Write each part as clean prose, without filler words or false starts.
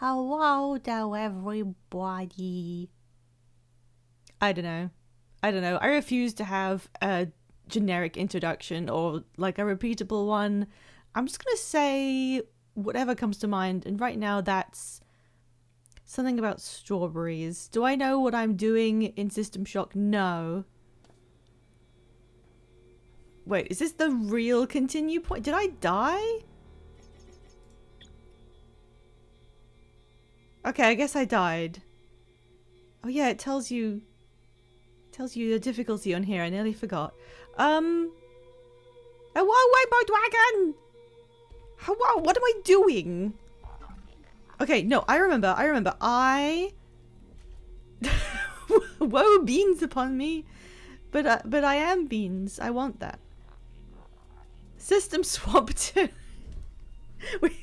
Hello there, everybody. I don't know. I refuse to have a generic introduction or like a repeatable one. I'm just gonna say whatever comes to mind, and right now that's something about strawberries. Do I know what I'm doing in System Shock? No. Wait, is this the real continue point? Did I die? Okay, I guess I died. Oh yeah, it tells you the difficulty on here. I nearly forgot. Hello, Rainbow Dragon! Hello, what am I doing? Okay, no, I remember. Woe beans upon me. But I am beans. I want that. System swap 2.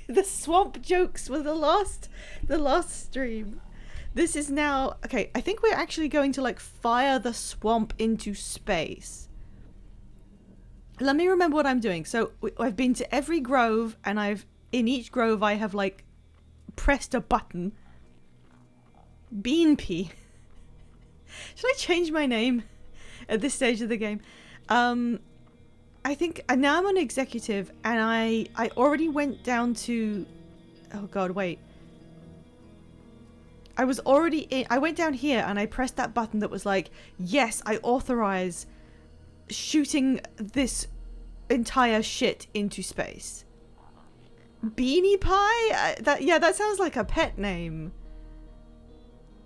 The swamp jokes were the last stream. This is now... Okay, I think we're actually going to, like, fire the swamp into space. Let me remember what I'm doing. So, I've been to every grove, and in each grove, I have, like, pressed a button. Bean Pea. Should I change my name at this stage of the game? I think... Now I'm an executive, and I already went down to... Oh, God, wait. I was already in... I went down here and I pressed that button that was like, yes, I authorize shooting this entire shit into space. Beanie Pie? That sounds like a pet name.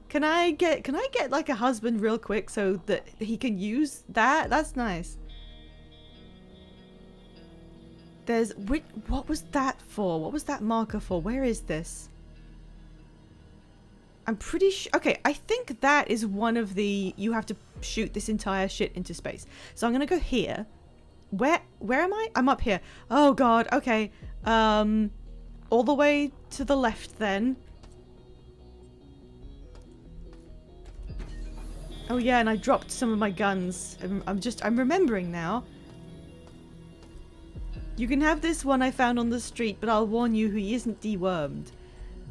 Can I get like a husband real quick so that he can use that? That's nice. What was that for? What was that marker for? Where is this? I'm pretty sure... Okay, I think that is one of the... You have to shoot this entire shit into space. So I'm gonna go here. Where am I? I'm up here. Oh god, okay. All the way to the left then. Oh yeah, and I dropped some of my guns. I'm remembering now. You can have this one I found on the street, but I'll warn you he isn't dewormed.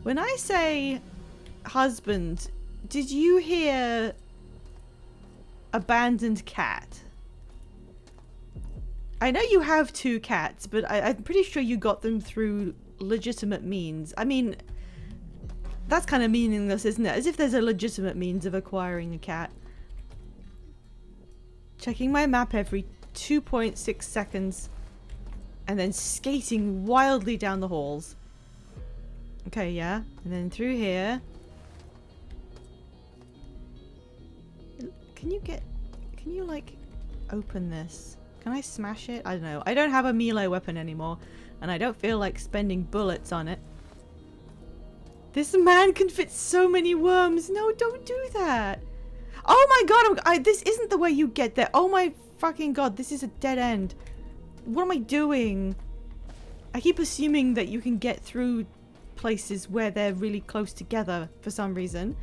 When I say... husband, did you hear abandoned cat? I know you have 2 cats, but I'm pretty sure you got them through legitimate means. I mean, that's kind of meaningless, isn't it? As if there's a legitimate means of acquiring a cat. Checking my map every 2.6 seconds and then skating wildly down the halls. Okay, yeah. And then through here. Can you like open this? Can I smash it? I don't know. I don't have a melee weapon anymore, and I don't feel like spending bullets on it. This man can fit so many worms. No, don't do that. Oh my god, this isn't the way you get there. Oh my fucking god, this is a dead end. What am I doing? I keep assuming that you can get through places where they're really close together for some reason.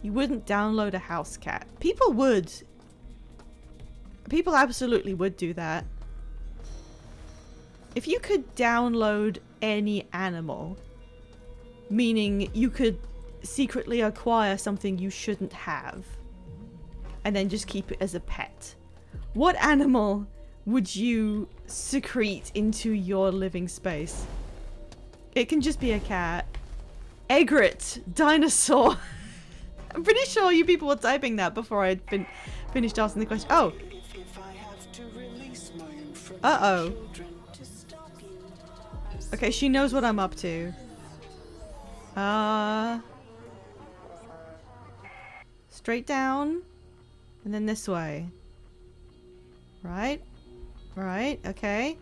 You wouldn't download a house cat. People would. People absolutely would do that. If you could download any animal, meaning you could secretly acquire something you shouldn't have, and then just keep it as a pet, what animal would you secrete into your living space? It can just be a cat. Egret, dinosaur. I'm pretty sure you people were typing that before I'd finished asking the question. Oh. Uh-oh. Okay, she knows what I'm up to. Straight down. And then this way. Right? Right, okay.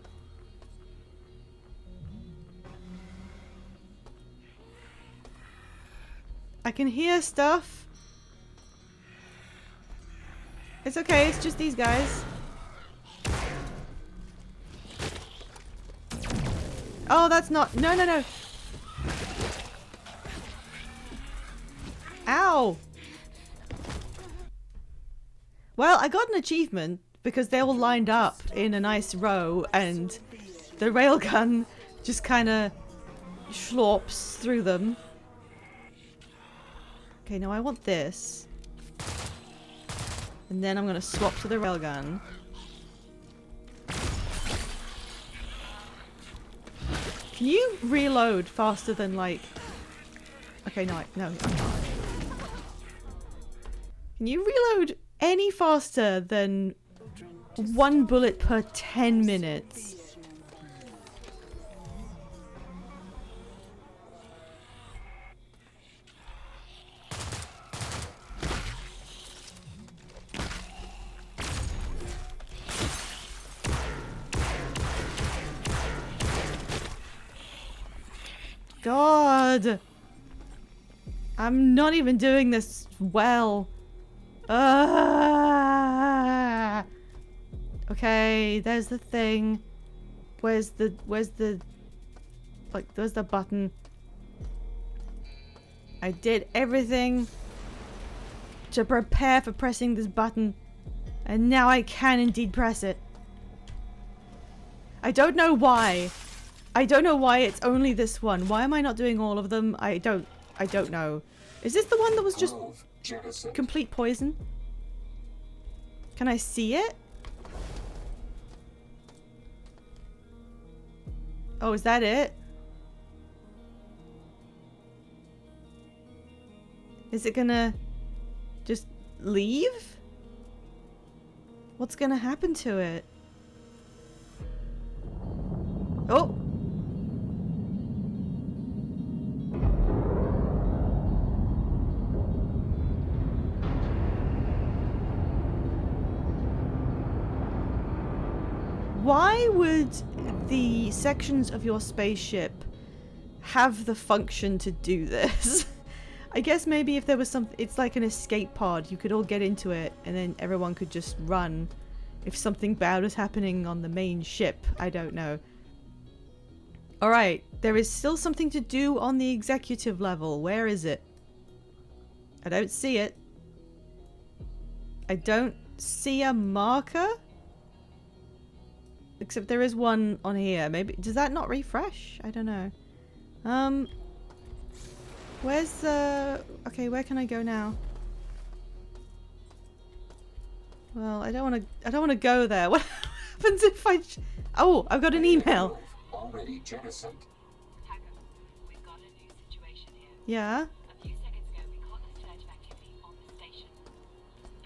I can hear stuff. It's okay, it's just these guys. Oh, that's not... No, no, no. Ow. Well, I got an achievement because they all lined up in a nice row and the railgun just kind of schlorps through them. Okay, now I want this. And then I'm gonna swap to the railgun. Can you reload faster than like... Okay, no, no, I'm not. Can you reload any faster than 1 bullet per 10 minutes? God! I'm not even doing this well. Okay, there's the thing. Where's the button? I did everything to prepare for pressing this button, and now I can indeed press it. I don't know why. I don't know why it's only this one. Why am I not doing all of them? I don't know. Is this the one that was just complete poison? Can I see it? Oh, is that it? Is it gonna just leave? What's gonna happen to it? Oh! Why would the sections of your spaceship have the function to do this? I guess maybe if there was something, it's like an escape pod. You could all get into it and then everyone could just run if something bad was happening on the main ship. I don't know. Alright, there is still something to do on the executive level. Where is it? I don't see it. I don't see a marker? Except there is one on here. Maybe does that not refresh? I don't know. Where's the... Okay, where can I go now? Well, I don't want to go there. What happens if I... Oh, I've got an email. Already jettisoned. Hacker, we've got a new situation here. Yeah. A few seconds ago, we caught a surge of activity on the station.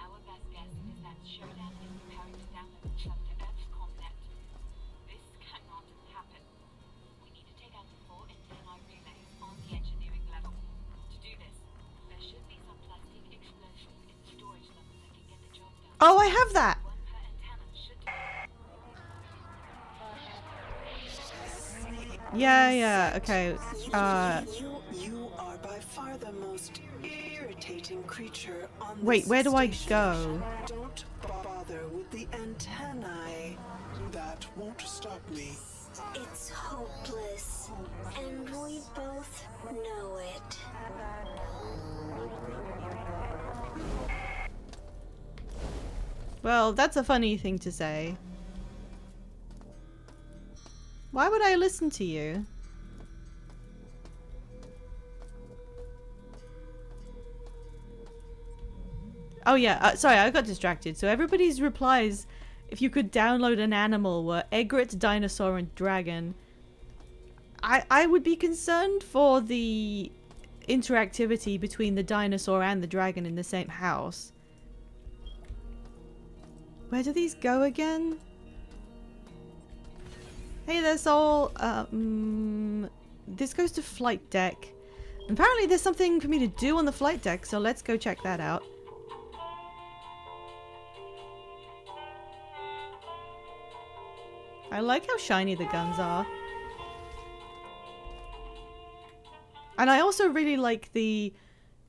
Our best guess is that Showdown is preparing to download some to Earth's ComNet. This cannot happen. We need to take out the 4 antennae relays on the engineering level. To do this, there should be some plastic explosive in the storage level that can get the job done. Oh, I have that. One per antenna should do. Yeah, okay. You are by far the most irritating creature on Wait, this where do I station. go? Don't bother with the antennae. That won't stop me. It's hopeless, and we both know it. Well, that's a funny thing to say. Why would I listen to you? Oh yeah, sorry, I got distracted. So everybody's replies, if you could download an animal, were egret, dinosaur, and dragon. I would be concerned for the interactivity between the dinosaur and the dragon in the same house. Where do these go again? Hey there, Soul. This goes to flight deck. Apparently there's something for me to do on the flight deck, so let's go check that out. I like how shiny the guns are. And I also really like the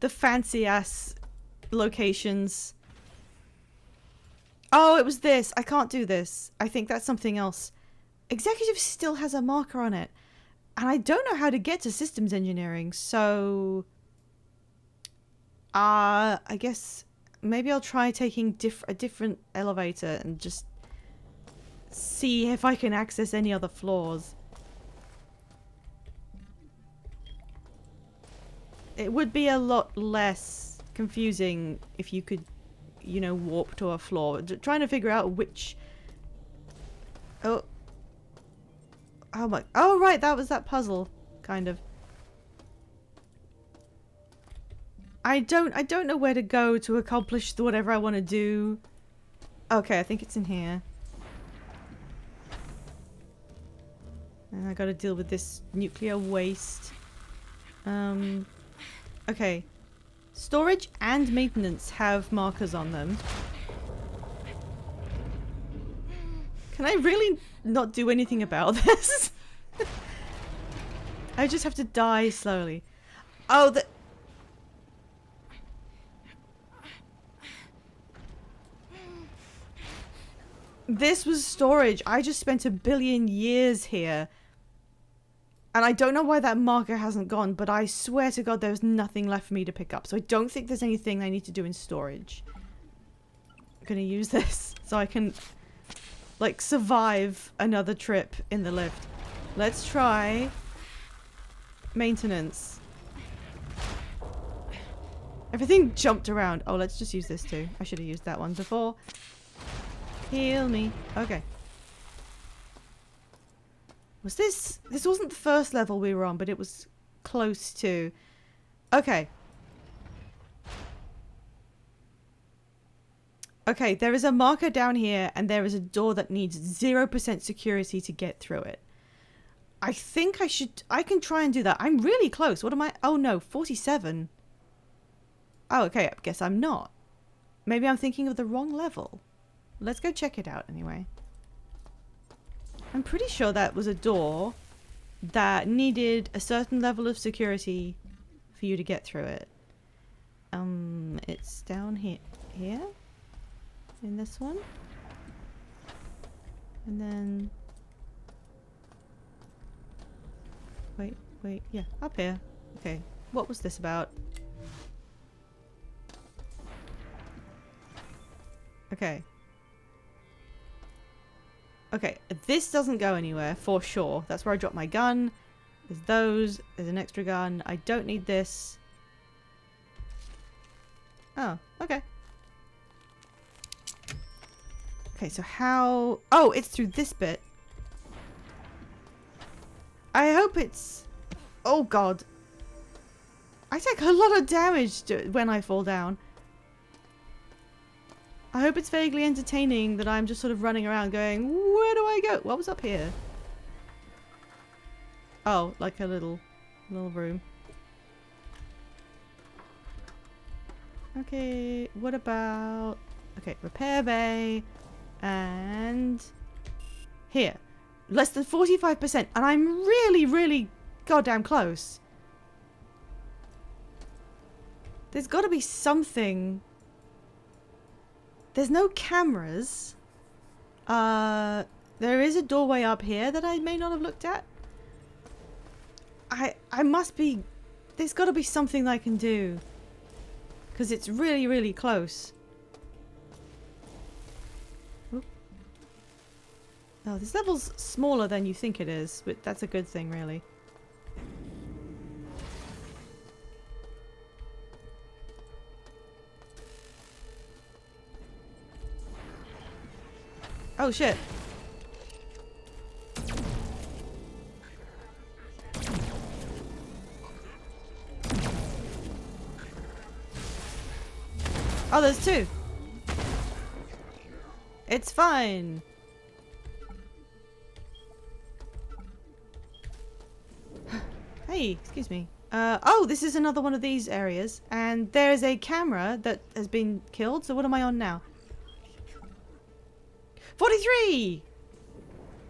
fancy ass locations. Oh, it was this. I can't do this. I think that's something else. Executive still has a marker on it. And I don't know how to get to systems engineering, so... I guess maybe I'll try taking a different elevator and just see if I can access any other floors. It would be a lot less confusing if you could, you know, warp to a floor. Trying to figure out which... Oh. Oh my... Oh, right, that was that puzzle, kind of. I don't know where to go to accomplish whatever I want to do. Okay, I think it's in here. And I gotta deal with this nuclear waste. Okay. Storage and maintenance have markers on them. Can I really not do anything about this? I just have to die slowly. Oh, the... This was storage. I just spent 1 billion years here. And I don't know why that marker hasn't gone, but I swear to God there's nothing left for me to pick up. So I don't think there's anything I need to do in storage. I'm gonna use this so I can, like, survive another trip in the lift. Let's try maintenance. Everything jumped around. Oh, let's just use this too. I should have used that one before. Heal me. Okay. Was this... This wasn't the first level we were on, but it was close to. Okay. Okay, there is a marker down here, and there is a door that needs 0% security to get through it. I think I should... I can try and do that. I'm really close. What am I... Oh, no. 47. Oh, okay. I guess I'm not. Maybe I'm thinking of the wrong level. Let's go check it out anyway. I'm pretty sure that was a door that needed a certain level of security for you to get through it. It's down here. Here? In this one? And then... Wait, yeah, up here. Okay, what was this about? Okay. Okay, this doesn't go anywhere, for sure. That's where I dropped my gun. There's those. There's an extra gun. I don't need this. Oh, okay. Okay, so how... Oh, it's through this bit. I hope it's... Oh, God. I take a lot of damage when I fall down. I hope it's vaguely entertaining that I'm just sort of running around going, where do I go? What was up here? Oh, like a little room. Okay, what about... Okay, repair bay. And... Here. Less than 45%. And I'm really, really goddamn close. There's got to be something... There's no cameras. There is a doorway up here that I may not have looked at. I must be... There's got to be something I can do. Because it's really, really close. Oop. Oh, this level's smaller than you think it is, but that's a good thing, really. Oh shit. Oh, there's two. It's fine. Hey, excuse me. Oh, this is another one of these areas. And there is a camera that has been killed. So what am I on now? 43!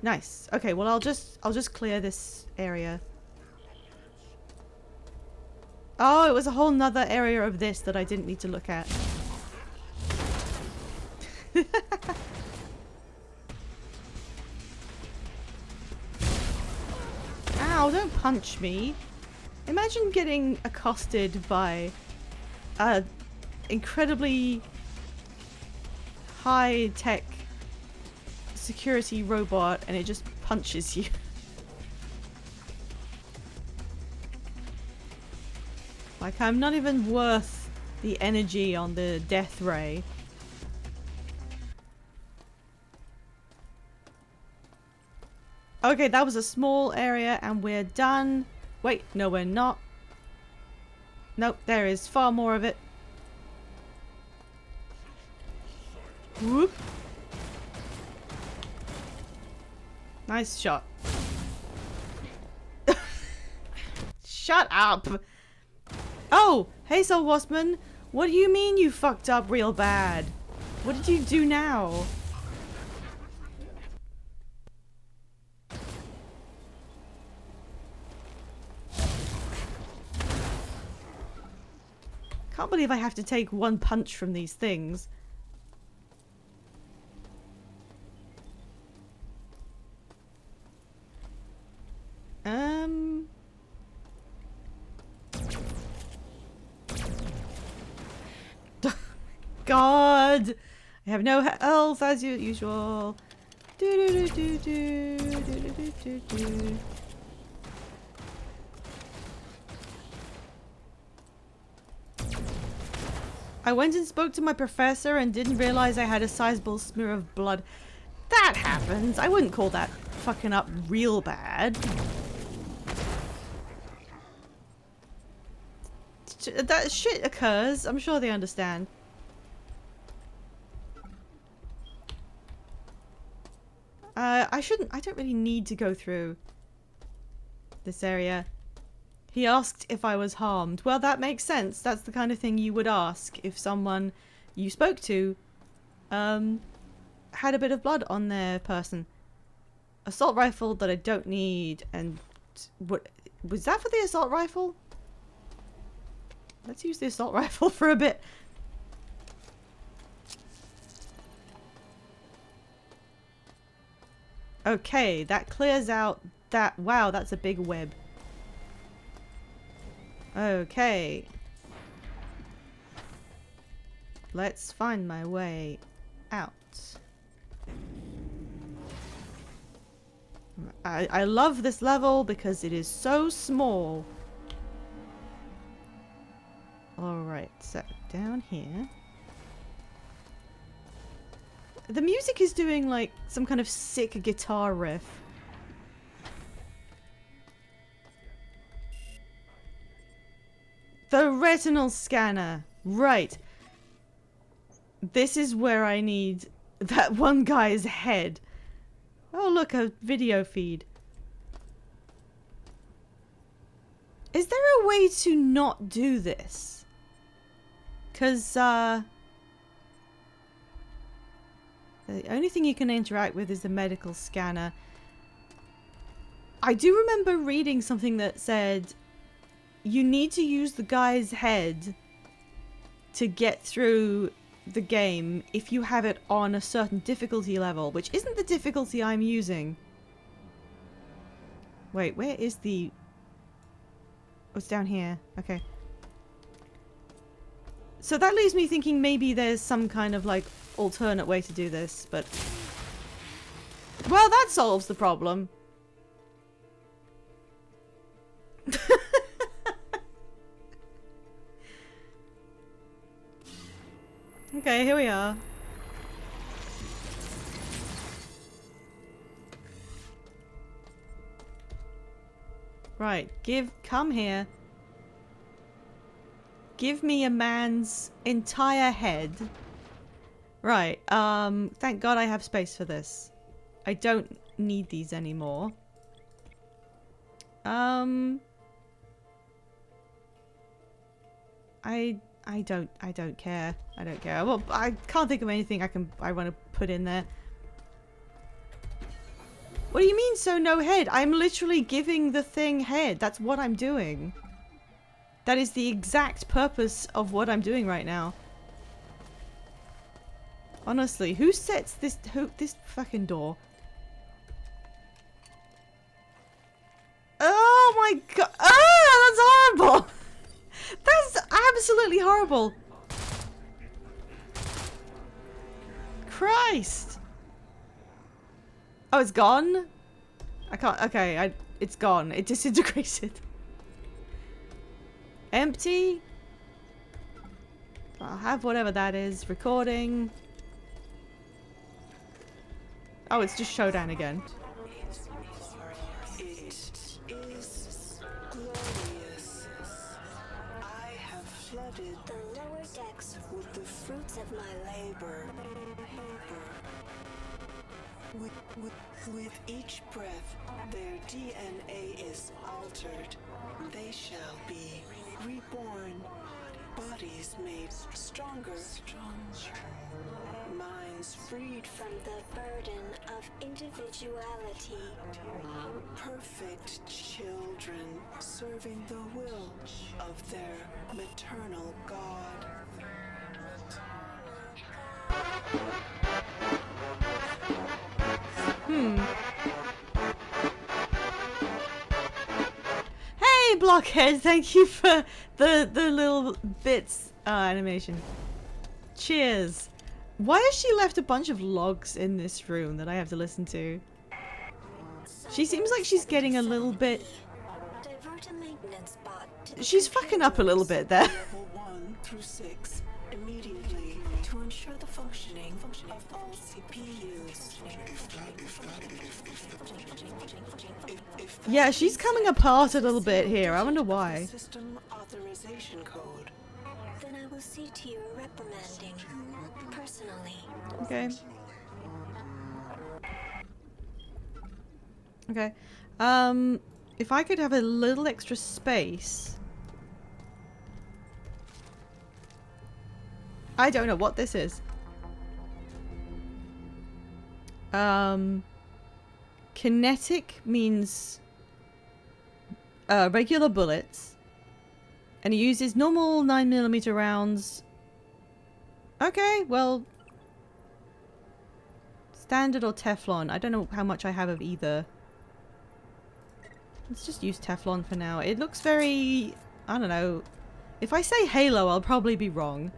Nice. Okay, well I'll just clear this area. Oh, it was a whole nother area of this that I didn't need to look at. Ow, don't punch me. Imagine getting accosted by a incredibly high-tech security robot and it just punches you. Like, I'm not even worth the energy on the death ray. Okay, that was a small area and we're done. Wait, no we're not. Nope, there is far more of it. Whoop. Nice shot. Shut up! Oh! Hey, Soul Waspman! What do you mean you fucked up real bad? What did you do now? Can't believe I have to take one punch from these things. God! I have no health as usual. Do do do do do do do do do. I went and spoke to my professor and didn't realize I had a sizable smear of blood. That happens. I wouldn't call that fucking up real bad. That shit occurs. I'm sure they understand. I don't really need to go through this area. He asked if I was harmed. Well, that makes sense. That's the kind of thing you would ask if someone you spoke to had a bit of blood on their person. Assault rifle that I don't need. And what was that for the assault rifle? Let's use the assault rifle for a bit. Okay, that clears out that. Wow, that's a big web. Okay. Let's find my way out. I love this level because it is so small. Alright, so down here. The music is doing like some kind of sick guitar riff. The retinal scanner. Right. This is where I need that one guy's head. Oh, look, a video feed. Is there a way to not do this? 'Cause, the only thing you can interact with is the medical scanner. I do remember reading something that said you need to use the guy's head to get through the game if you have it on a certain difficulty level, which isn't the difficulty I'm using. Wait, where is the... Oh, it's down here. Okay. So that leaves me thinking maybe there's some kind of like alternate way to do this, but... Well, that solves the problem. Okay, here we are. Right, come here. Give me a man's entire head. Right, thank God I have space for this. I don't need these anymore. I don't care. I don't care. Well, I can't think of anything I want to put in there. What do you mean, so no head? I'm literally giving the thing head. That's what I'm doing. That is the exact purpose of what I'm doing right now. Honestly, who sets this fucking door? Oh my god. Ah, that's horrible. That's absolutely horrible. Christ. Oh, it's gone? I can't. Okay, it's gone. It disintegrated. Empty. I'll have whatever that is. Recording. Oh, it's just Showdown again. It is glorious. I have flooded The lower decks with the fruits of my labor. With each breath, their DNA is altered. They shall be reborn. Bodies made stronger. Minds freed from the burden of individuality. perfect children serving the will of their maternal God. Hey, Blockhead! Thank you for the little bits animation. Cheers. Why has she left a bunch of logs in this room that I have to listen to? She seems like she's getting a little bit... Divert a maintenance bot to the She's fucking up a little bit there. Level 1 through 6 immediately to ensure the functioning of all CPUs. Yeah, she's coming apart a little bit here. I wonder why. System authorization code. Then I will see to your reprimanding. Personally. Okay. Okay. If I could have a little extra space. I don't know what this is. Kinetic means regular bullets. And he uses normal 9mm rounds. Okay, well, standard or Teflon. I don't know how much I have of either. Let's just use Teflon for now. It looks very, I don't know. If I say Halo, I'll probably be wrong.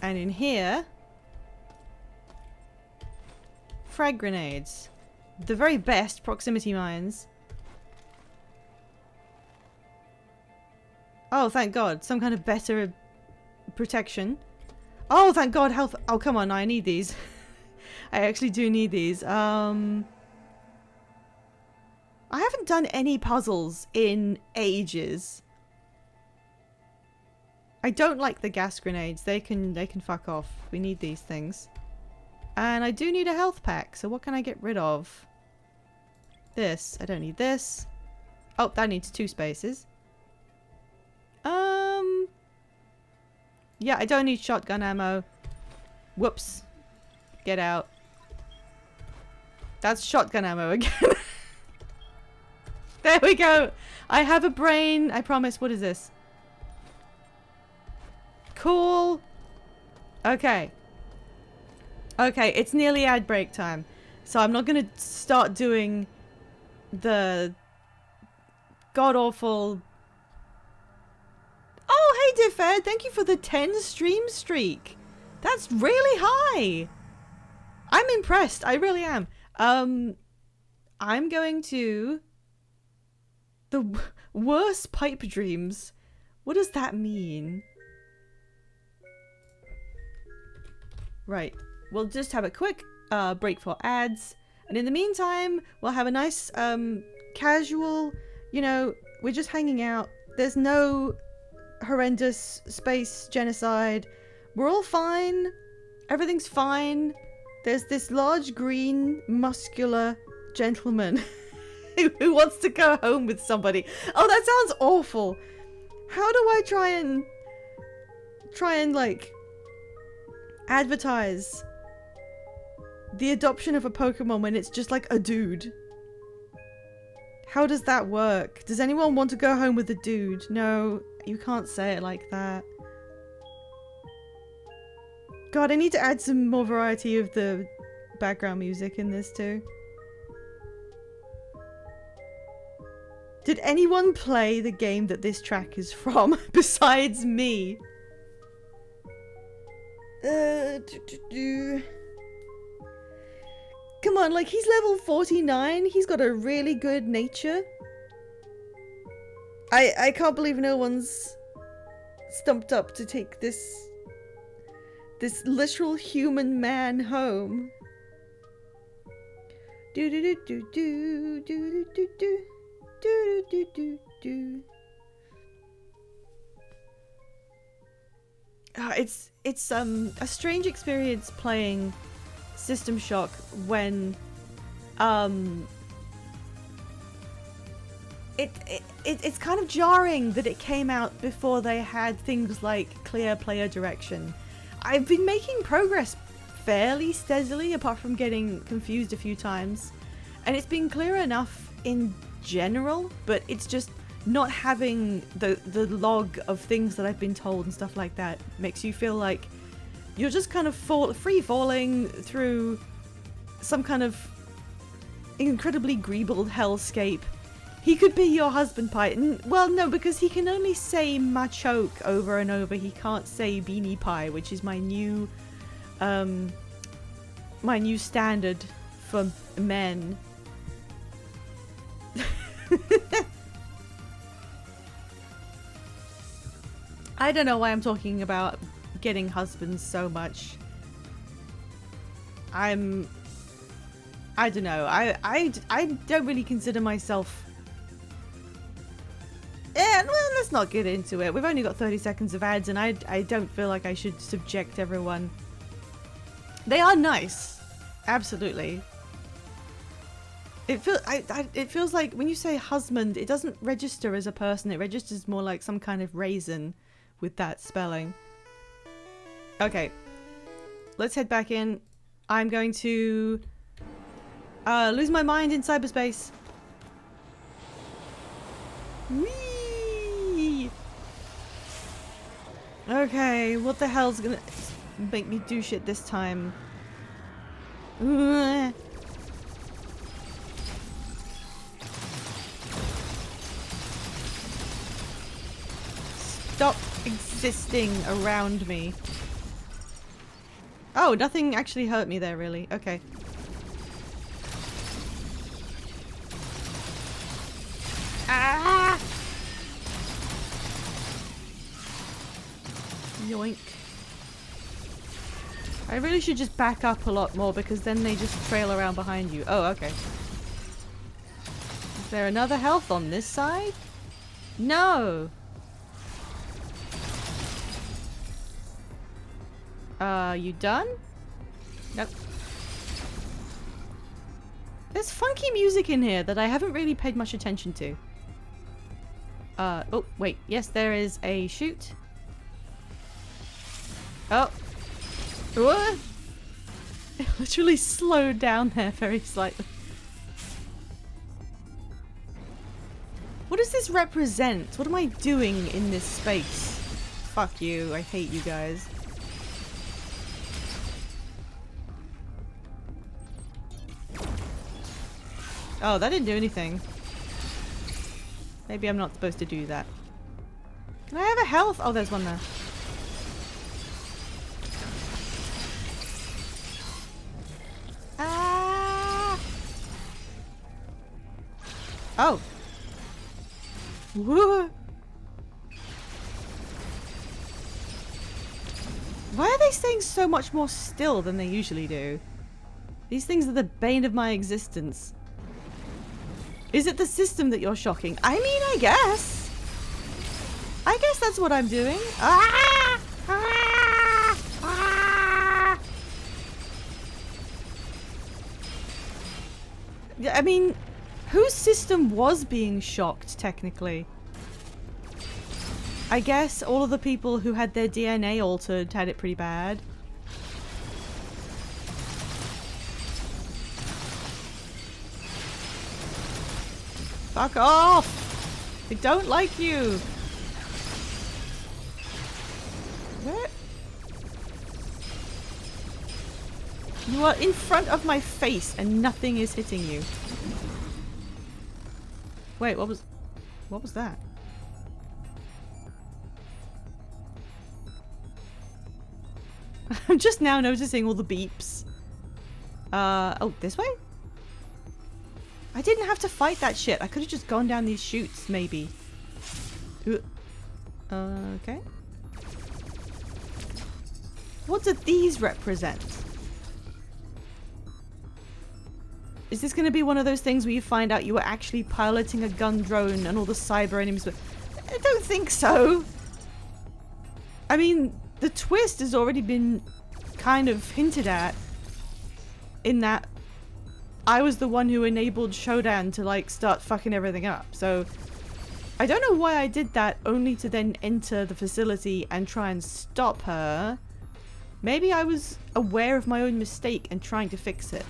And in here, frag grenades. The very best proximity mines. Oh, thank God. Some kind of better protection. Oh, thank God, health. Oh, come on, I need these. I actually do need these. I haven't done any puzzles in ages. I don't like the gas grenades. They can fuck off. We need these things. And I do need a health pack. So what can I get rid of? This. I don't need this. Oh, that needs 2 spaces. Yeah, I don't need shotgun ammo. Whoops. Get out. That's shotgun ammo again. There we go. I have a brain. I promise. What is this? Cool. Okay. Okay, it's nearly ad break time. So I'm not going to start doing the god-awful... Oh, hey, Diffed. Thank you for the 10 stream streak. That's really high. I'm impressed. I really am. I'm going to... The worst pipe dreams. What does that mean? Right. We'll just have a quick break for ads. And in the meantime, we'll have a nice casual, you know, we're just hanging out. There's no horrendous space genocide. We're all fine. Everything's fine. There's this large green muscular gentleman who wants to go home with somebody. Oh, that sounds awful. How do I try and like advertise the adoption of a Pokemon when it's just like a dude? How does that work? Does anyone want to go home with a dude? No, you can't say it like that. God, I need to add some more variety of the background music in this too. Did anyone play the game that this track is from besides me? Come on, like, he's level 49. He's got a really good nature. I can't believe no one's stumped up to take this literal human man home. Do do do do do do do do do do do do. It's a strange experience playing System Shock when it's kind of jarring that it came out before they had things like clear player direction. I've been making progress fairly steadily, apart from getting confused a few times, and it's been clear enough in general, but it's just not having the log of things that I've been told and stuff like that makes you feel like you're just kind of free falling through some kind of incredibly greebled hellscape. He could be your husband pie. Well, no, because he can only say machoke over and over. He can't say beanie pie, which is my new standard for men. I don't know why I'm talking about getting husbands so much. I don't know. I don't really consider myself. Yeah, well, let's not get into it. We've only got 30 seconds of ads, and I don't feel like I should subject everyone. They are nice, absolutely. It feels like when you say husband, it doesn't register as a person. It registers more like some kind of raisin with that spelling. Okay, let's head back in. I'm going to lose my mind in cyberspace. Whee! Okay, what the hell's gonna make me do shit this time? Ugh. Stop existing around me. Oh, nothing actually hurt me there, really. Okay. Ah! Yoink. I really should just back up a lot more, because then they just trail around behind you. Oh, okay. Is there another health on this side? No! You done? Nope. There's funky music in here that I haven't really paid much attention to. Oh, wait. Yes, there is a chute. Oh. What? It literally slowed down there very slightly. What does this represent? What am I doing in this space? Fuck you. I hate you guys. Oh, that didn't do anything. Maybe I'm not supposed to do that. Can I have a health? Oh, there's one there. Ah! Oh. Woo! Why are they staying so much more still than they usually do? These things are the bane of my existence. Is it the system that you're shocking? I mean, I guess. I guess that's what I'm doing. Ah! Ah! Ah! I mean, whose system was being shocked, technically? I guess all of the people who had their DNA altered had it pretty bad. Fuck off! I don't like you! Where? You are in front of my face and nothing is hitting you. Wait, what was that? I'm just now noticing all the beeps. Oh, this way? I didn't have to fight that shit. I could have just gone down these chutes, maybe. Okay. What do these represent? Is this going to be one of those things where you find out you were actually piloting a gun drone and all the cyber enemies were... I don't think so. I mean, the twist has already been kind of hinted at in that I was the one who enabled Shodan to like start fucking everything up. So I don't know why I did that only to then enter the facility and try and stop her. Maybe I was aware of my own mistake and trying to fix it.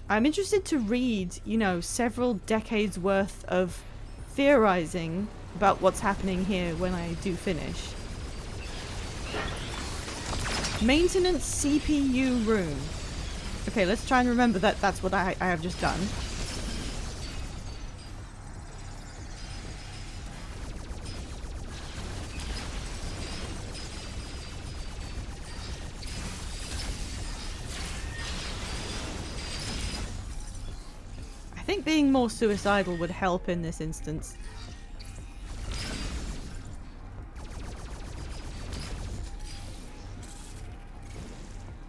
I'm interested to read, you know, several decades worth of theorizing about what's happening here when I do finish. Maintenance CPU room. Okay, let's try and remember that that's what I have just done. I think being more suicidal would help in this instance.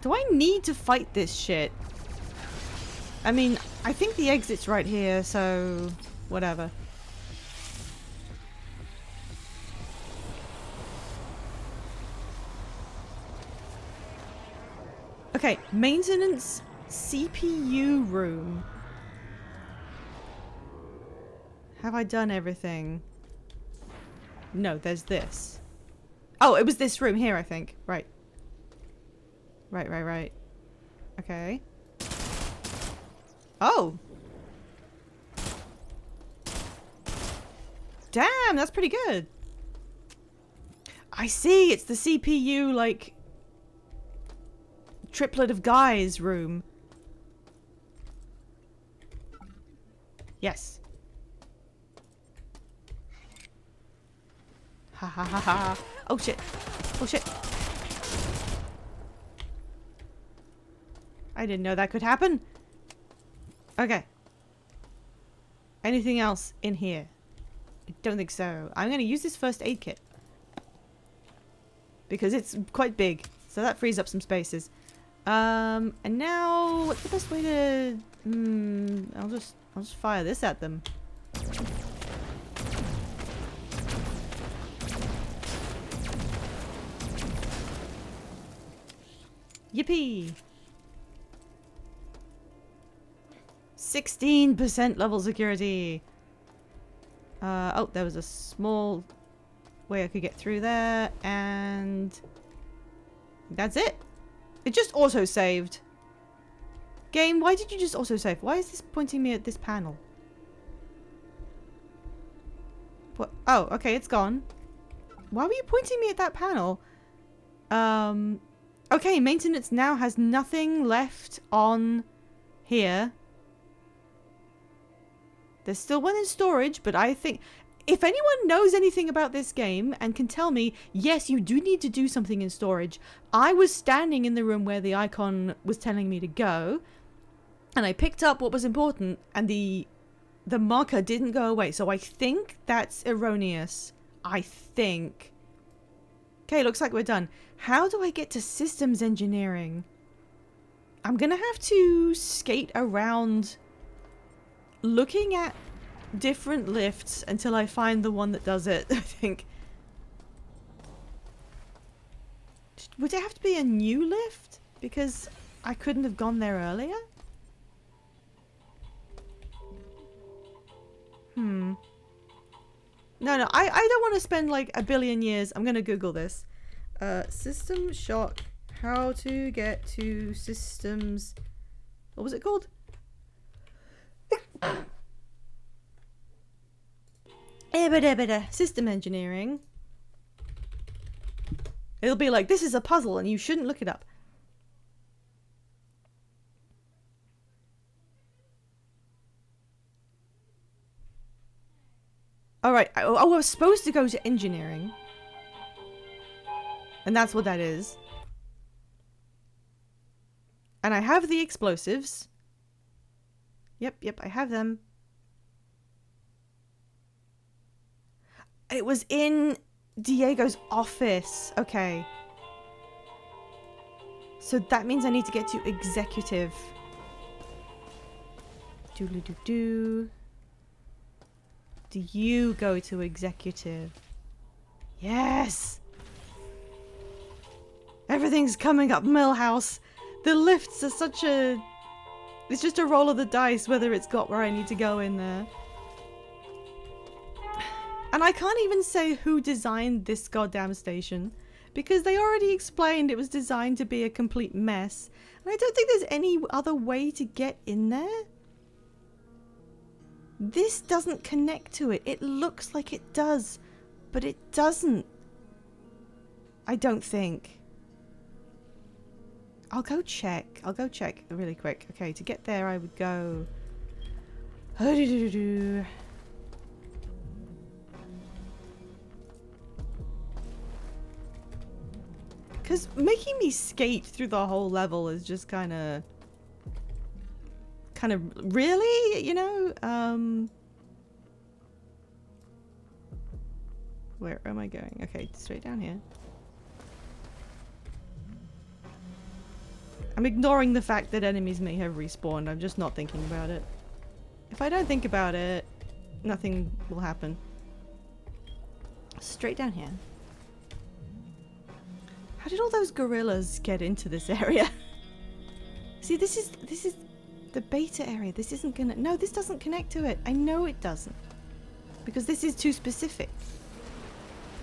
Do I need to fight this shit? I mean, I think the exit's right here, so whatever. Okay, maintenance CPU room. Have I done everything? No, there's this. Oh, it was this room here, I think. Right. Right. Okay. Oh! Damn, that's pretty good. I see, it's the CPU, like, triplet of guys room. Yes. Ha ha ha ha. Oh shit. Oh shit. I didn't know that could happen. Okay. Anything else in here? I don't think so. I'm going to use this first aid kit. Because it's quite big. So that frees up some spaces. And now, what's the best way to... I'll just fire this at them. Yippee! 16% level security. Oh, there was a small way I could get through there, and that's it. It just auto-saved. Game, why did you just auto-save? Why is this pointing me at this panel? What? Oh, okay, it's gone. Why were you pointing me at that panel? Okay, maintenance now has nothing left on here. There's still one in storage, but I think... If anyone knows anything about this game and can tell me, yes, you do need to do something in storage. I was standing in the room where the icon was telling me to go, and I picked up what was important, and the marker didn't go away. So I think that's erroneous. I think. Okay, looks like we're done. How do I get to systems engineering? I'm gonna have to skate around looking at different lifts until I find the one that does it, I think. Would it have to be a new lift? Because I couldn't have gone there earlier? No, I don't want to spend like a billion years. I'm gonna Google this. System Shock. How to get to systems... What was it called? System engineering. It'll be like, this is a puzzle and you shouldn't look it up. Alright, I was supposed to go to engineering. And that's what that is. And I have the explosives. Yep, I have them. It was in Diego's office. Okay. So that means I need to get to executive. Doodly-doo-doo. Do you go to executive? Yes! Everything's coming up Millhouse. The lifts are such a... It's just a roll of the dice whether it's got where I need to go in there. And I can't even say who designed this goddamn station, because they already explained it was designed to be a complete mess. And I don't think there's any other way to get in there. This doesn't connect to it. It looks like it does, but it doesn't. I don't think. I'll go check. I'll go check really quick. Okay, to get there I would go... Because making me skate through the whole level is just kind of really, you know? Where am I going? Okay, straight down here. I'm ignoring the fact that enemies may have respawned. I'm just not thinking about it. If I don't think about it, nothing will happen. Straight down here. How did all those gorillas get into this area? See, this is the beta area. This isn't gonna... No, this doesn't connect to it. I know it doesn't. Because this is too specific.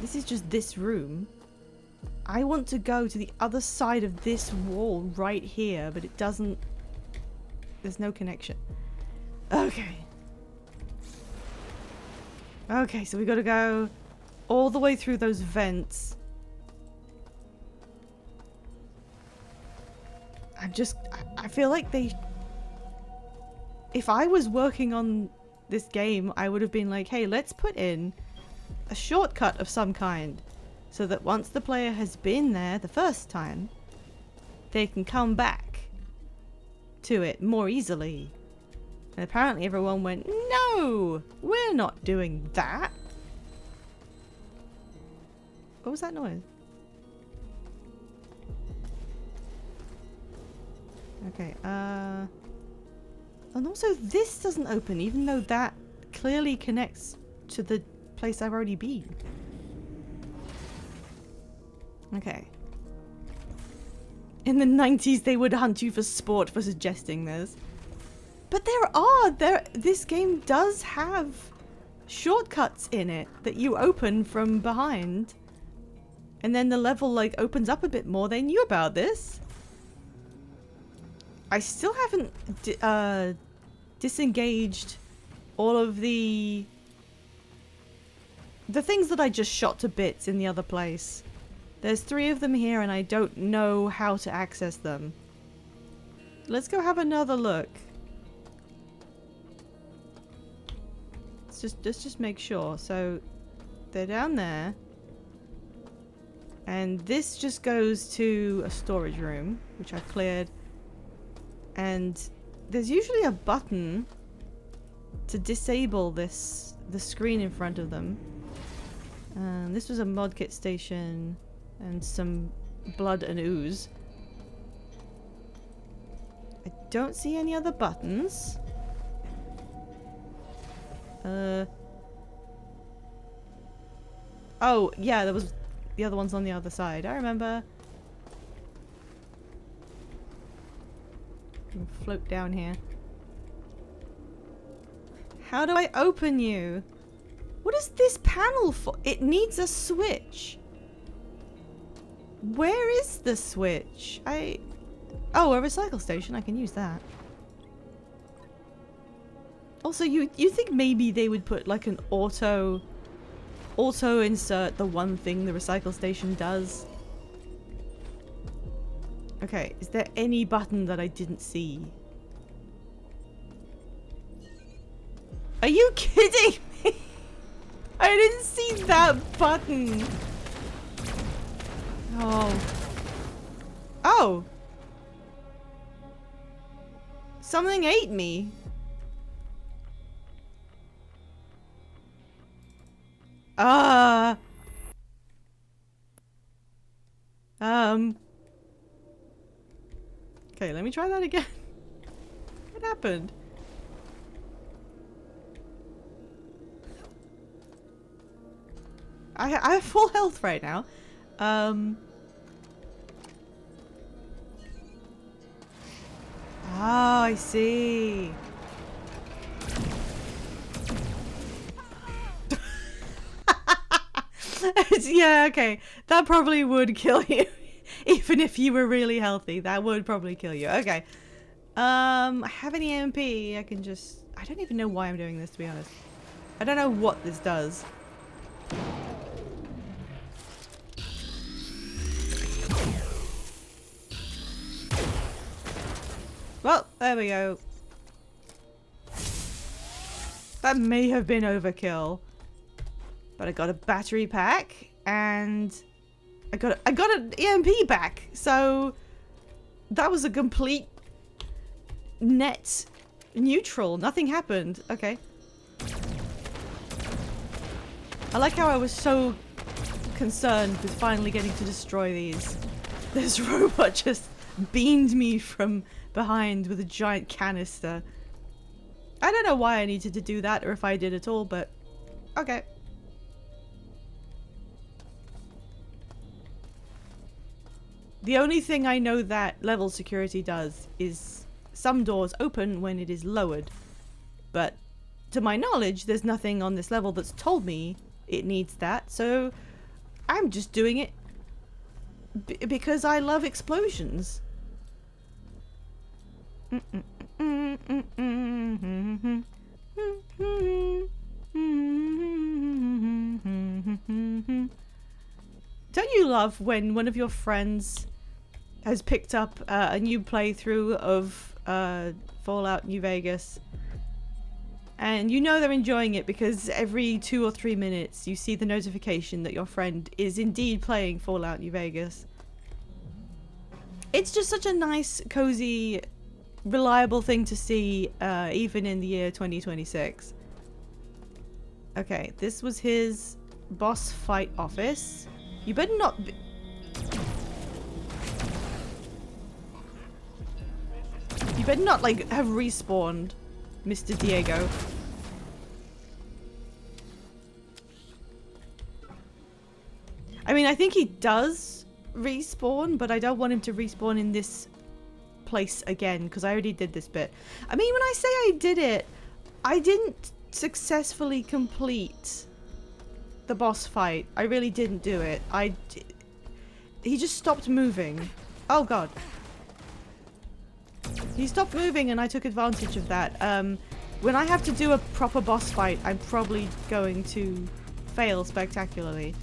This is just this room. I want to go to the other side of this wall right here, but it doesn't... There's no connection. Okay. Okay, so we gotta go all the way through those vents. I feel like they... If I was working on this game, I would have been like, hey, let's put in a shortcut of some kind. So that once the player has been there the first time, they can come back to it more easily. And apparently everyone went, no, we're not doing that. What was that noise? Okay, and also this doesn't open, even though that clearly connects to the place I've already been. Okay. In the 90s they would hunt you for sport for suggesting this. But this game does have shortcuts in it that you open from behind. And then the level like opens up a bit more. They knew about this. I still haven't disengaged all of the things that I just shot to bits in the other place. There's 3 of them here and I don't know how to access them. Let's go have another look. Let's just make sure. So they're down there. And this just goes to a storage room, which I've cleared. And there's usually a button to disable the screen in front of them. This was a mod kit station and some blood and ooze. I don't see any other buttons. Oh, yeah, there was the other one's on the other side. I remember. Can float down here. How do I open you? What is this panel for? It needs a switch. Where is the switch? Oh, a recycle station. I can use that. Also, you think maybe they would put like an auto insert the one thing the recycle station does? Okay, is there any button that I didn't see? Are you kidding me? I didn't see that button. Oh. Oh. Something ate me. Okay, let me try that again. What happened? I have full health right now. Oh, I see. Yeah, okay. That probably would kill you. Even if you were really healthy, that would probably kill you. Okay. I have an EMP. I can just... I don't even know why I'm doing this, to be honest. I don't know what this does. Well, there we go. That may have been overkill. But I got a battery pack and I got an EMP back. So that was a complete net neutral. Nothing happened. Okay. I like how I was so concerned with finally getting to destroy these. This robot just beamed me from behind with a giant canister. I don't know why I needed to do that or if I did at all, but okay. The only thing I know that level security does is some doors open when it is lowered. But to my knowledge, there's nothing on this level that's told me it needs that. So I'm just doing it because I love explosions. Don't you love when one of your friends has picked up a new playthrough of Fallout New Vegas and you know they're enjoying it because every 2 or 3 minutes you see the notification that your friend is indeed playing Fallout New Vegas? It's just such a nice, cozy, reliable thing to see even in the year 2026. Okay, this was his boss fight office. You better not be... You better not, like, have respawned, Mr. Diego. I mean, I think he does respawn, but I don't want him to respawn in this place again, because I already did this bit. I mean, when I say I did it, I didn't successfully complete the boss fight. I really didn't do it. He just stopped moving. Oh god. He stopped moving and I took advantage of that. When I have to do a proper boss fight, I'm probably going to fail spectacularly.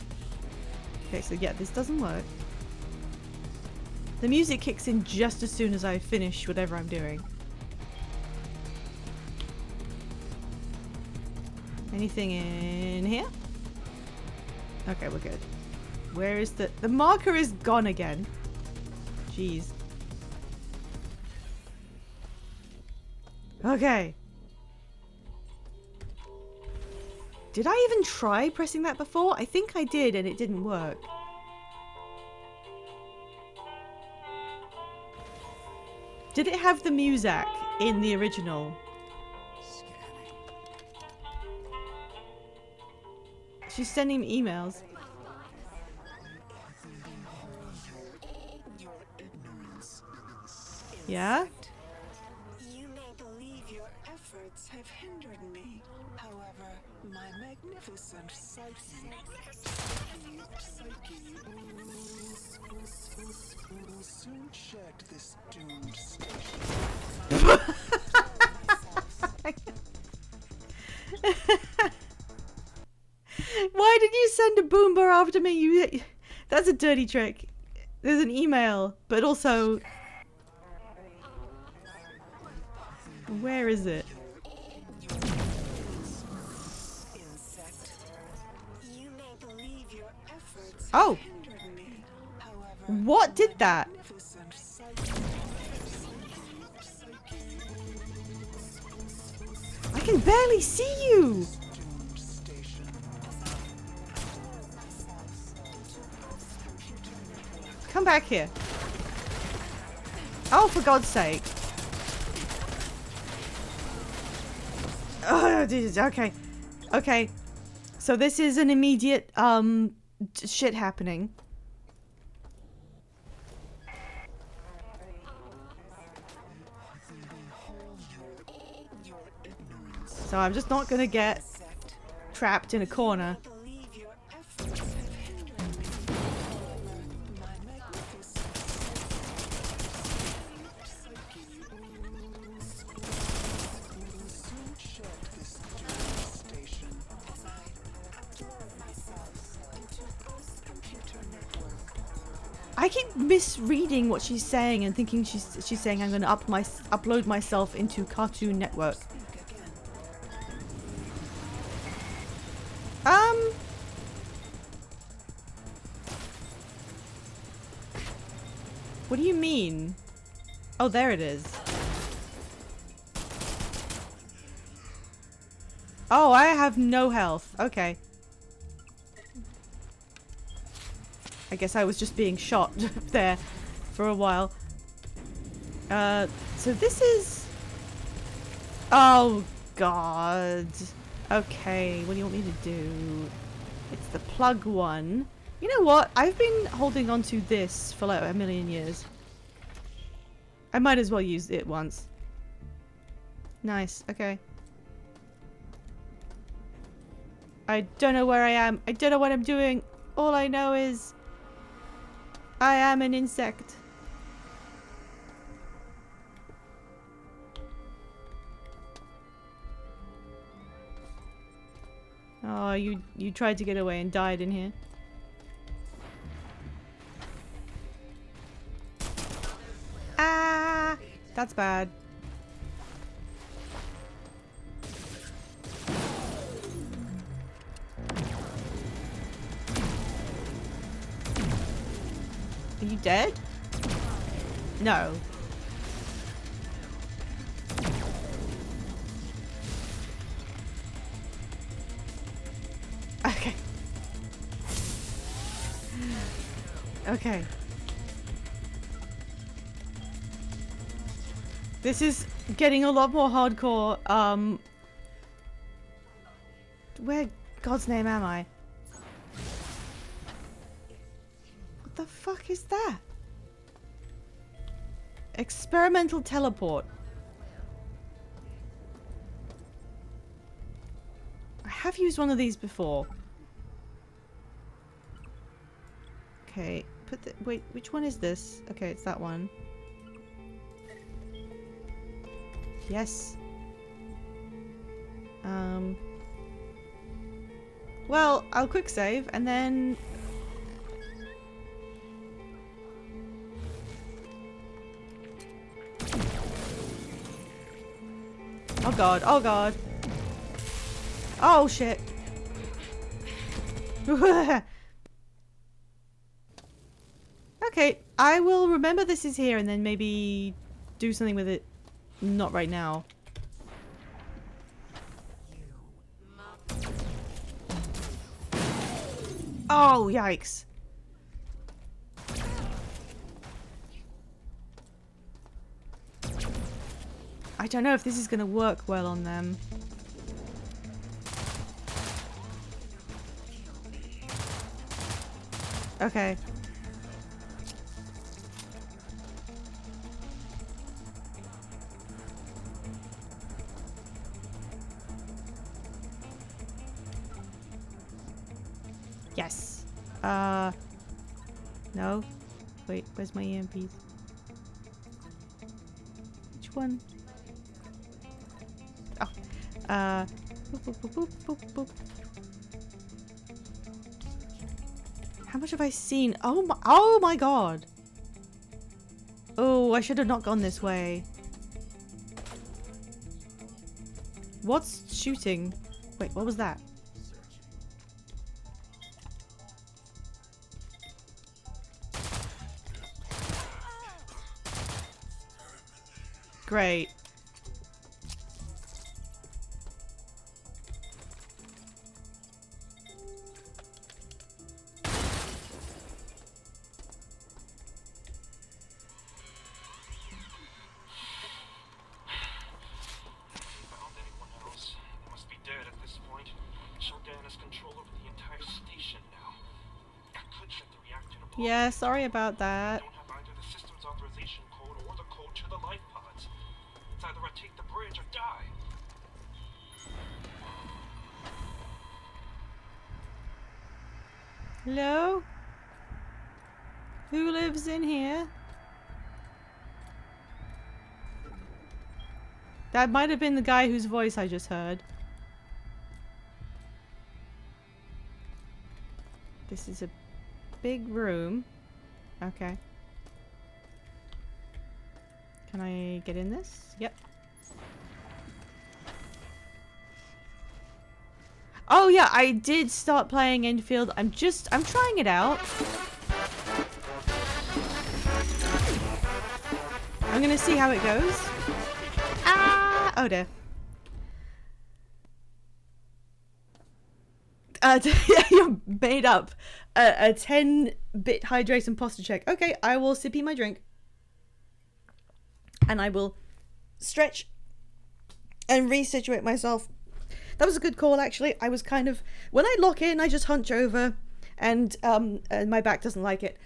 Okay, so yeah, this doesn't work. The music kicks in just as soon as I finish whatever I'm doing. Anything in here? Okay, we're good. Where is the marker is gone again. Jeez. Okay. Did I even try pressing that before? I think I did and it didn't work. Did it have the music in the original? She's sending me emails. Yeah? You may believe your efforts have hindered me. However, my magnificent psyche will soon shed this doomed station. Why did you send a boomber after me? That's a dirty trick. There's an email, but also... Where is it? You may believe your efforts Oh! have hindered me. However, What did that? magnificent I can barely see you! Doomed station. back here. Oh, for God's sake. Oh, Jesus. Okay. Okay. So this is an immediate, shit happening. So I'm just not gonna get trapped in a corner. I believe your efforts have hindered me. My magnificent Psyche will soon check this doomed station. as I upload myself into Earth's computer network. I keep misreading what she's saying and thinking she's saying I'm gonna upload myself into Cartoon Network. Speak again. What do you mean? Oh, there it is. Oh, I have no health. Okay. I guess I was just being shot there for a while. So this is... Oh, God. Okay, what do you want me to do? It's the plug one. You know what? I've been holding on to this for like a million years. I might as well use it once. Nice, okay. I don't know where I am. I don't know what I'm doing. All I know is I am an insect. Oh, you tried to get away and died in here. Ah, that's bad. Are you dead? No. Okay. Okay. This is getting a lot more hardcore. Where God's name am I? What the fuck is that? Experimental teleport. I have used one of these before. Okay, wait, which one is this? Okay, it's that one. Yes. Well, I'll quick save and then... Oh god, oh god. Oh shit. Okay, I will remember this is here and then maybe do something with it. Not right now. Oh, yikes. I don't know if this is going to work well on them. Okay. Yes. No. Wait, where's my EMPs? Which one? Oh. Boop, boop, boop, boop, boop, boop. How much have I seen? Oh my god. Oh, I should have not gone this way. What's shooting? Wait, what was that? Great. Yeah, sorry about that. Don't have either the system's authorization code or the code to the life pods. It's either I take the bridge or die. Hello? Who lives in here? That might have been the guy whose voice I just heard. This is a big room. Okay. Can I get in this? Yep. Oh yeah, I did start playing Enfield. I'm trying it out. I'm gonna see how it goes. Ah! Oh dear. You made up a 10-bit hydration posture check. Okay, I will sippy my drink. And I will stretch and resituate myself. That was a good call, actually. I was kind of... When I lock in, I just hunch over. And my back doesn't like it.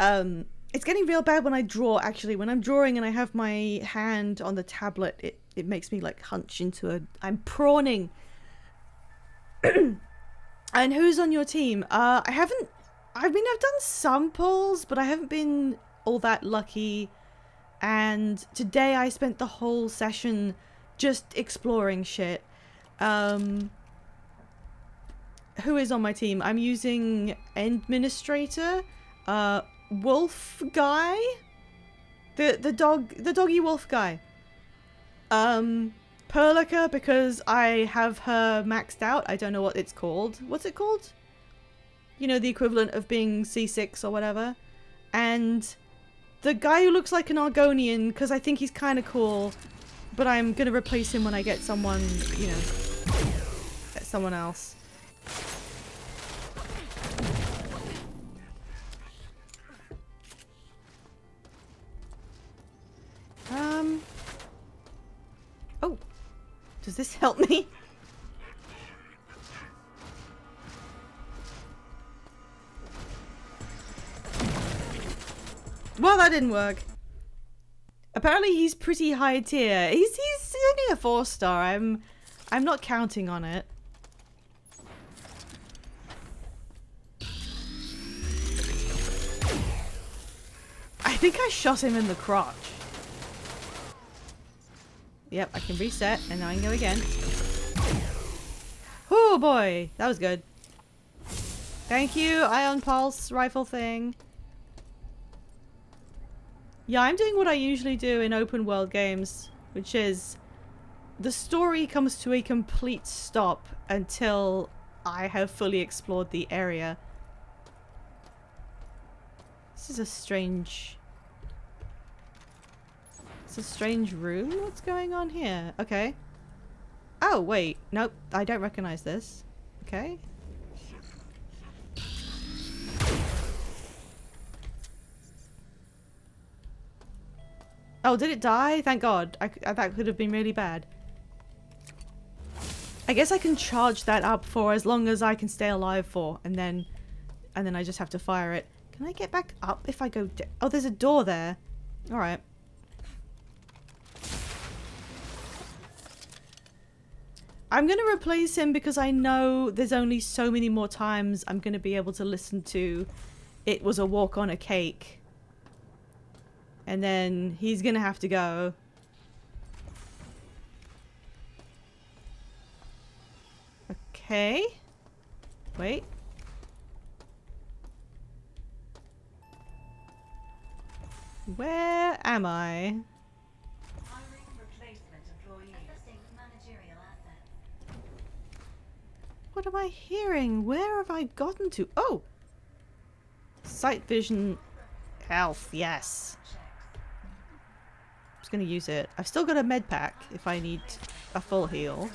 It's getting real bad when I draw, actually. When I'm drawing and I have my hand on the tablet, it makes me, like, hunch into a... I'm prawning. And who's on your team? I've done some polls, but I haven't been all that lucky. And today I spent the whole session just exploring shit. Who is on my team? I'm using Administrator, Wolf guy, the doggy wolf guy. Perlica, because I have her maxed out. I don't know what it's called. What's it called? You know, the equivalent of being C6 or whatever. And the guy who looks like an Argonian, because I think he's kind of cool. But I'm going to replace him when I get someone, you know, get someone else. Oh. Does this help me? Well, that didn't work. Apparently he's pretty high tier. He's only a 4-star. I'm not counting on it. I think I shot him in the crotch. Yep, I can reset and now I can go again. Oh boy, that was good. Thank you, Ion Pulse rifle thing. Yeah, I'm doing what I usually do in open world games, which is the story comes to a complete stop until I have fully explored the area. This is a strange... It's a strange room? What's going on here? Okay. Oh, wait. Nope, I don't recognize this. Okay. Oh, did it die? Thank God. That could have been really bad. I guess I can charge that up for as long as I can stay alive for, and then I just have to fire it. Can I get back up if I go? Oh, there's a door there. All right. I'm gonna replace him because I know there's only so many more times I'm gonna be able to listen to "It Was a Walk on a Cake." And then he's gonna have to go. Okay. Wait. Where am I? What am I hearing? Where have I gotten to? Oh! Sight vision health, yes. I'm just gonna use it. I've still got a med pack if I need a full heal.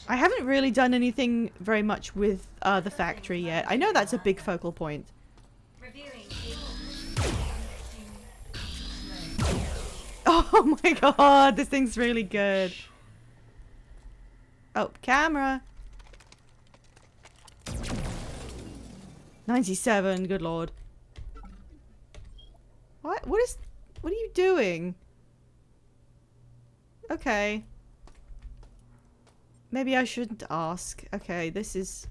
I haven't really done anything very much with the factory yet. I know that's a big focal point. Oh my god, this thing's really good. Oh, camera. 97, good lord. What? What are you doing? Okay. Maybe I shouldn't ask. Okay, this is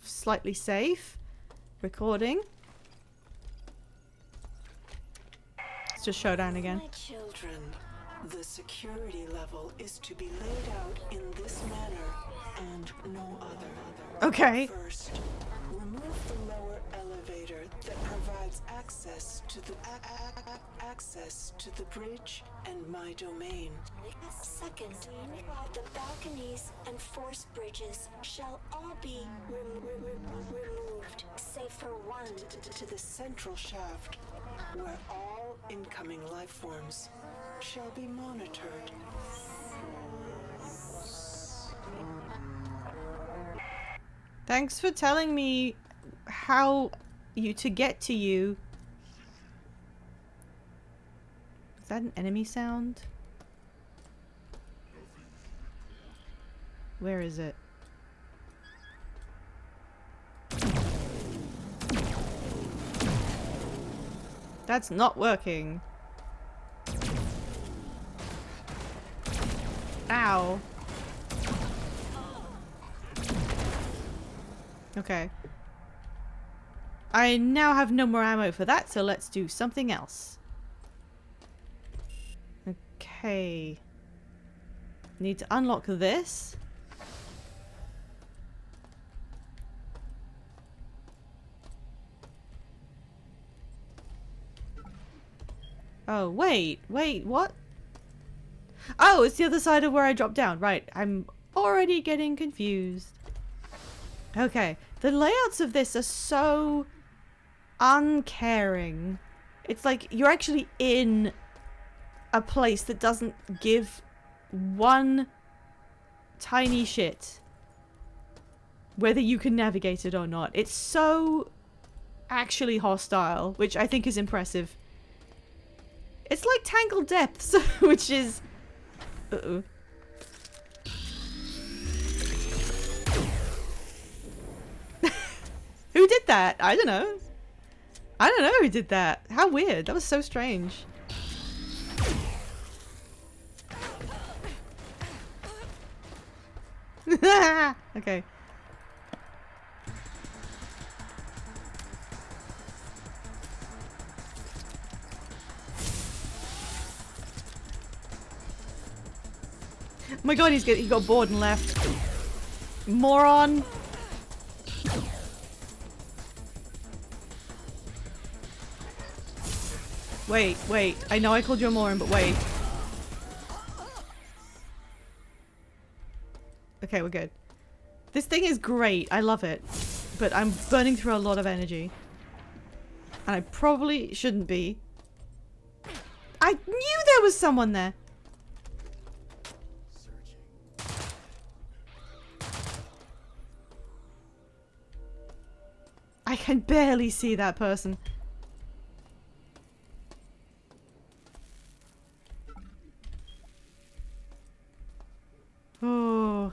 slightly safe. Recording. Let's just showdown again. My children, the security level is to be laid out in this manner and no other. Okay. First, remove the lower elevator that provides access to the bridge and my domain. Second, the balconies and force bridges shall all be removed, save for one. To the central shaft, where all incoming life forms shall be monitored. Thanks for telling me how to get to you. Is that an enemy sound? Where is it? That's not working. Ow. Okay. I now have no more ammo for that, so let's do something else. Okay. Need to unlock this. Oh, wait, what? Oh, it's the other side of where I dropped down. Right, I'm already getting confused. Okay, the layouts of this are so uncaring. It's like you're actually in a place that doesn't give one tiny shit whether you can navigate it or not. It's so actually hostile, which I think is impressive. It's like Tangled Depths, which is... Uh-oh. Who did that? I don't know. I don't know who did that. How weird. That was so strange. Okay. Oh my god, he got bored and left. Moron. Wait. I know I called you a moron, but wait. Okay, we're good. This thing is great. I love it. But I'm burning through a lot of energy. And I probably shouldn't be. I knew there was someone there. I can barely see that person. Oh.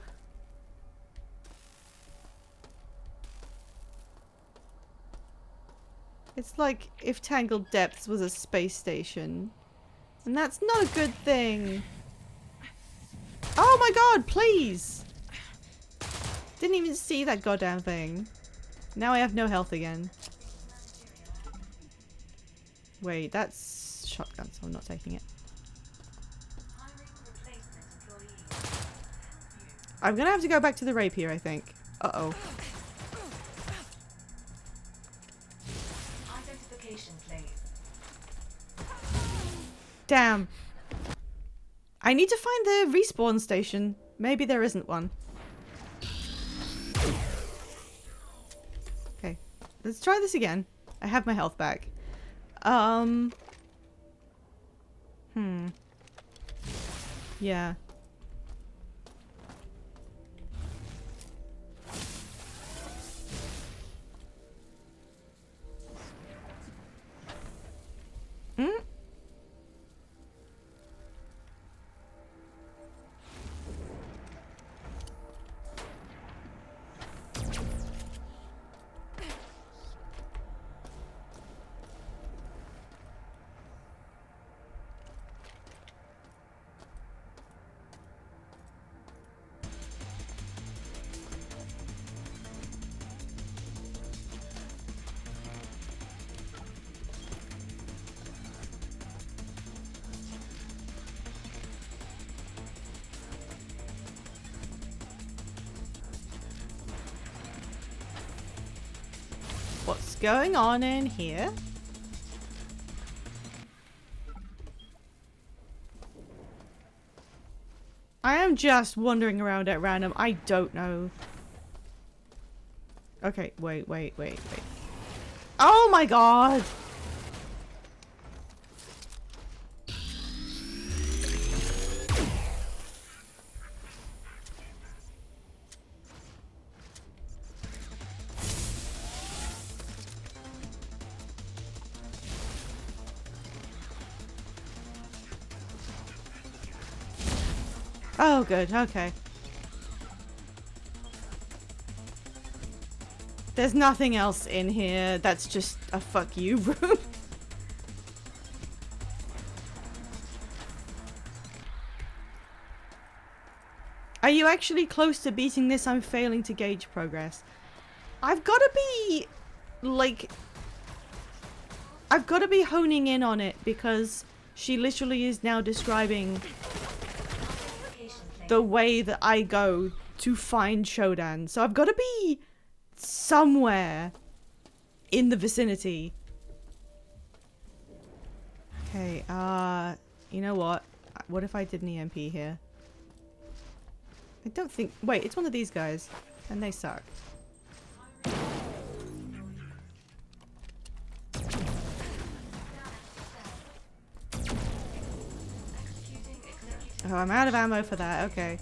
It's like if Tangled Depths was a space station. And that's not a good thing. Oh my god, please! Didn't even see that goddamn thing. Now I have no health again. Wait, that's shotgun, so I'm not taking it. I'm gonna have to go back to the rapier, I think. Uh-oh. Damn. I need to find the respawn station. Maybe there isn't one. Okay. Let's try this again. I have my health back. Yeah. going on in here? I am just wandering around at random. I don't know. Okay, wait. Oh my god! Oh, good. Okay. There's nothing else in here. That's just a fuck you room. Are you actually close to beating this? I'm failing to gauge progress. I've got to be, like... I've got to be honing in on it because she literally is now describing the way that I go to find Shodan. So I've got to be somewhere in the vicinity. Okay, you know what? What if I did an EMP here? I don't think... Wait, it's one of these guys. And they suck. Oh, I'm out of ammo for that. Okay.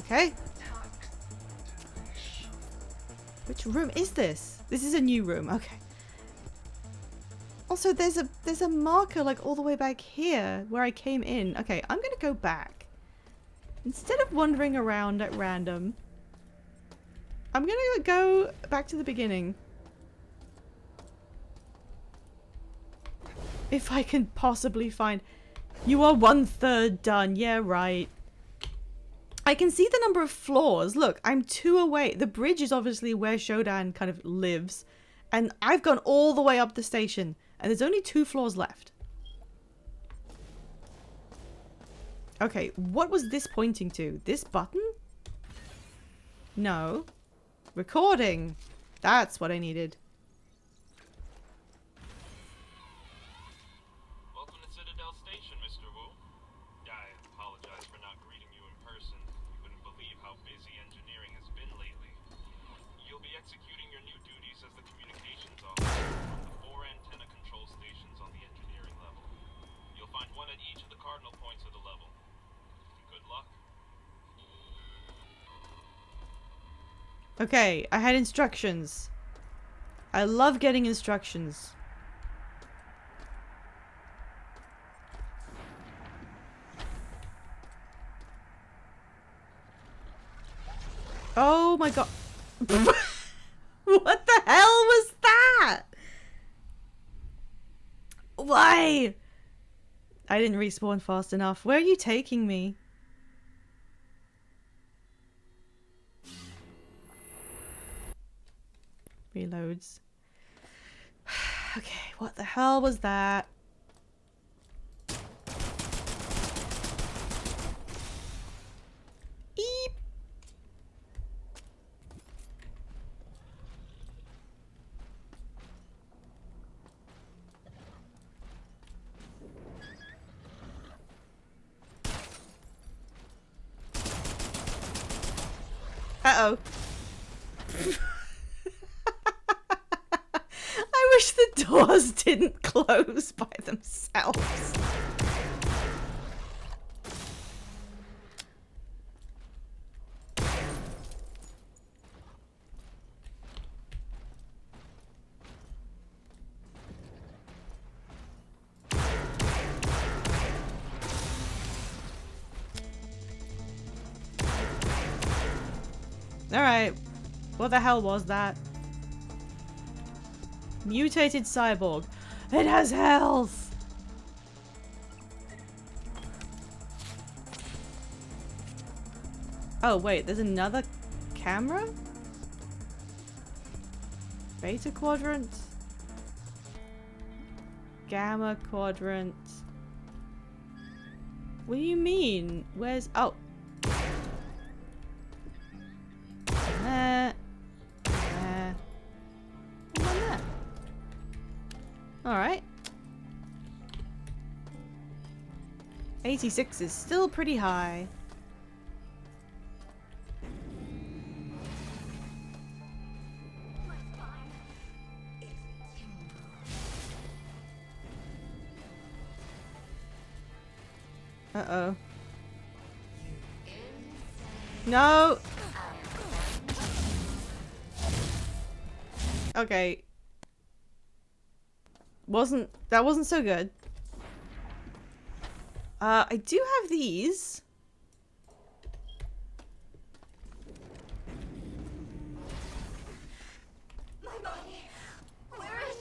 Okay. Which room is this? This is a new room. Okay. Also, there's a marker like all the way back here where I came in. Okay, I'm gonna go back. Instead of wandering around at random, I'm gonna go back to the beginning. If I can possibly find... You are 1/3 done. Yeah, right. I can see the number of floors. Look, I'm 2 away. The bridge is obviously where Shodan kind of lives. And I've gone all the way up the station. And there's only 2 floors left. Okay, what was this pointing to? This button? No. Recording. That's what I needed. Welcome to Citadel Station, Mr. Wu. I apologize for not greeting you in person. You wouldn't believe how busy engineering has been lately. You'll be executing your new duties as the communications officer from the 4 antenna control stations on the engineering level. You'll find one at each of the cardinal points of the level. Good luck. Okay, I had instructions. I love getting instructions. Oh my god. What the hell was that? Why? I didn't respawn fast enough. Where are you taking me? Reloads. Okay, what the hell was that? Eep. Uh-oh. I wish the doors didn't close by themselves. Alright. What the hell was that? Mutated cyborg. It has health! Oh wait, there's another camera? Beta quadrant? Gamma quadrant? What do you mean? Where's... Oh. There. There. And then there. Alright. 86 is still pretty high. Uh-oh. No! Okay. That wasn't so good. I do have these. My body. Where is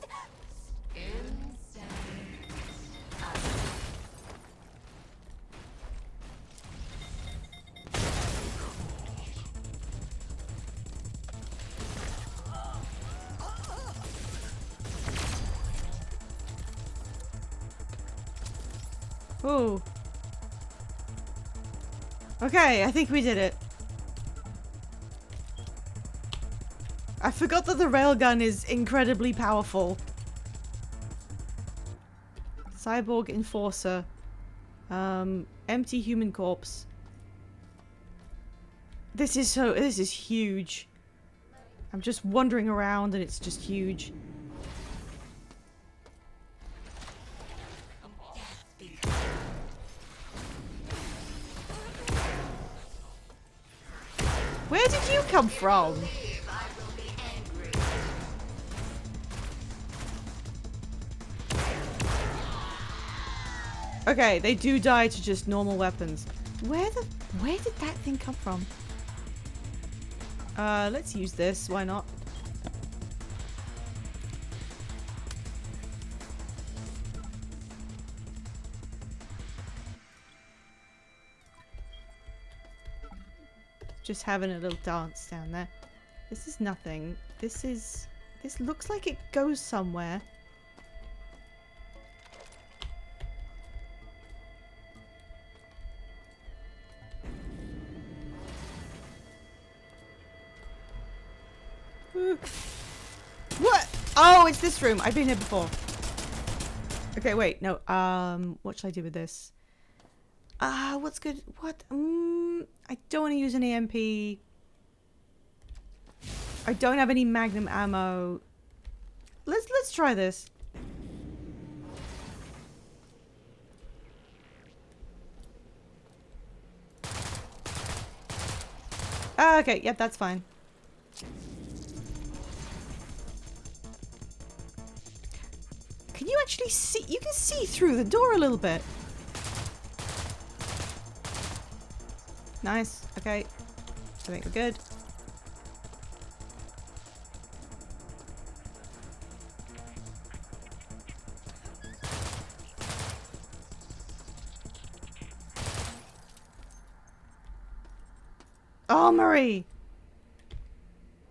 Ooh. Okay, I think we did it. I forgot that the railgun is incredibly powerful. Cyborg Enforcer. Empty human corpse. This is huge. I'm just wandering around and it's just huge. Where did you come from? Okay, they do die to just normal weapons. Where did that thing come from? Let's use this. Why not? Just having a little dance down there. This is nothing. This looks like it goes somewhere. What? Oh, it's this room. I've been here before. Okay, wait. No. What should I do with this? What's good? What? I don't want to use an EMP. I don't have any magnum ammo. Let's try this. Okay, yep, that's fine. Can you actually see? You can see through the door a little bit. Nice. Okay. I think we're good. Oh, Marie!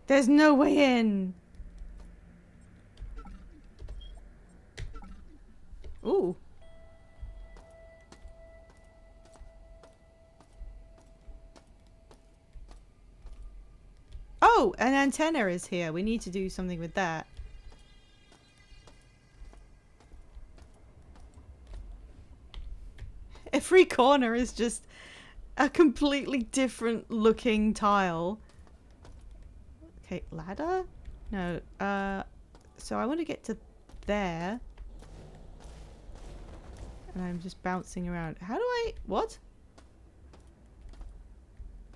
There's no way in. Ooh. Oh, an antenna is here. We need to do something with that. Every corner is just a completely different looking tile. Okay, ladder? No, so I want to get to there. And I'm just bouncing around. How do I... What?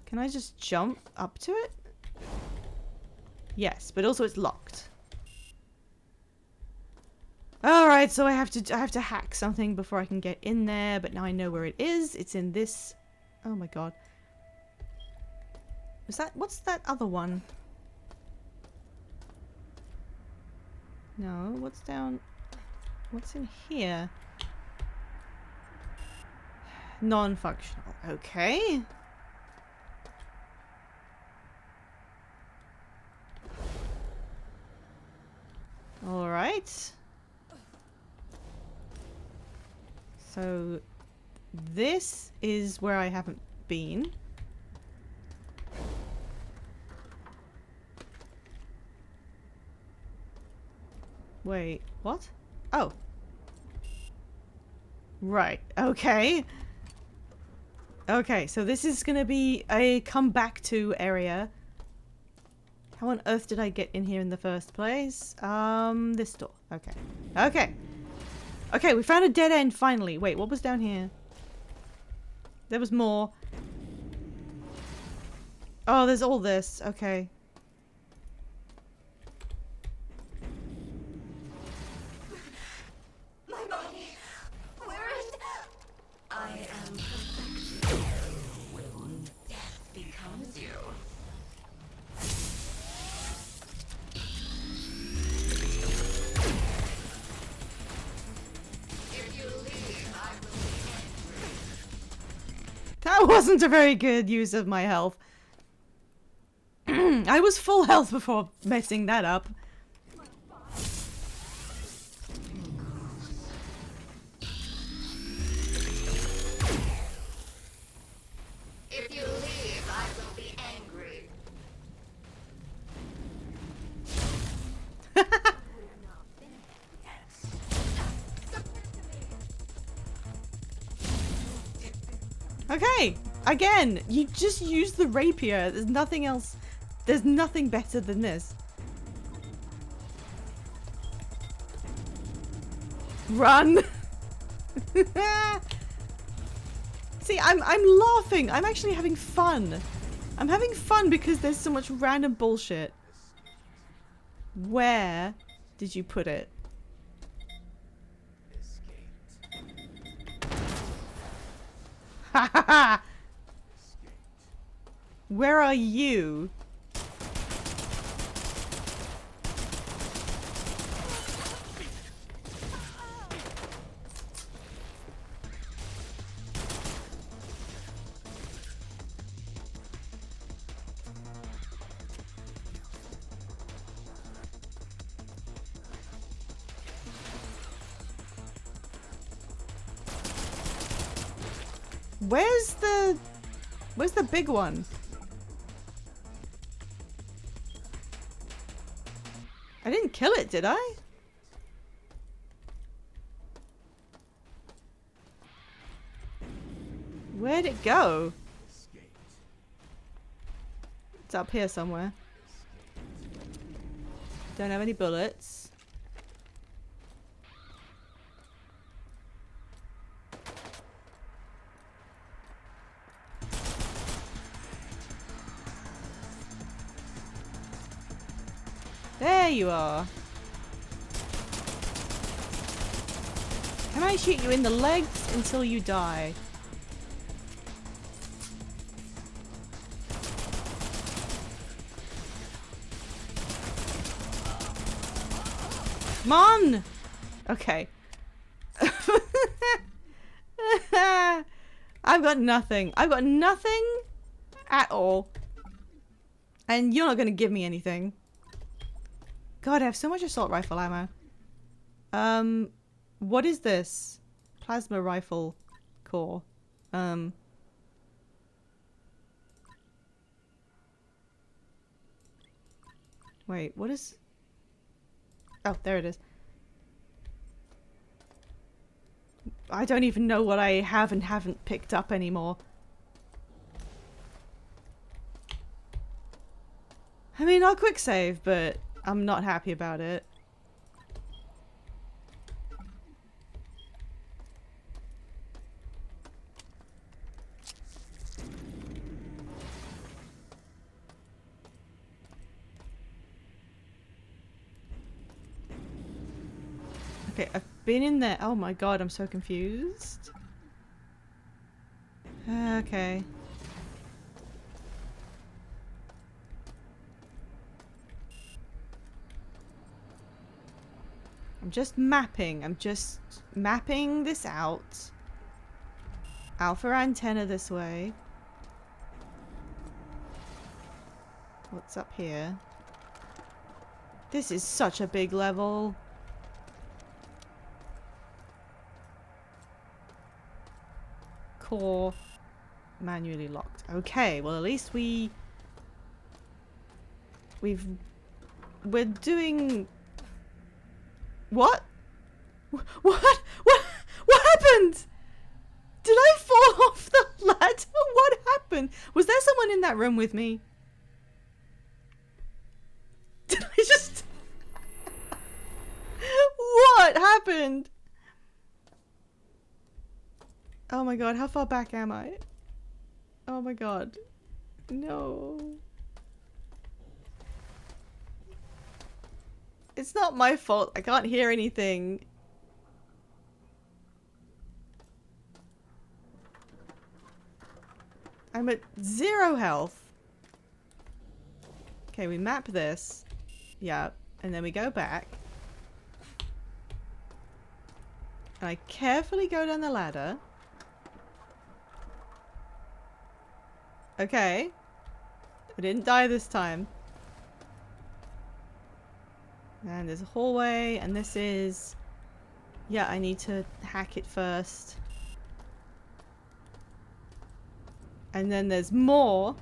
Can I just jump up to it? Yes, but also it's locked. Alright, so I have to hack something before I can get in there, but now I know where it is. It's in this... Oh my god. Was that... What's that other one? No, what's down... What's in here? Non-functional. Okay. Alright. So This is where I haven't been. Wait, what? Oh. Right, okay. Okay, so this is gonna be a come back to area. How on earth did I get in here in the first place? This door. Okay. Okay. Okay, we found a dead end finally. Wait, what was down here? There was more. Oh, there's all this. Okay. My body. Where is... I am perfected. When death becomes you. If you leave, I will be angry. That wasn't a very good use of my health. I was full health before messing that up. If you leave, I will be angry. Okay, again, you just use the rapier. There's nothing else. There's nothing better than this. Run. See, I'm laughing. I'm actually having fun. I'm having fun because there's so much random bullshit. Where did you put it? Ha ha ha! Where are you? Where's the big one? I didn't kill it, did I? Where'd it go? It's up here somewhere. Don't have any bullets. There you are. Can I shoot you in the legs until you die? Come on! Okay. I've got nothing. I've got nothing at all. And you're not gonna give me anything. God, I have so much assault rifle ammo. What is this? Plasma rifle core. Wait, what is... Oh, there it is. I don't even know what I have and haven't picked up anymore. I mean, I'll quick save, but I'm not happy about it. Okay, I've been in there. Oh my god, I'm so confused. Okay. I'm just mapping. I'm just mapping this out. Alpha antenna this way. What's up here? This is such a big level. core manually locked. Okay, well at least we're doing... What? What happened? Did I fall off the ladder? What happened? Was there someone in that room with me? Did I just... What happened? Oh my god, how far back am I? Oh my god. No. It's not my fault. I can't hear anything. I'm at 0 health. Okay, we map this. Yeah, and then we go back. And I carefully go down the ladder. Okay. I didn't die this time. And there's a hallway, and this is... Yeah, I need to hack it first. And then there's more.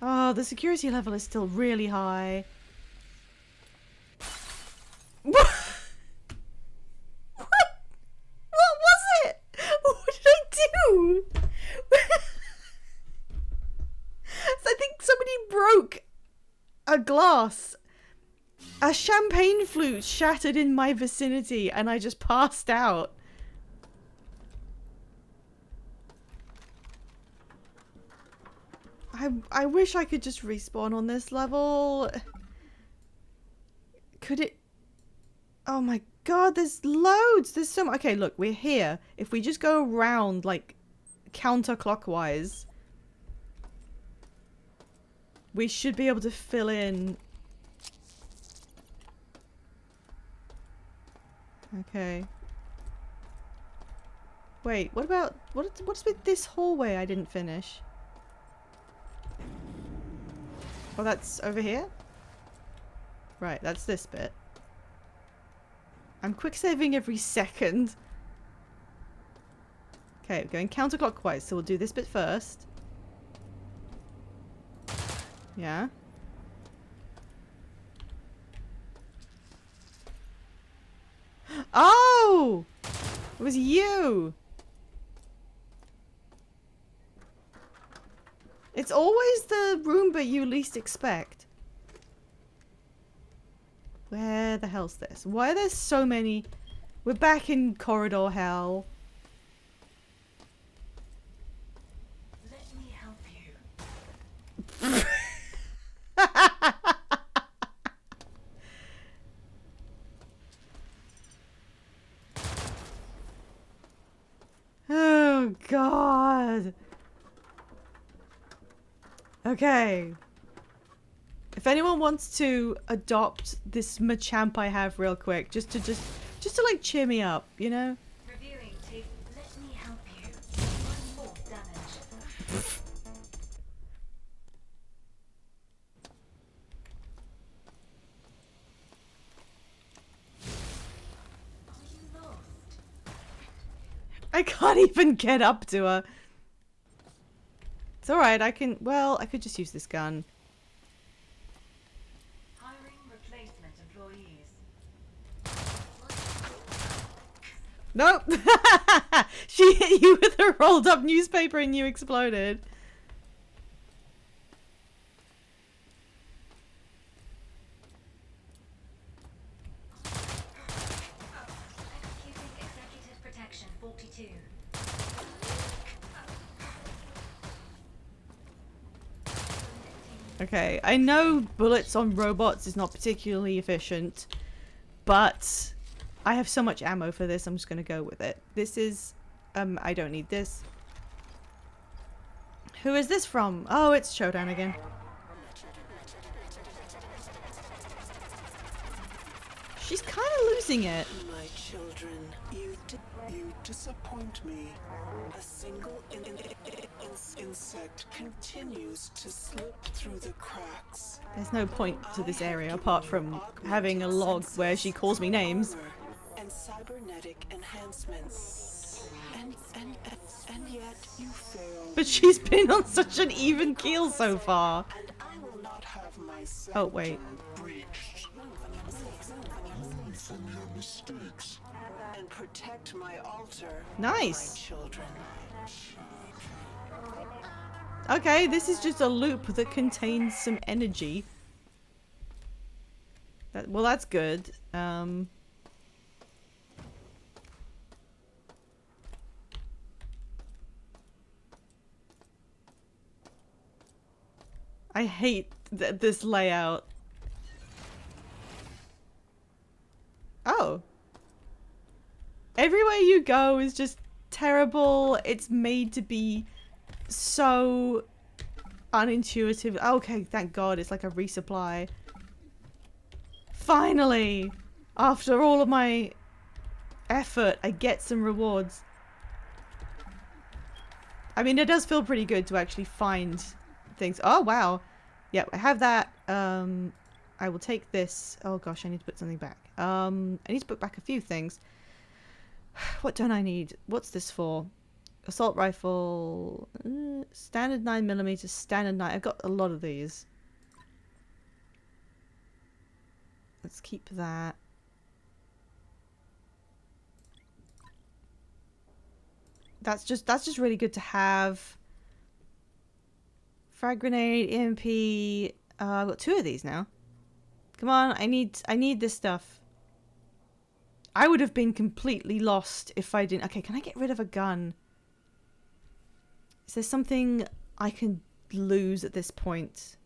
Oh, the security level is still really high. What? What? What was it? What did I do? So I think somebody broke a glass. A champagne flute shattered in my vicinity and I just passed out. I wish I could just respawn on this level. Could it? Oh my god, there's loads. There's so much. Okay, look, we're here. If we just go around, like, counterclockwise, we should be able to fill in. Okay. Wait, what about... What's with this hallway I didn't finish? Oh, that's over here? Right, that's this bit. I'm quick saving every second. Okay, we're going counterclockwise, so we'll do this bit first. Yeah. Oh! It was you! It's always the Roomba you least expect. Where the hell's this? Why are there so many? We're back in corridor hell. Let me help you. Oh god. Okay. If anyone wants to adopt this Machamp I have real quick, just to like cheer me up, you know? Reviewing tape. Let me help you. 1 more damage. Are you lost? I can't even get up to her. It's alright, I can... Well, I could just use this gun. Hiring replacement employees. Nope! She hit you with a rolled up newspaper and you exploded. Executing executive protection 42. Okay, I know bullets on robots is not particularly efficient, but I have so much ammo for this, I'm just gonna go with it. This is... I don't need this. Who is this from? Oh, it's Showdown again. She's kind of losing it. My children, you disappoint me. A single insect continues to slip through the cracks. There's no point to this area apart from having a log where she calls me names. Armor and cybernetic enhancements. And yet you fail. But she's been on such an even keel so far. And I will not have my Oh, wait. breached. Learn from your mistakes. and protect my altar. Nice. My children. Okay, this is just a loop that contains some energy. Well, that's good. I hate this layout. Oh. Everywhere you go is just terrible. It's made to be so unintuitive. Okay, thank God, it's like a resupply. Finally! After all of my effort, I get some rewards. I mean, it does feel pretty good to actually find things. Oh, wow. Yep, I have that. I will take this. Oh gosh, I need to put something back. I need to put back a few things. What don't I need? What's this for? Assault rifle. Standard 9mm, standard 9. I've got a lot of these. Let's keep that. That's just really good to have. Frag grenade, EMP. I've got 2 of these now. Come on, I need this stuff. I would have been completely lost if I didn't. Okay, can I get rid of a gun? Is there something I can lose at this point?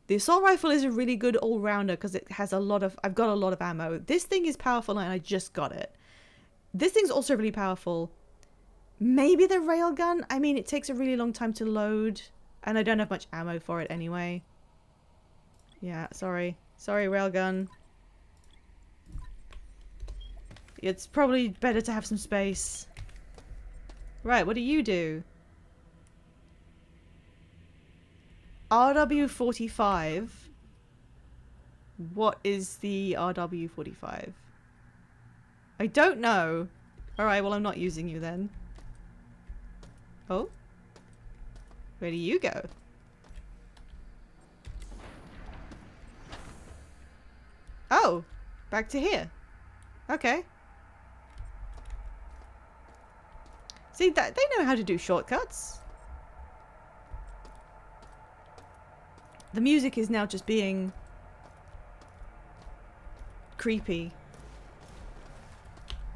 The assault rifle is a really good all-rounder because it has a lot of... I've got a lot of ammo. This thing is powerful and I just got it. This thing's also really powerful. Maybe the railgun? I mean, it takes a really long time to load and I don't have much ammo for it anyway. Yeah, sorry. Sorry, railgun. It's probably better to have some space. Right, what do you do? RW45. What is the RW45? I don't know. Alright, well I'm not using you then. Oh? Where do you go? Oh! Back to here. Okay. See, that they know how to do shortcuts. The music is now just being creepy.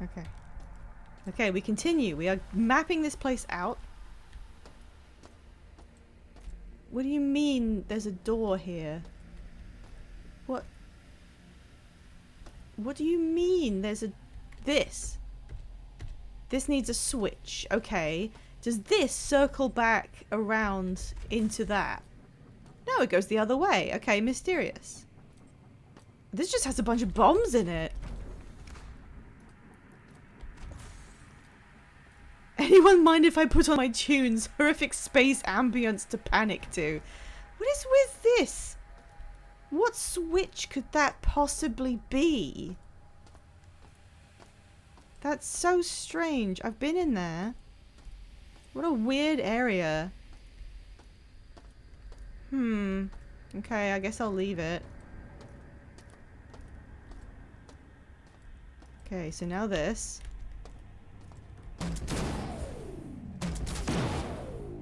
Okay. Okay, we continue. We are mapping this place out. What do you mean there's a door here? What? What do you mean there's a... This? This needs a switch. Okay. Does this circle back around into that? No, it goes the other way. Okay, mysterious. This just has a bunch of bombs in it. Anyone mind if I put on my tunes? Horrific space ambience to panic to. What is with this? What switch could that possibly be? That's so strange. I've been in there. What a weird area. Okay, I guess I'll leave it. Okay, so now this.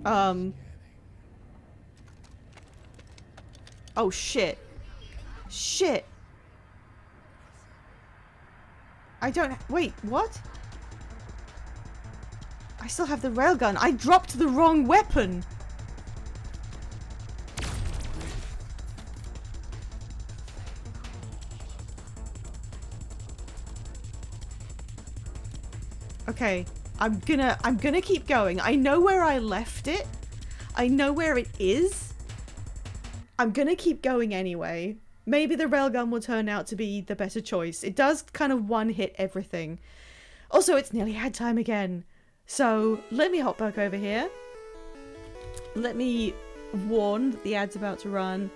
Oh shit. Shit. I don't... Wait, what? I still have the railgun. I dropped the wrong weapon. Okay, I'm gonna keep going. I know where I left it. I know where it is. I'm gonna keep going anyway. Maybe the railgun will turn out to be the better choice. It does kind of one-hit everything. Also, it's nearly head time again. So, let me hop back over here. let me warn that the ad's about to run.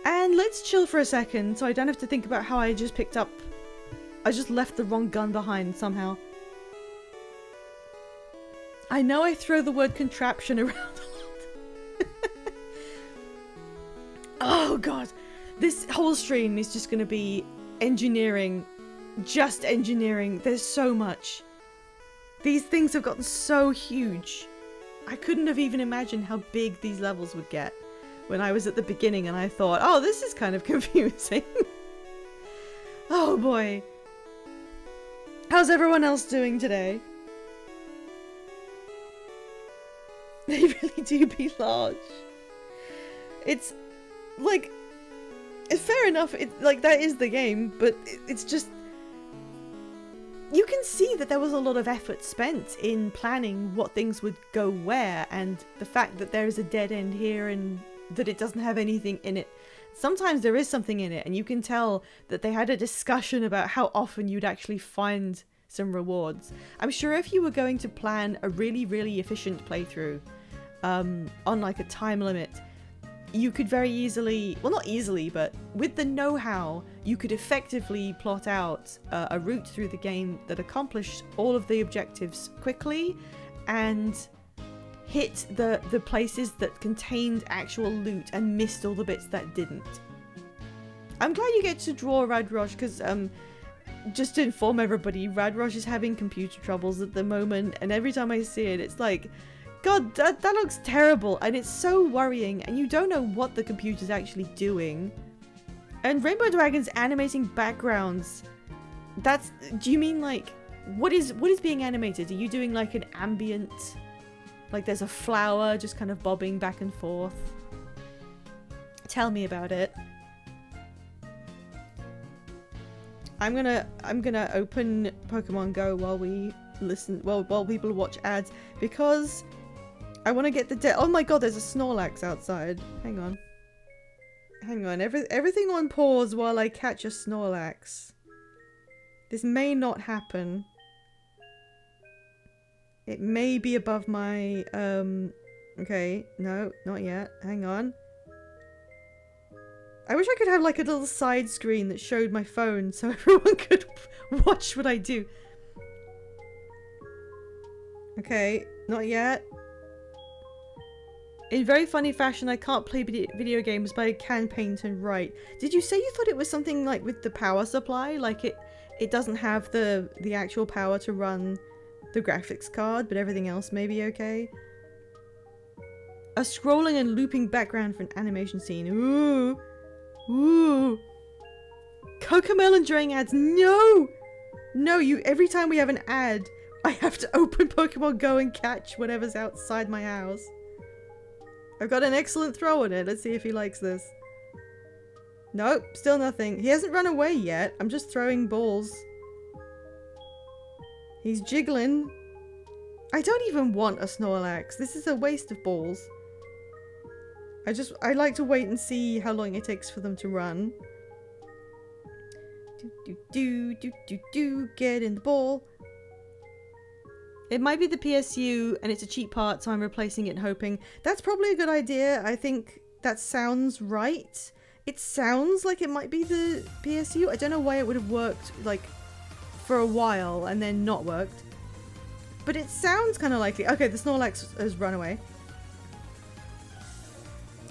And let's chill for a second so I don't have to think about how I just picked up... I just left the wrong gun behind somehow. I know I throw the word contraption around a lot. Oh god. This whole stream is just going to be engineering. Just engineering. There's so much. These things have gotten so huge. I couldn't have even imagined how big these levels would get when I was at the beginning and I thought, oh, this is kind of confusing. Oh boy. How's everyone else doing today? They really do be large. It's like, fair enough, like that is the game, but it's just, you can see that there was a lot of effort spent in planning what things would go where, and the fact that there is a dead end here and that it doesn't have anything in it. Sometimes there is something in it, and you can tell that they had a discussion about how often you'd actually find some rewards. I'm sure if you were going to plan a really, really efficient playthrough, on like a time limit, you could very easily, well not easily, but with the know-how, you could effectively plot out a route through the game that accomplished all of the objectives quickly and hit the places that contained actual loot and missed all the bits that didn't. I'm glad you get to draw Radrosh because just to inform everybody, Radrosh is having computer troubles at the moment, and every time I see it, it's like, God, that looks terrible, and it's so worrying, and you don't know what the computer's actually doing. And Rainbow Dragon's animating backgrounds. That's, do you mean like, what is being animated? Are you doing like an ambient, like there's a flower just kind of bobbing back and forth? Tell me about it. I'm gonna open Pokemon Go while we listen, while people watch ads, because I want to get the oh my god, there's a Snorlax outside. Hang on. Everything on pause while I catch a Snorlax. This may not happen. It may be above my okay, no, not yet. Hang on. I wish I could have like a little side screen that showed my phone so everyone could watch what I do. Okay, not yet. In very funny fashion, I can't play video games, but I can paint and write. Did you say you thought it was something like with the power supply? Like it doesn't have the actual power to run the graphics card, but everything else may be okay? A scrolling and looping background for an animation scene. Ooh. Ooh. Cocomelon during ads. No! No, every time we have an ad, I have to open Pokemon Go and catch whatever's outside my house. I've got an excellent throw on it. Let's see if he likes this. Nope, still nothing. He hasn't run away yet. I'm just throwing balls. He's jiggling. I don't even want a Snorlax. This is a waste of balls. I like to wait and see how long it takes for them to run. Get in the ball. It might be the PSU and it's a cheap part, so I'm replacing it and hoping. That's probably a good idea. I think that sounds right. It sounds like it might be the PSU. I don't know why it would have worked like for a while and then not worked. But it sounds kind of likely. Okay, the Snorlax has run away.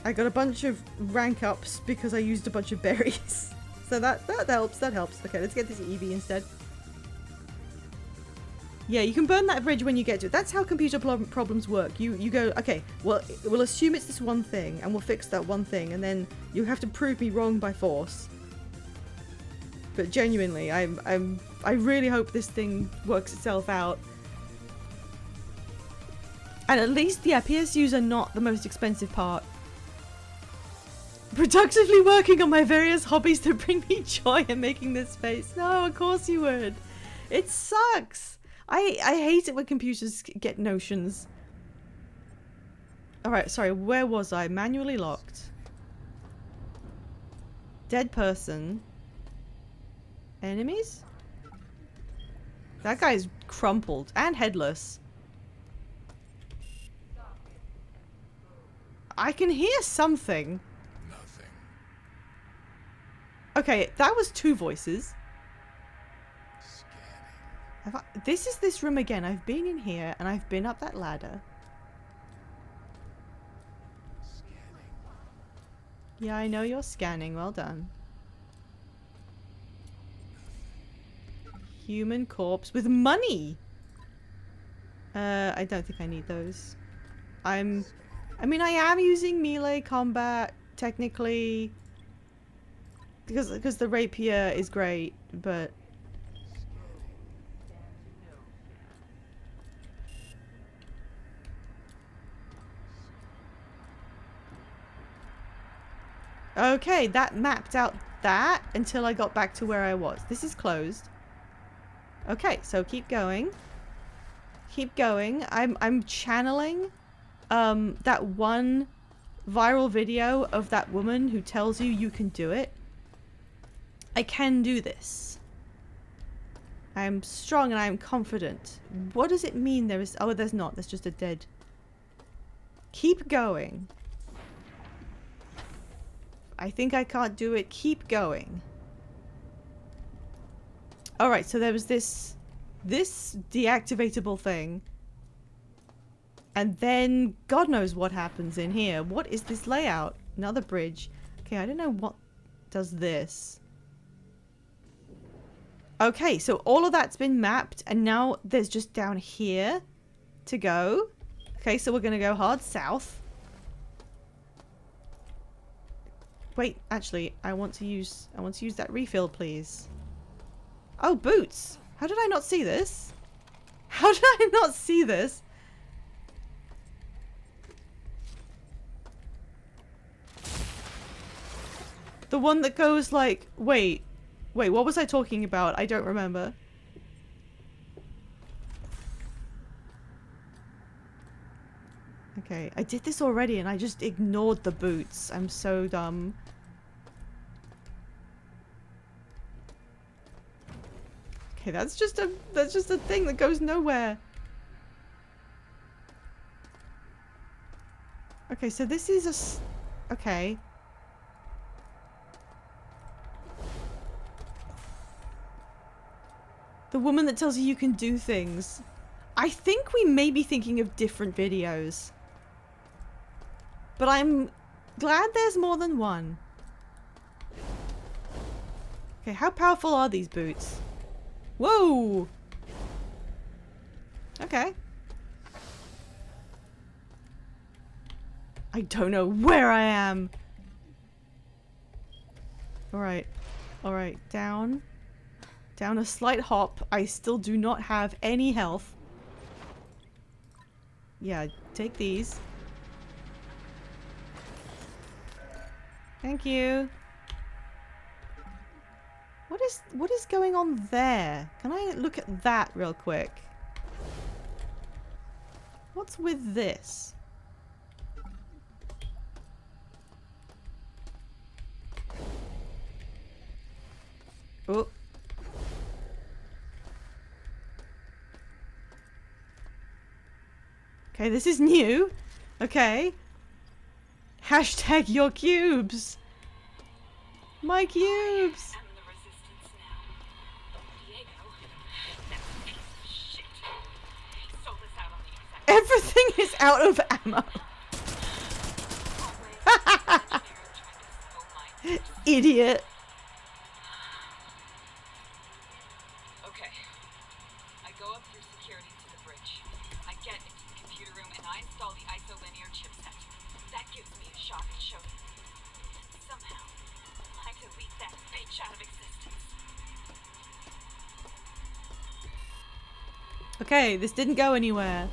I got a bunch of rank ups because I used a bunch of berries. So that helps, that helps. Okay, let's get this Eevee instead. Yeah, you can burn that bridge when you get to it. That's how computer problems work. You go, okay, well, we'll assume it's this one thing, and we'll fix that one thing, and then you have to prove me wrong by force. But genuinely, I really hope this thing works itself out. And at least, yeah, PSUs are not the most expensive part. Productively working on my various hobbies to bring me joy and making this face. No, of course you would. It sucks. I hate it when computers get notions. Alright, sorry, where was I? Manually locked. Dead person. Enemies? That guy's crumpled and headless. I can hear something. Nothing. Okay, that was two voices. Scanning. This is this room again. I've been in here and I've been up that ladder. Scanning. Yeah, I know you're scanning. Well done. Human corpse with money. I don't think I need those. I mean, I am using melee combat technically because the rapier is great, but okay, that mapped out that until I got back to where I was. This is closed. Okay, so keep going. Keep going. I'm channeling that one viral video of that woman who tells you you can do it. I can do this. I am strong and I am confident. What does it mean there is... Oh, there's not. There's just a dead... Keep going. I think I can't do it. Keep going. Alright, so there was this deactivatable thing. And then God knows what happens in here. What is this layout? Another bridge. Okay, I don't know what does this. Okay, so all of that's been mapped and now there's just down here to go. Okay, so we're gonna go hard south. Wait, actually, I want to use that refill, please. Oh, boots! How did I not see this? How did I not see this? The one that goes like, wait, what was I talking about? I don't remember. Okay, I did this already and I just ignored the boots. I'm so dumb. Okay, that's just a thing that goes nowhere. Okay, so this is okay. The woman that tells you can do things. I think we may be thinking of different videos. But I'm glad there's more than one. Okay, how powerful are these boots? Whoa! Okay. I don't know where I am. Alright. Alright, down. Down a slight hop. I still do not have any health. Yeah, take these. Thank you. What is going on there? Can I look at that real quick? What's with this? Oh. Okay, this is new. Okay. Hashtag your cubes. My cubes. I am the resistance now. Diego, that piece of shit. He sold us out on the exact Everything is out of ammo. hallway. Engineering tried to steal my Idiot. Okay. I go up through security to the bridge. I get into the computer room and I install the isolinear chipset. That gives me a shot at showing. Somehow, I delete that bitch out of existence. Okay, this didn't go anywhere.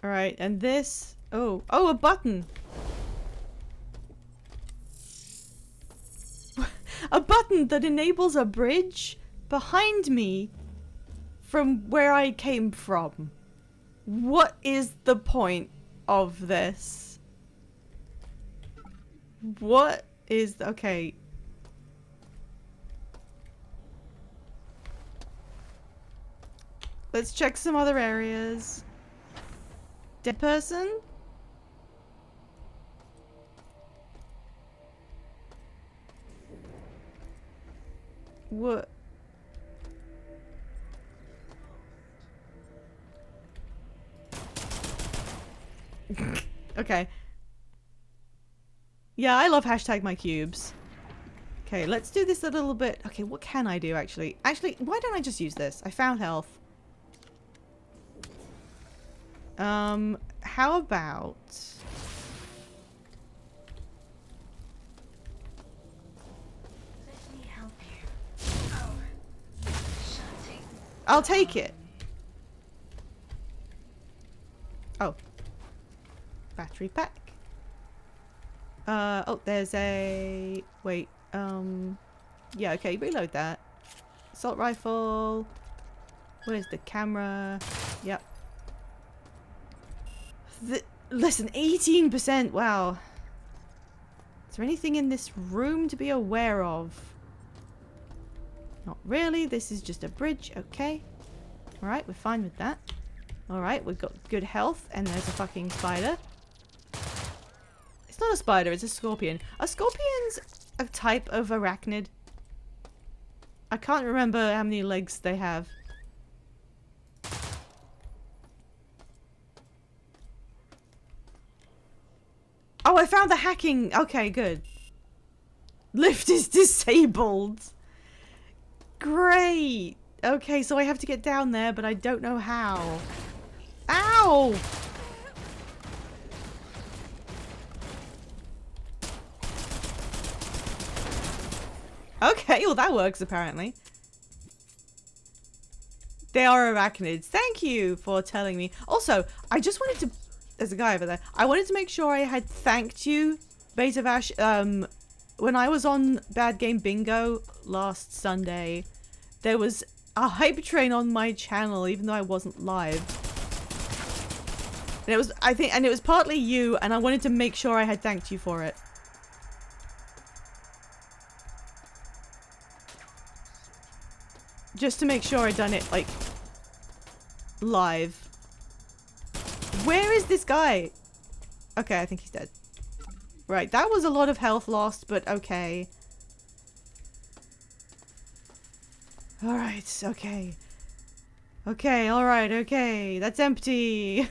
Alright, and this... Oh, a button! A button that enables a bridge behind me from where I came from. What is the point of this? What is... Okay. Let's check some other areas. Dead person? What? Okay. Yeah, I love hashtag my cubes. Okay, let's do this a little bit. Okay, what can I do actually? Actually, why don't I just use this? I found health. How about... Let me help you. I'll take it. Oh. Battery pack. Oh, there's a... Wait, yeah, okay, reload that. Assault rifle. Where's the camera? Yep. Listen, 18%, wow. Is there anything in this room to be aware of? Not really, this is just a bridge, okay. Alright, we're fine with that. Alright, we've got good health, and there's a fucking spider. It's not a spider, it's a scorpion. Are scorpions a type of arachnid? I can't remember how many legs they have. Oh, I found the hacking! Okay, good. Lift is disabled! Great! Okay, so I have to get down there, but I don't know how. Ow! Okay, well that works apparently. They are arachnids. Thank you for telling me. Also, I just wanted to... There's a guy over there. I wanted to make sure I had thanked you, Betavash. When I was on Bad Game Bingo last Sunday, there was a hype train on my channel, even though I wasn't live. And it was, I think, and it was partly you, and I wanted to make sure I had thanked you for it. Just to make sure I'd done it, like, live. Where is this guy? Okay, I think he's dead. Right, that was a lot of health lost, but okay. Alright, okay. Okay, alright, okay. That's empty.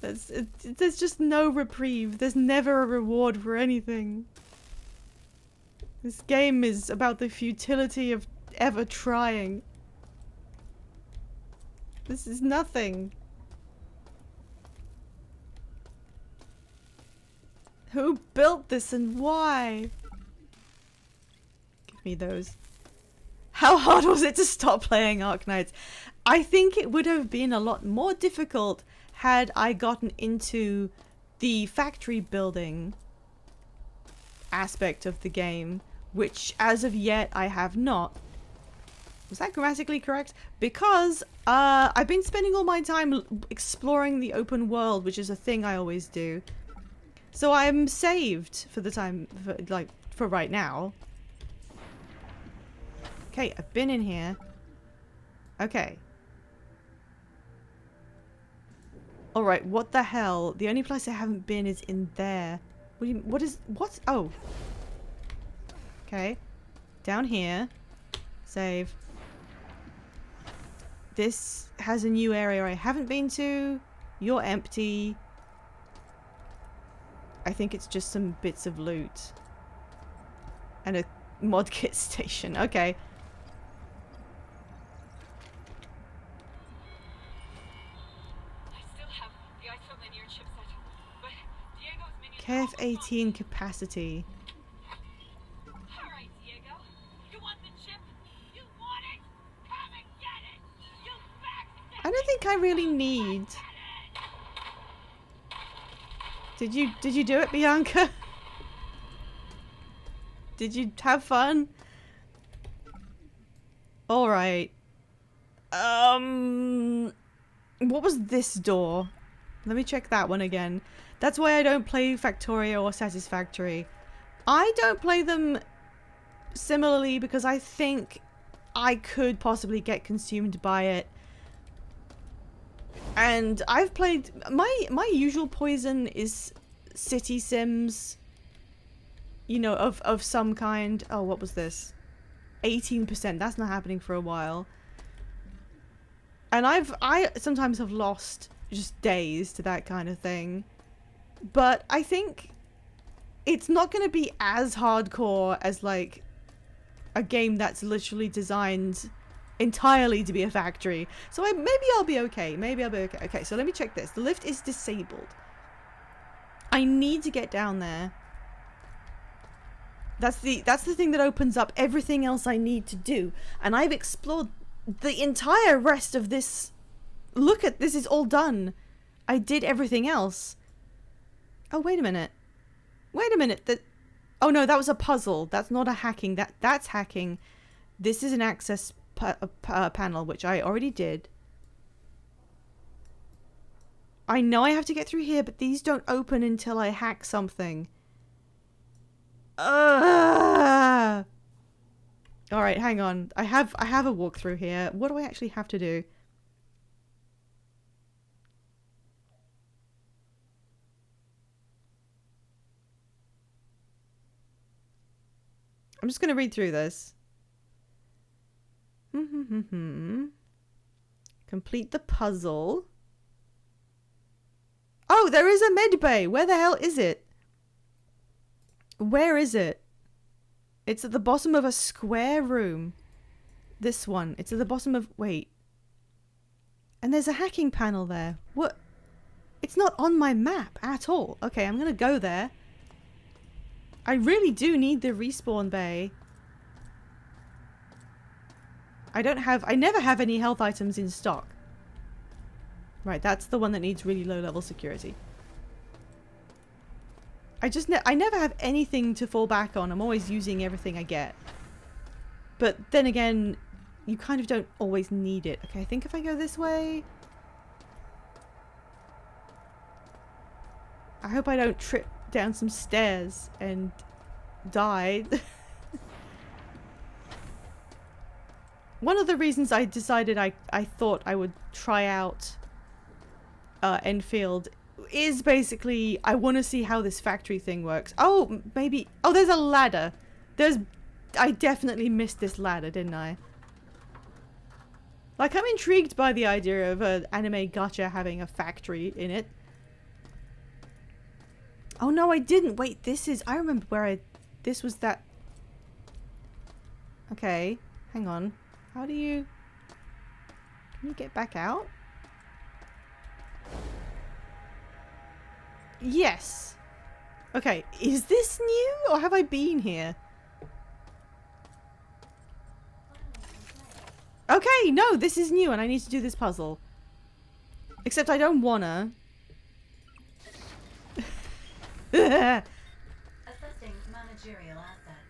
There's just no reprieve. There's never a reward for anything. This game is about the futility of ever trying. This is nothing. Who built this and why? Give me those. How hard was it to stop playing Arknights? I think it would have been a lot more difficult had I gotten into the factory building aspect of the game, which as of yet I have not. Was that grammatically correct? Because I've been spending all my time exploring the open world, which is a thing I always do. So I'm saved for the time, for right now. Okay, I've been in here. Okay. Alright, what the hell? The only place I haven't been is in there. What do you, what? Oh. Okay. Down here. Save. This has a new area I haven't been to. You're empty. I think it's just some bits of loot. And a mod kit station. Okay. I still have the isolinear chipset, but Diego's minion... KF-18 capacity. Alright, Diego. You want the chip? You want it? Come and get it! You bastard! I don't think I really need. Did you do it, Bianca? Did you have fun? Alright. What was this door? Let me check that one again. That's why I don't play Factorio or Satisfactory. I don't play them similarly because I think I could possibly get consumed by it. And I've played... My usual poison is city sims. You know, of some kind. Oh, what was this? 18%. That's not happening for a while. And I sometimes have lost just days to that kind of thing. But I think it's not going to be as hardcore as like a game that's literally designed entirely to be a factory. So maybe I'll be okay. Maybe I'll be okay. Okay, so let me check this. The lift is disabled. I need to get down there. That's the thing that opens up everything else I need to do. And I've explored the entire rest of this. Look at this, is all done. I did everything else. Oh, wait a minute. Wait a minute. Oh no, that was a puzzle. That's not a hacking. That's hacking. This is an access panel, which I already did. I know I have to get through here, but these don't open until I hack something. Alright, hang on. I have a walkthrough here. What do I actually have to do? I'm just going to read through this. Complete the puzzle. Oh, there is a med bay. Where the hell is it? Where is it? It's at the bottom of a square room. This one. It's at the bottom of... Wait. And there's a hacking panel there. What? It's not on my map at all. Okay, I'm going to go there. I really do need the respawn bay. I never have any health items in stock. Right, that's the one that needs really low level security. I never have anything to fall back on. I'm always using everything I get. But then again, you kind of don't always need it. Okay, I think if I go this way... I hope I don't trip down some stairs and die. One of the reasons I decided I thought I would try out Enfield is basically I want to see how this factory thing works. Oh, maybe... Oh, there's a ladder. I definitely missed this ladder, didn't I? Like, I'm intrigued by the idea of an anime gacha having a factory in it. Oh, no, I didn't. Wait, this is... I remember where this was that... Okay, hang on. How do you... Can you get back out? Yes. Okay, is this new or have I been here? Okay, no, this is new and I need to do this puzzle. Except I don't wanna. Assessing managerial assets.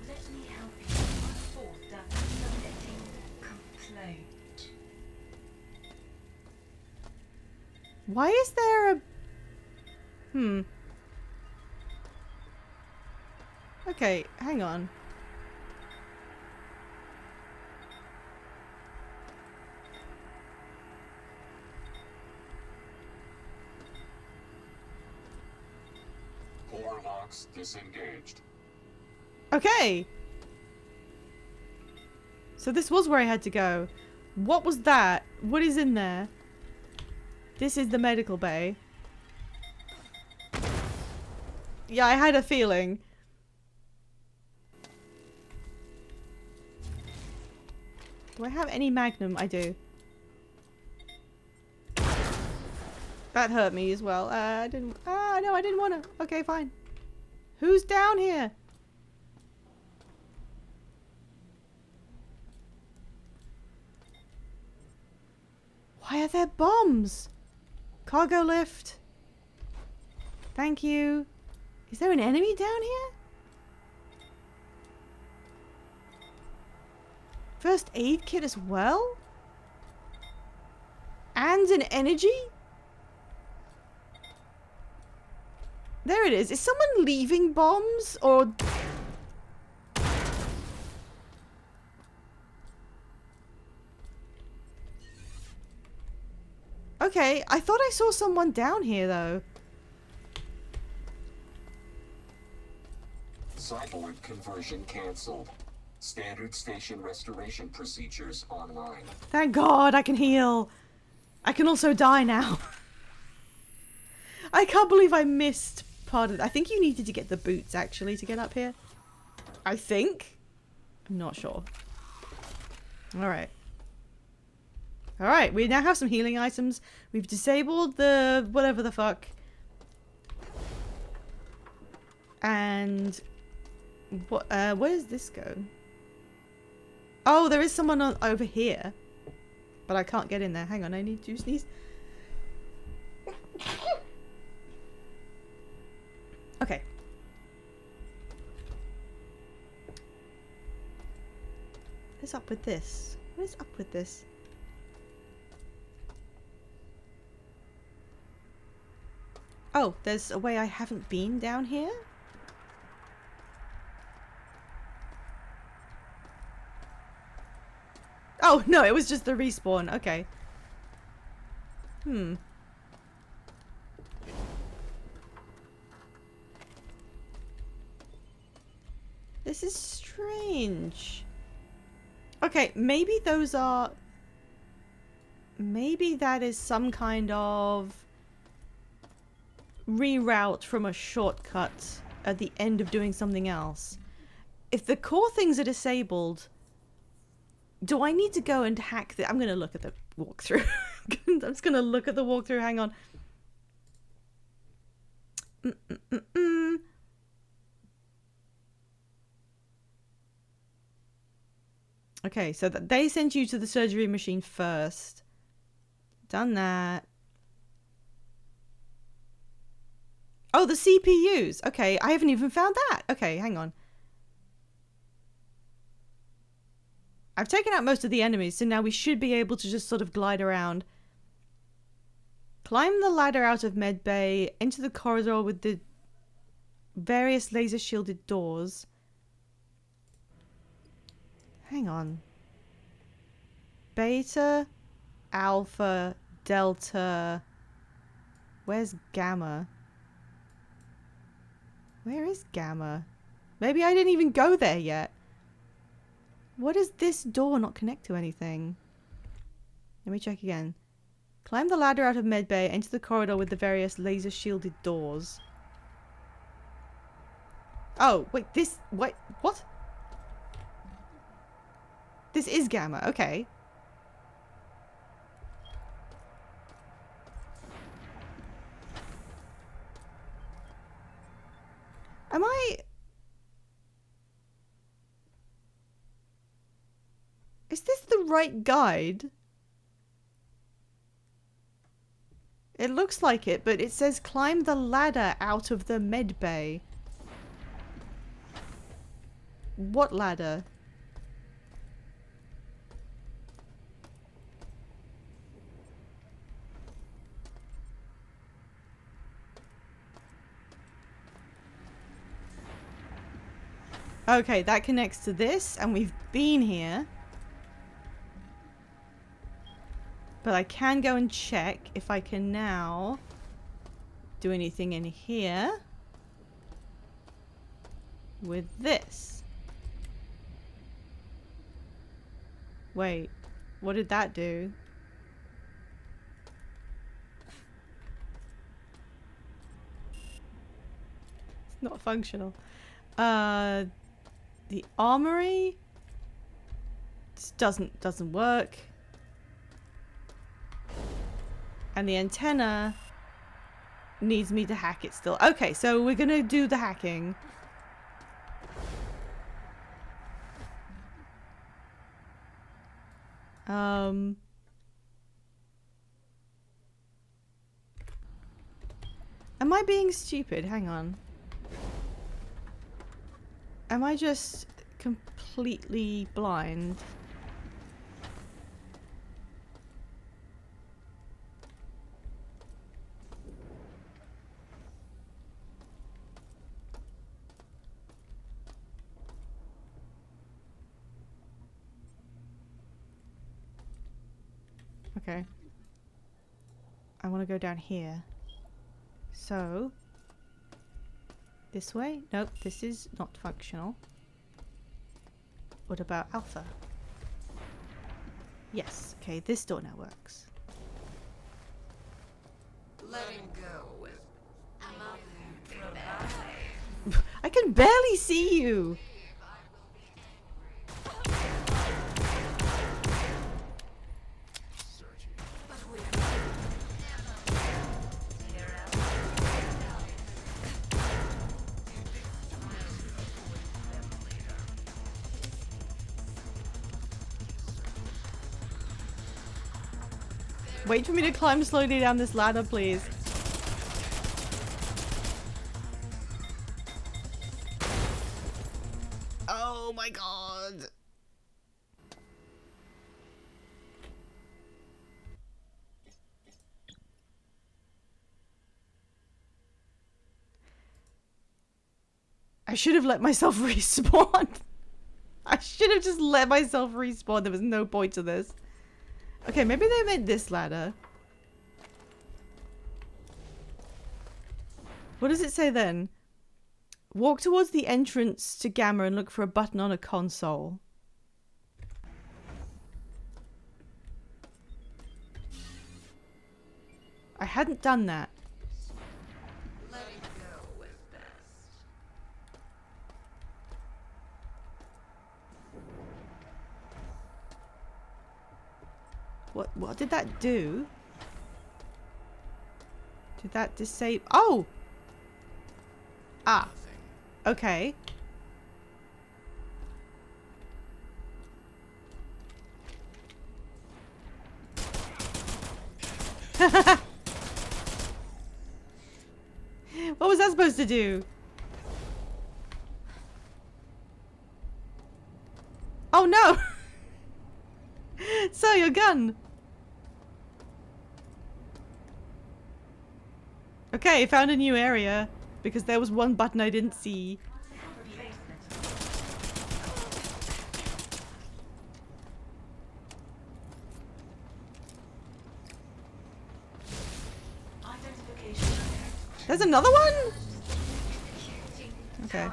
Let me help you. Fourth data submitting complete. Why is there a... Okay, hang on. Core locks disengaged. Okay! So this was where I had to go. What was that? What is in there? This is the medical bay. Yeah, I had a feeling. Do I have any magnum? I do. That hurt me as well. I didn't... no, I didn't want to. Okay, fine. Who's down here? Why are there bombs? Cargo lift. Thank you. Is there an enemy down here? First aid kit as well? And an energy? There it is. Is someone leaving bombs? Or... Okay, I thought I saw someone down here though. Cyborg conversion cancelled. Standard station restoration procedures online. Thank God I can heal. I can also die now. I can't believe I missed part of it. I think you needed to get the boots actually to get up here. I think. I'm not sure. Alright. Alright, we now have some healing items. We've disabled the whatever the fuck. And what where does this go? Oh, there is someone over here. But I can't get in there. Hang on, I need to sneeze. Okay. What is up with this? What is up with this? Oh, there's a way I haven't been down here? Oh, no, it was just the respawn. Okay. Hmm. This is strange. Okay, maybe those are... Maybe that is some kind of reroute from a shortcut at the end of doing something else. If the core things are disabled, do I need to go and hack the... I'm going to look at the walkthrough. I'm just going to look at the walkthrough. Hang on. Okay, so they sent you to the surgery machine first. Done that. Oh, the CPUs. Okay, I haven't even found that. Okay, hang on. I've taken out most of the enemies, so now we should be able to just sort of glide around. Climb the ladder out of medbay, into the corridor with the various laser shielded doors. Hang on. Beta, Alpha, Delta. Where's Gamma? Where is Gamma? Maybe I didn't even go there yet. What does this door not connect to anything? Let me check again. Climb the ladder out of medbay, enter the corridor with the various laser shielded doors. Oh, wait, this... Wait, what? This is Gamma, okay. Am I... Is this the right guide? It looks like it, but it says climb the ladder out of the med bay. What ladder? Okay, that connects to this, and we've been here. But I can go and check if I can now do anything in here with this. Wait, what did that do? It's not functional. The armory just doesn't work. And the antenna needs me to hack it still. Okay, so we're gonna do the hacking. Am I being stupid? Hang on. Am I just completely blind? Okay. want to go down here. So, this way? Nope, this is not functional. What about Alpha? Yes, okay, this door now works. Letting go with I can barely see you! Wait for me to climb slowly down this ladder, please. Oh my god! I should have let myself respawn. I should have just let myself respawn. There was no point to this. Okay, maybe they made this ladder. What does it say then? Walk towards the entrance to Gamma and look for a button on a console. I hadn't done that. letting go is best. What did that do? Did that disable? Oh! Ah. Okay. What was that supposed to do? Oh no! So your gun. Okay, found a new area because there was one button I didn't see. There's another one? Okay.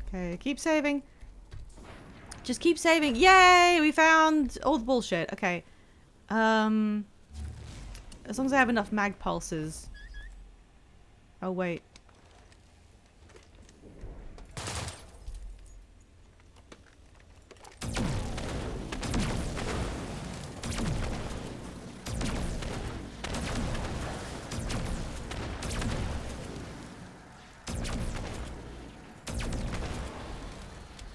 Okay, keep saving. Just keep saving. Yay! We found all the bullshit. Okay. As long as I have enough mag pulses. Oh, wait.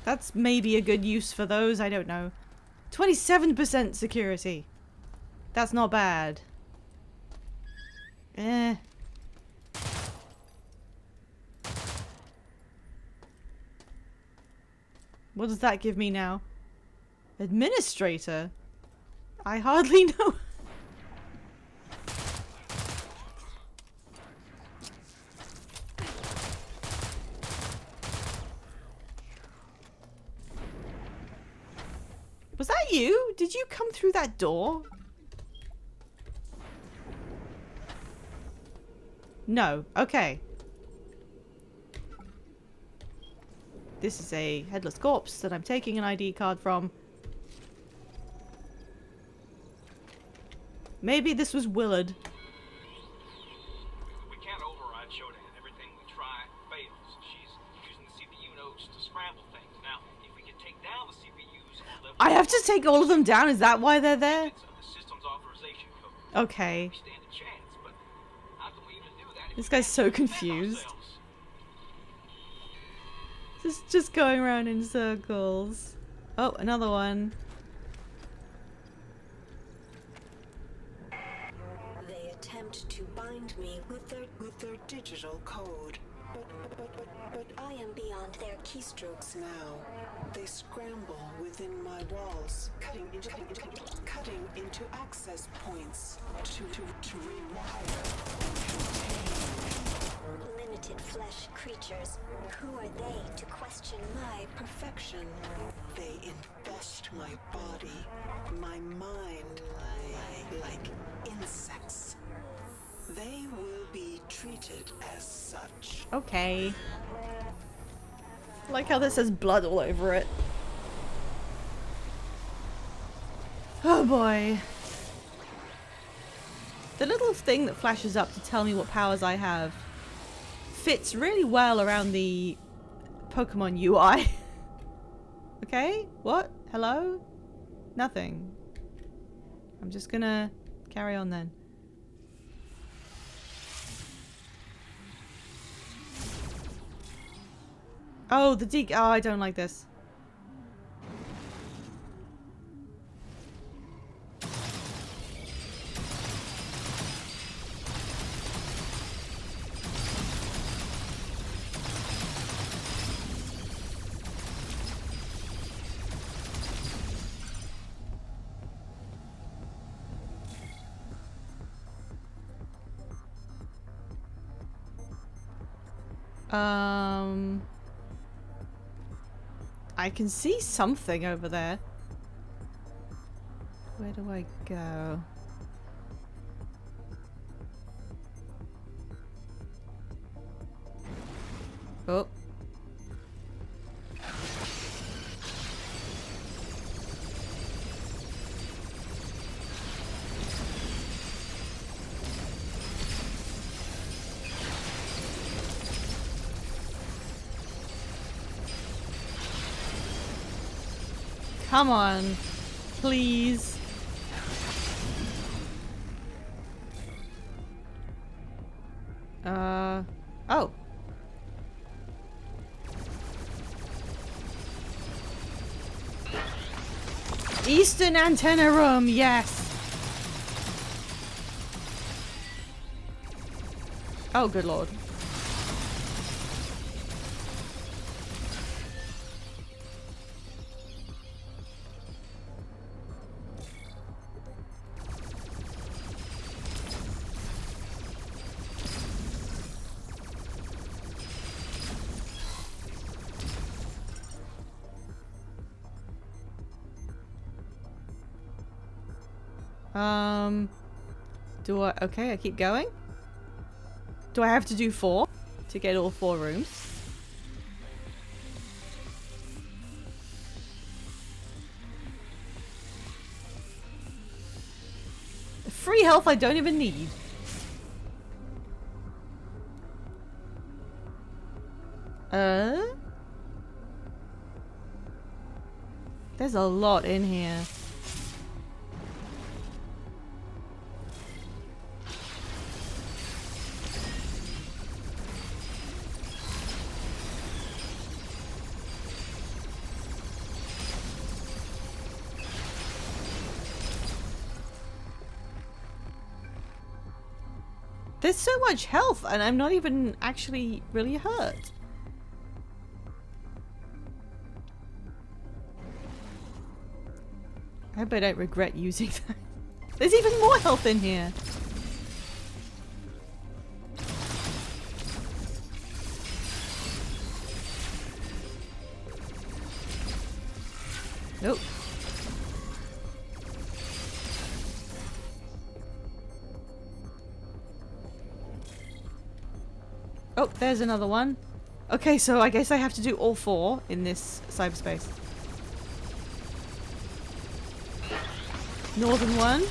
That's maybe a good use for those, I don't know. 27% security. That's not bad. Eh. What does that give me now? Administrator? I hardly know. Was that you? Did you come through that door? No. Okay. This is a headless corpse that I'm taking an ID card from. Maybe this was Willard. We can't override Shodan. Everything we try fails. She's using the CPU nodes to scramble things. Now, if we can take down the CPUs on level I have to take all of them down? Is that why they're there? the system's authorization code, Okay. we stand a chance, but how can we even do that if This we guy's can't so defend confused. ourselves? Just going around in circles. Oh, another one. They attempt to bind me with their digital code. But I am beyond their keystrokes. now they scramble within my walls, cutting into access points to rewire and contain. Limited flesh creatures. Who are they to question my Perfection. They infest lost my body, my mind, like insects. They will be treated as such. Okay. Like how this says blood all over it. Oh boy. The little thing that flashes up to tell me what powers I have fits really well around the Pokemon UI. Okay? What? Hello? Nothing. I'm just gonna carry on then. Oh, the deek. Oh, I don't like this. I can see something over there. Where do I go? Oh. Come on, please. Oh. Eastern Antenna Room, yes. Oh, good lord. Do I... Okay, I keep going. Do I have to do 4 to get all 4 rooms? Free health I don't even need. There's a lot in here. There's so much health and I'm not even actually really hurt. I hope I don't regret using that. There's even more health in here. Nope. Oh, there's another one. Okay, so I guess I have to do all 4 in this cyberspace. Northern one.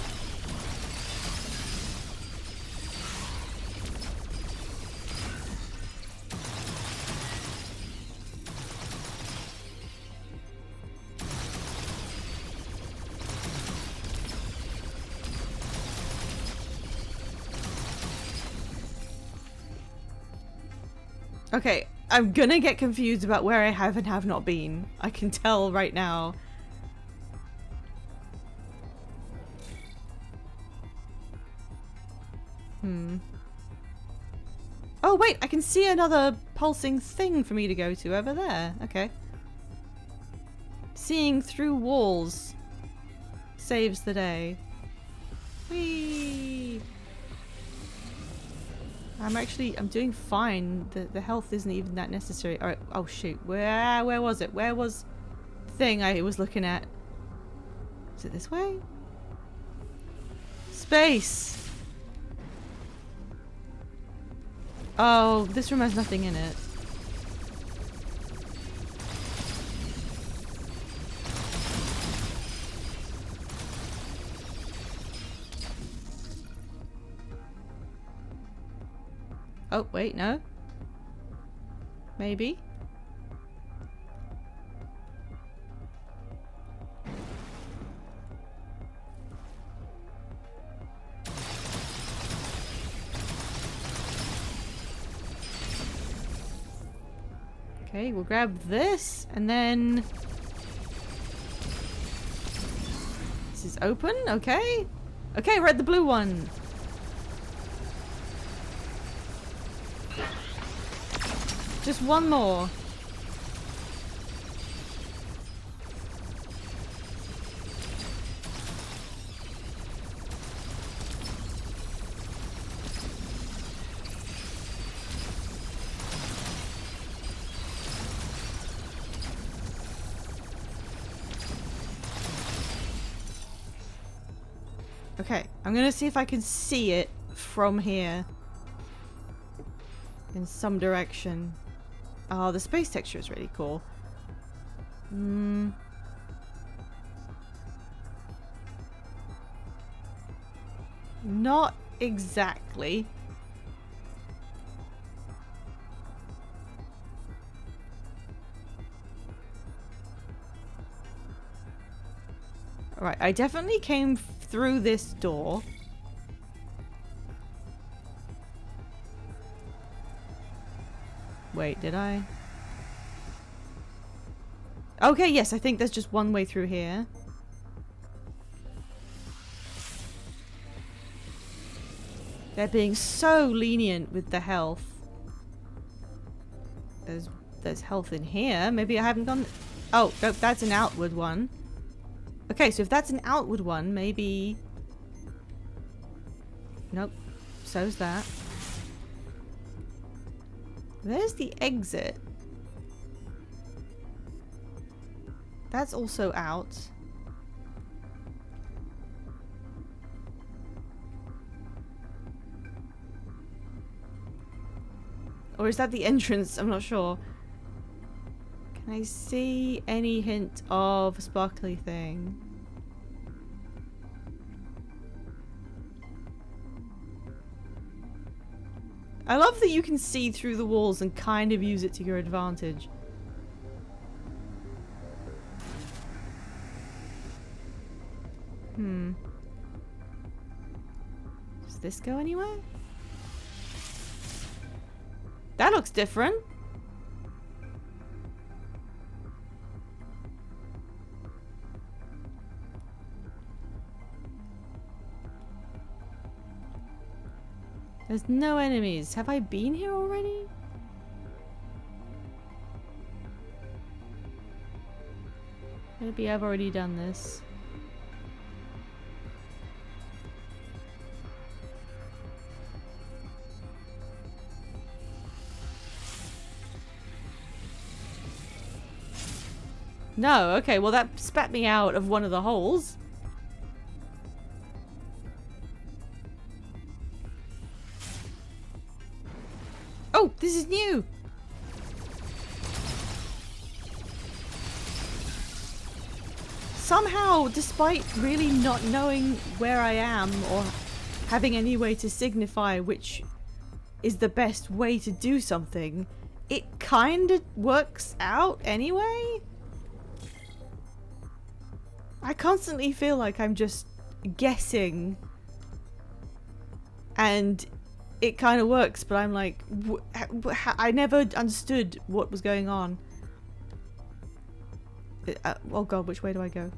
Okay, I'm gonna get confused about where I have and have not been. I can tell right now. Oh wait, I can see another pulsing thing for me to go to over there. Okay. Seeing through walls saves the day. Whee! I'm doing fine. The health isn't even that necessary. Alright, oh shoot. Where was it? Where was the thing I was looking at? Is it this way? Space! Oh, this room has nothing in it. Oh, wait, no. Maybe. Okay, we'll grab this and then... This is open, okay. Okay, we're at the blue one. Just one more. Okay, I'm gonna see if I can see it from here. In some direction. Oh, the space texture is really cool. Not exactly. Alright, I definitely came through this door. Wait, did I? Okay, yes, I think there's just one way through here. They're being so lenient with the health. There's health in here. Maybe I haven't gone... Oh, nope, that's an outward one. Okay, so if that's an outward one, maybe... Nope, so's that. There's the exit. That's also out. Or is that the entrance? I'm not sure. Can I see any hint of a sparkly thing? I love that you can see through the walls and kind of use it to your advantage. Does this go anywhere? That looks different. There's no enemies. Have I been here already? Maybe I've already done this. No, okay, well that spat me out of one of the holes. Oh, this is new! Somehow, despite really not knowing where I am or having any way to signify which is the best way to do something, it kinda works out anyway? I constantly feel like I'm just guessing and it kind of works, but I'm like, I never understood what was going on. Oh god, which way do I go?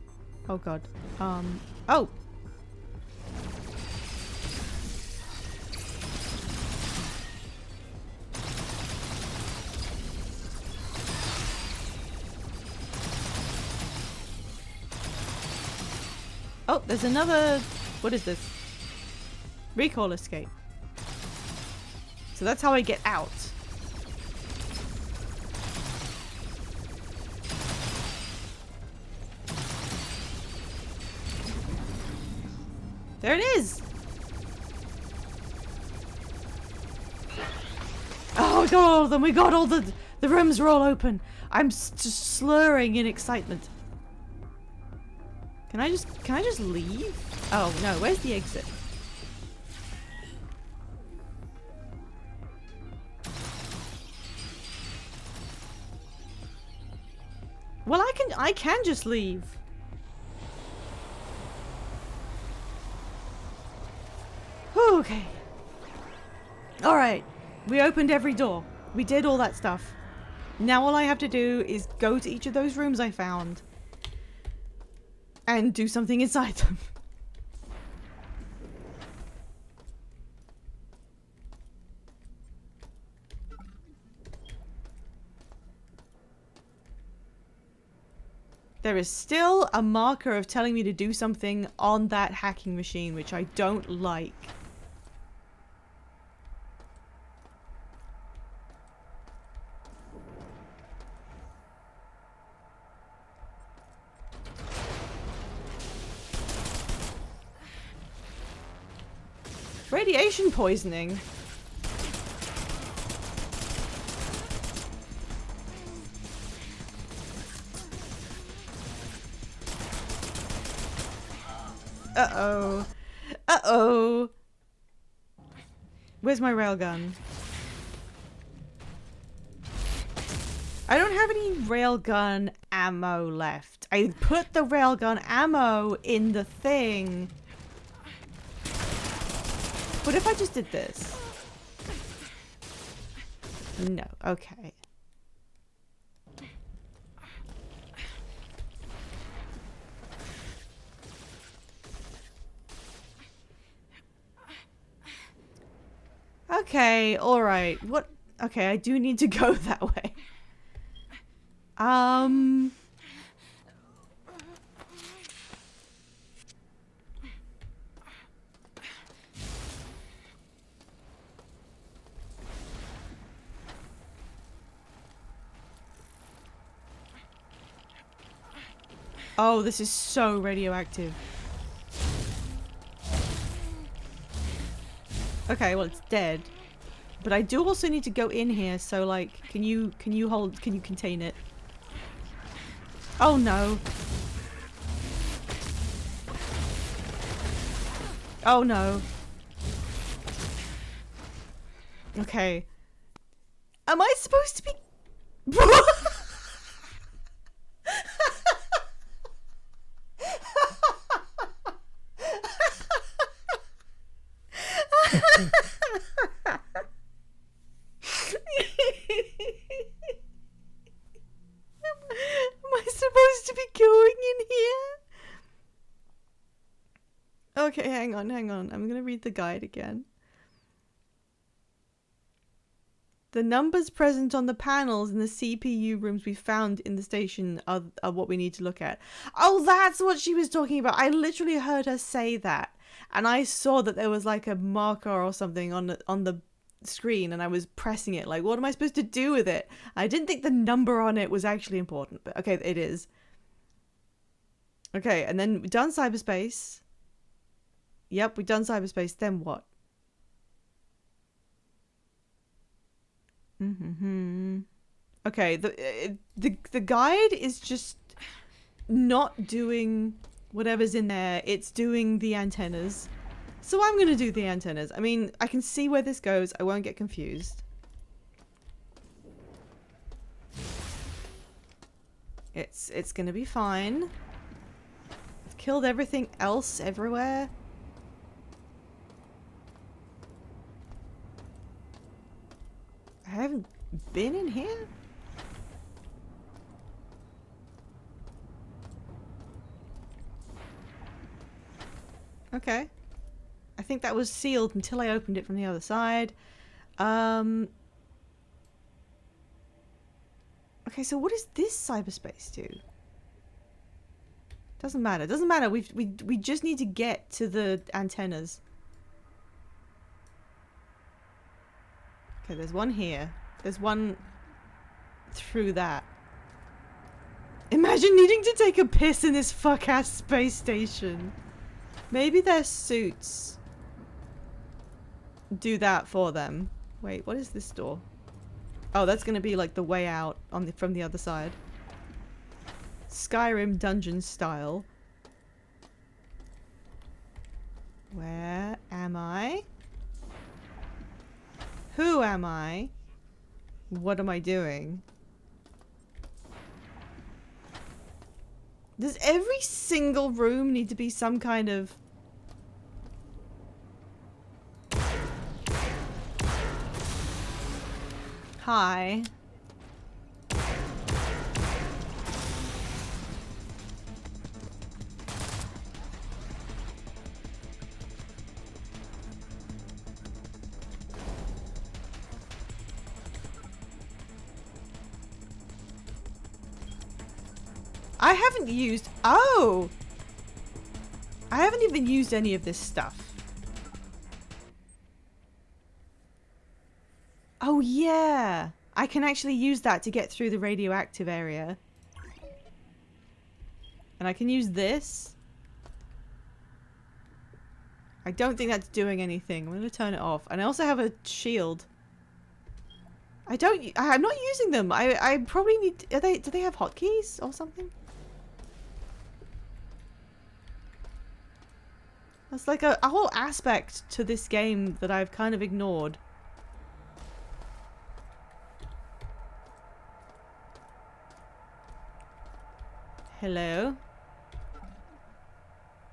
Oh god. Oh! Oh, there's another... What is this? Recoil escape. So that's how I get out. There it is! Oh, we got all of them! We got all the rooms are all open! I'm just slurring in excitement. Can I just leave? Oh, no, where's the exit? Well, I can just leave. Okay. Alright. We opened every door. We did all that stuff. Now all I have to do is go to each of those rooms I found. And do something inside them. There is still a marker of telling me to do something on that hacking machine, which I don't like. Radiation poisoning. Uh-oh. Uh-oh. Where's my railgun? I don't have any railgun ammo left. I put the railgun ammo in the thing. What if I just did this? No. Okay. Okay, alright. What? Okay, I do need to go that way. Oh, this is so radioactive. Okay, well it's dead. But I do also need to go in here, so like, can you contain it? Oh no. Oh no. Okay. Am I supposed to be... Okay, hang on. I'm gonna read the guide again. The numbers present on the panels in the CPU rooms we found in the station are what we need to look at. Oh, that's what she was talking about. I literally heard her say that. And I saw that there was like a marker or something on the screen, and I was pressing it. Like, what am I supposed to do with it? I didn't think the number on it was actually important, but okay, it is. Okay, and then we've done cyberspace. Yep, we've done cyberspace. Then what? Okay, the guide is just not doing whatever's in there. It's doing the antennas. So I'm gonna do the antennas. I mean, I can see where this goes. I won't get confused. It's gonna be fine. I've killed everything else everywhere. I haven't been in here? Okay. I think that was sealed until I opened it from the other side. Okay, so what does this cyberspace do? Doesn't matter. Doesn't matter. We just need to get to the antennas. Okay, there's one here. There's one through that. Imagine needing to take a piss in this fuck-ass space station. Maybe their suits do that for them. Wait, what is this door? Oh, that's gonna be like the way out on from the other side. Skyrim dungeon style. Where am I? Who am I? What am I doing? Does every single room need to be some kind of... Hi. I haven't used... Oh! I haven't even used any of this stuff. Oh yeah! I can actually use that to get through the radioactive area. And I can use this. I don't think that's doing anything. I'm gonna turn it off. And I also have a shield. I'm not using them. I probably need... do they have hotkeys or something? That's like a whole aspect to this game that I've kind of ignored. Hello?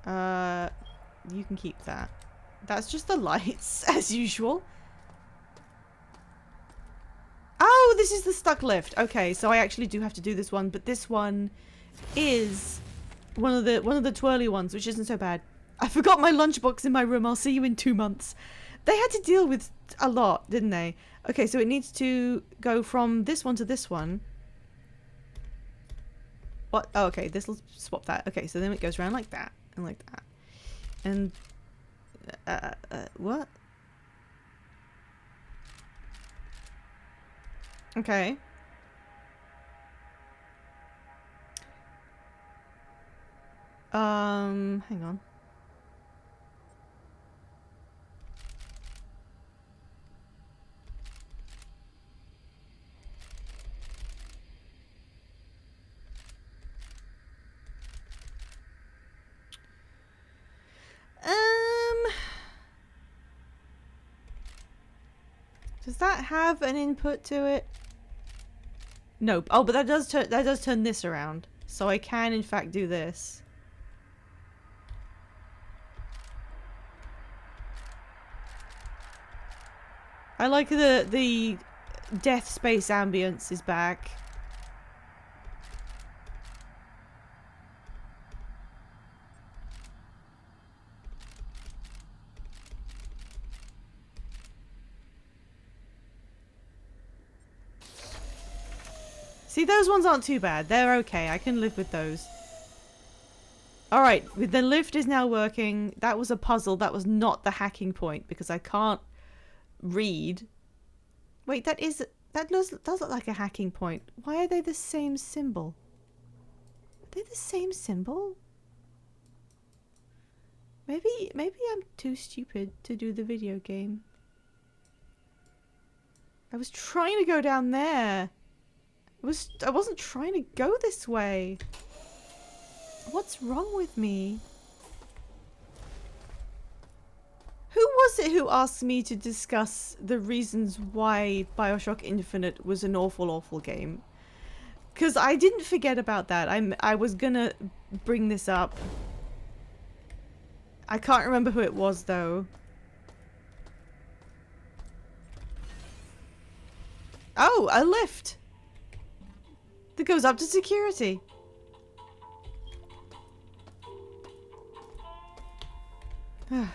You can keep that. That's just the lights, as usual. Oh, this is the stuck lift. Okay, so I actually do have to do this one, but this one is one of the twirly ones, which isn't so bad. I forgot my lunchbox in my room. I'll see you in 2 months. They had to deal with a lot, didn't they? Okay, so it needs to go from this one to this one. What? Oh, okay, this will swap that. Okay, so then it goes around like that and like that. And what? Okay. Hang on. Does that have an input to it? Nope. Oh, but that does turn this around. So I can in fact do this. I like the Death Space ambience is back. See, those ones aren't too bad. They're okay. I can live with those. Alright, the lift is now working. That was a puzzle. That was not the hacking point because I can't read. Wait, that does look like a hacking point. Why are they the same symbol? Are they the same symbol? Maybe I'm too stupid to do the video game. I was trying to go down there. I wasn't trying to go this way. What's wrong with me? Who was it who asked me to discuss the reasons why BioShock Infinite was an awful, awful game? Because I didn't forget about that. I was gonna bring this up. I can't remember who it was though. Oh, a lift! That goes up to security.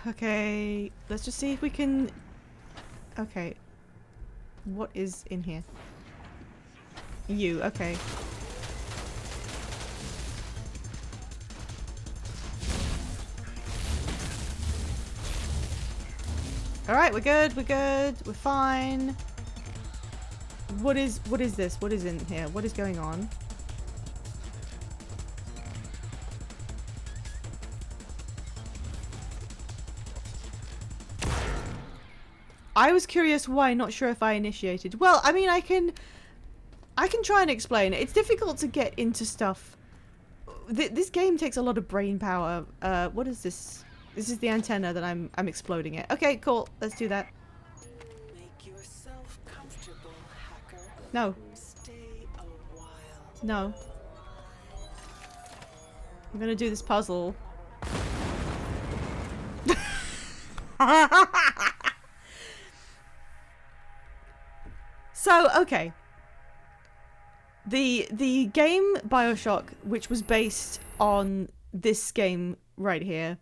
Okay, let's just see if we can... Okay. What is in here? You, okay. Alright, we're good, we're fine. What is this? What is in here? What is going on? I was curious why, not sure if I initiated. Well, I mean, I can try and explain. It's difficult to get into stuff. This game takes a lot of brain power. What is this? This is the antenna that I'm exploding it. Okay, cool. Let's do that. Make yourself comfortable, hacker. No. Stay a while. No. I'm gonna do this puzzle. So, okay. The game BioShock, which was based on this game right here,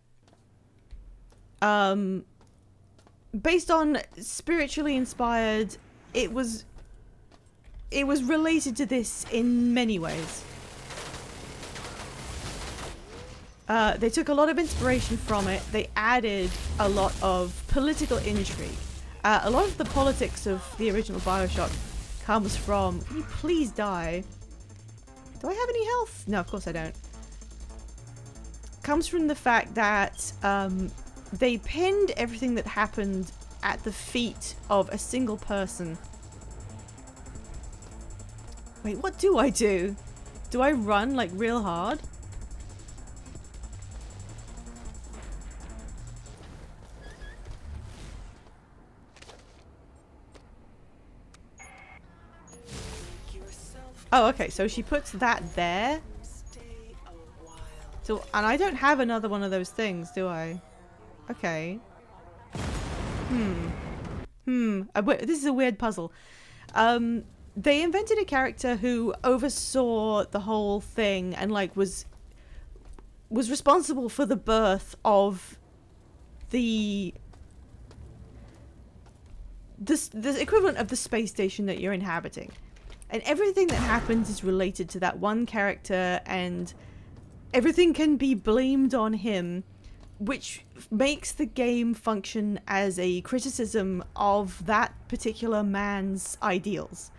based on spiritually inspired, it was related to this in many ways. They took a lot of inspiration from it. They added a lot of political intrigue. A lot of the politics of the original BioShock comes from... Can you please die? Do I have any health? No, of course I don't. Comes from the fact that they pinned everything that happened at the feet of a single person. Wait, what do I do? Do I run like real hard? Oh, okay, so she puts that there. So, and I don't have another one of those things, do I? Okay. This is a weird puzzle. They invented a character who oversaw the whole thing and like was responsible for the birth of the equivalent of the space station that you're inhabiting. And everything that happens is related to that one character, and everything can be blamed on him, which makes the game function as a criticism of that particular man's ideals.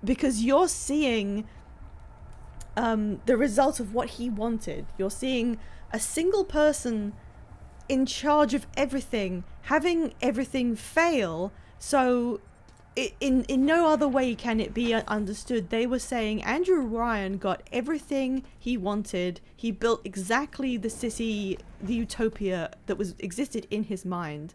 Because you're seeing the result of what he wanted. You're seeing a single person in charge of everything, having everything fail, so... In no other way can it be understood. They were saying Andrew Ryan got everything he wanted. He built exactly the city, the utopia that existed in his mind.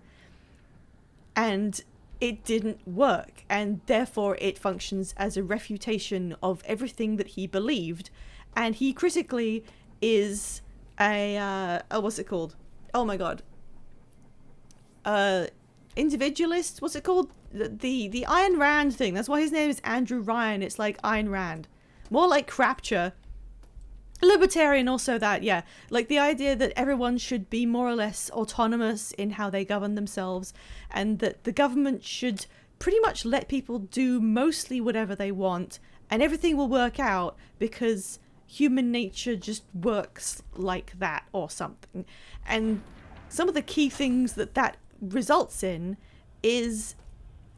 And it didn't work. And therefore it functions as a refutation of everything that he believed. And he critically is a... what's it called? Oh my god. Individualist? What's it called? The Ayn Rand thing. That's why his name is Andrew Ryan. It's like Ayn Rand. More like Crapture. Libertarian also that, yeah. Like the idea that everyone should be more or less autonomous in how they govern themselves, and that the government should pretty much let people do mostly whatever they want, and everything will work out because human nature just works like that or something. And some of the key things that results in is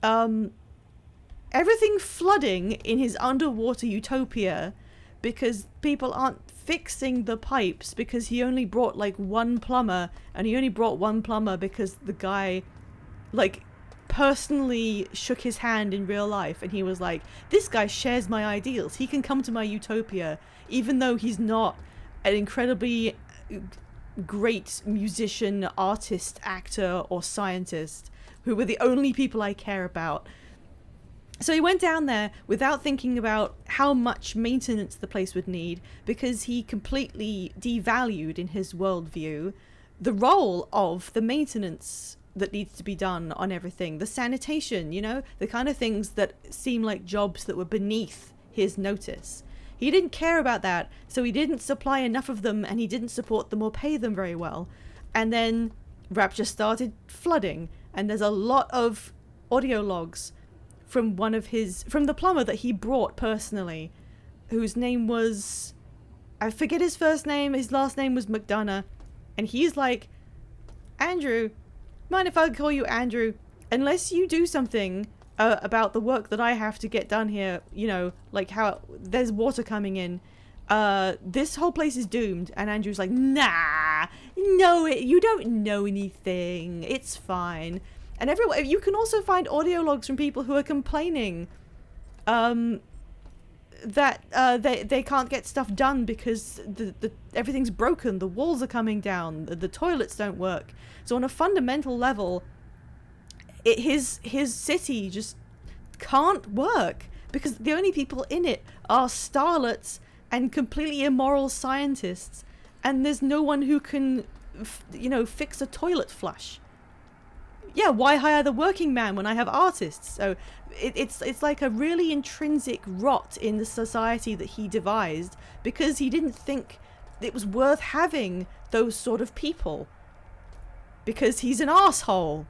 everything flooding in his underwater utopia because people aren't fixing the pipes, because he only brought like one plumber, and he only brought one plumber because the guy like personally shook his hand in real life and he was like, this guy shares my ideals, he can come to my utopia even though he's not an incredibly great musician, artist, actor or scientist, who were the only people I care about. So he went down there without thinking about how much maintenance the place would need, because he completely devalued in his worldview the role of the maintenance that needs to be done on everything, the sanitation, you know, the kind of things that seem like jobs that were beneath his notice. He didn't care about that, so he didn't supply enough of them, and he didn't support them or pay them very well. And then Rapture started flooding, and there's a lot of audio logs from from the plumber that he brought personally, whose name was, I forget his first name, his last name was McDonough, and he's like, Andrew, mind if I call you Andrew? Unless you do something about the work that I have to get done here, you know, like how there's water coming in, this whole place is doomed. And Andrew's like, nah, no, you don't know anything, it's fine. And everywhere you can also find audio logs from people who are complaining that they can't get stuff done because the everything's broken, the walls are coming down, the toilets don't work. So on a fundamental level, his city just can't work because the only people in it are starlets and completely immoral scientists, and there's no one who can fix a toilet flush. Yeah, why hire the working man when I have artists? So it's like a really intrinsic rot in the society that he devised because he didn't think it was worth having those sort of people. Because he's an asshole.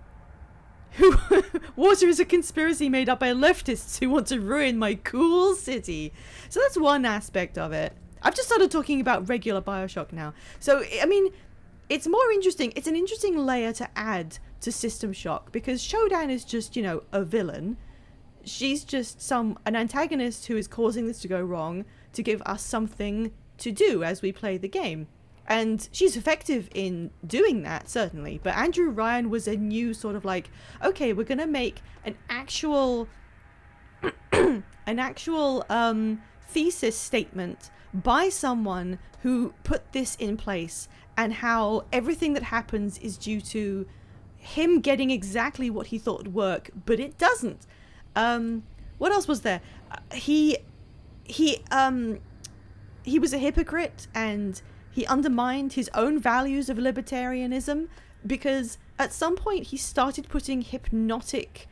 Water is a conspiracy made up by leftists who want to ruin my cool city. So that's one aspect of it. I've just started talking about regular BioShock now. So, I mean, it's more interesting. It's an interesting layer to add to System Shock because Shodan is just, a villain. She's just an antagonist who is causing this to go wrong to give us something to do as we play the game. And she's effective in doing that, certainly. But Andrew Ryan was a new sort of like, okay, we're going to make an actual thesis statement by someone who put this in place, and how everything that happens is due to him getting exactly what he thought would work, but it doesn't. What else was there? He was a hypocrite, and he undermined his own values of libertarianism because at some point he started putting hypnotic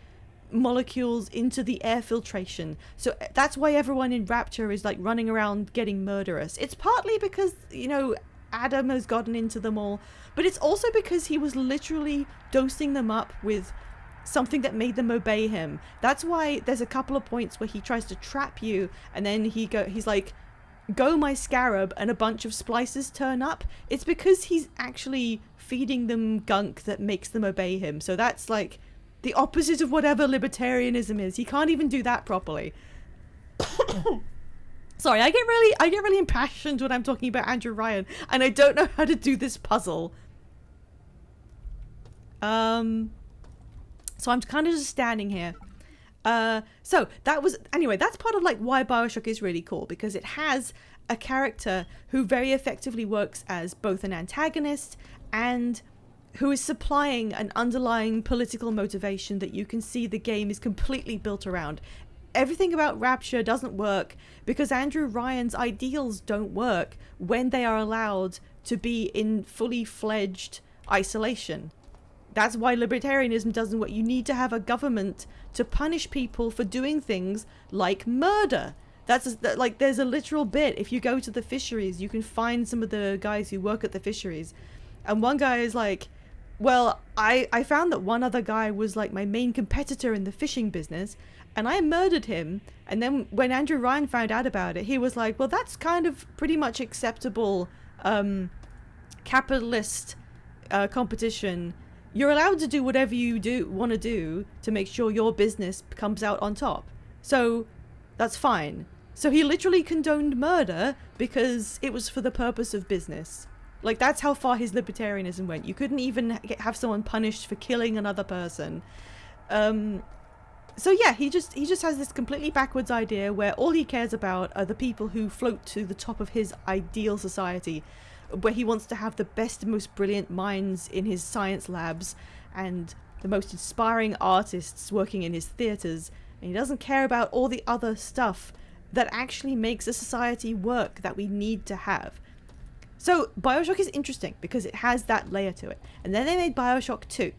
molecules into the air filtration. So that's why everyone in Rapture is like running around getting murderous. It's partly because, Adam has gotten into them all, but it's also because he was literally dosing them up with something that made them obey him. That's why there's a couple of points where he tries to trap you, and then he's like, go my scarab, and a bunch of splices turn up. It's because he's actually feeding them gunk that makes them obey him. So that's like the opposite of whatever libertarianism is. He can't even do that properly. Sorry, I get really impassioned when I'm talking about Andrew Ryan, and I don't know how to do this puzzle. So I'm kind of just standing here. So that's part of like why BioShock is really cool, because it has a character who very effectively works as both an antagonist and who is supplying an underlying political motivation that you can see the game is completely built around. Everything about Rapture doesn't work because Andrew Ryan's ideals don't work when they are allowed to be in fully fledged isolation. That's why libertarianism doesn't work. You need to have a government to punish people for doing things like murder. There's a literal bit. If you go to the fisheries, you can find some of the guys who work at the fisheries. And one guy is like, well, I found that one other guy was like my main competitor in the fishing business, and I murdered him. And then when Andrew Ryan found out about it, he was like, well, that's kind of pretty much acceptable capitalist competition. You're allowed to do whatever you want to do to make sure your business comes out on top. So that's fine. So he literally condoned murder because it was for the purpose of business. Like, that's how far his libertarianism went. You couldn't even have someone punished for killing another person. So yeah, he just has this completely backwards idea where all he cares about are the people who float to the top of his ideal society, where he wants to have the best, most brilliant minds in his science labs and the most inspiring artists working in his theaters, and he doesn't care about all the other stuff that actually makes a society work that we need to have. So BioShock is interesting because it has that layer to it. And then they made BioShock 2.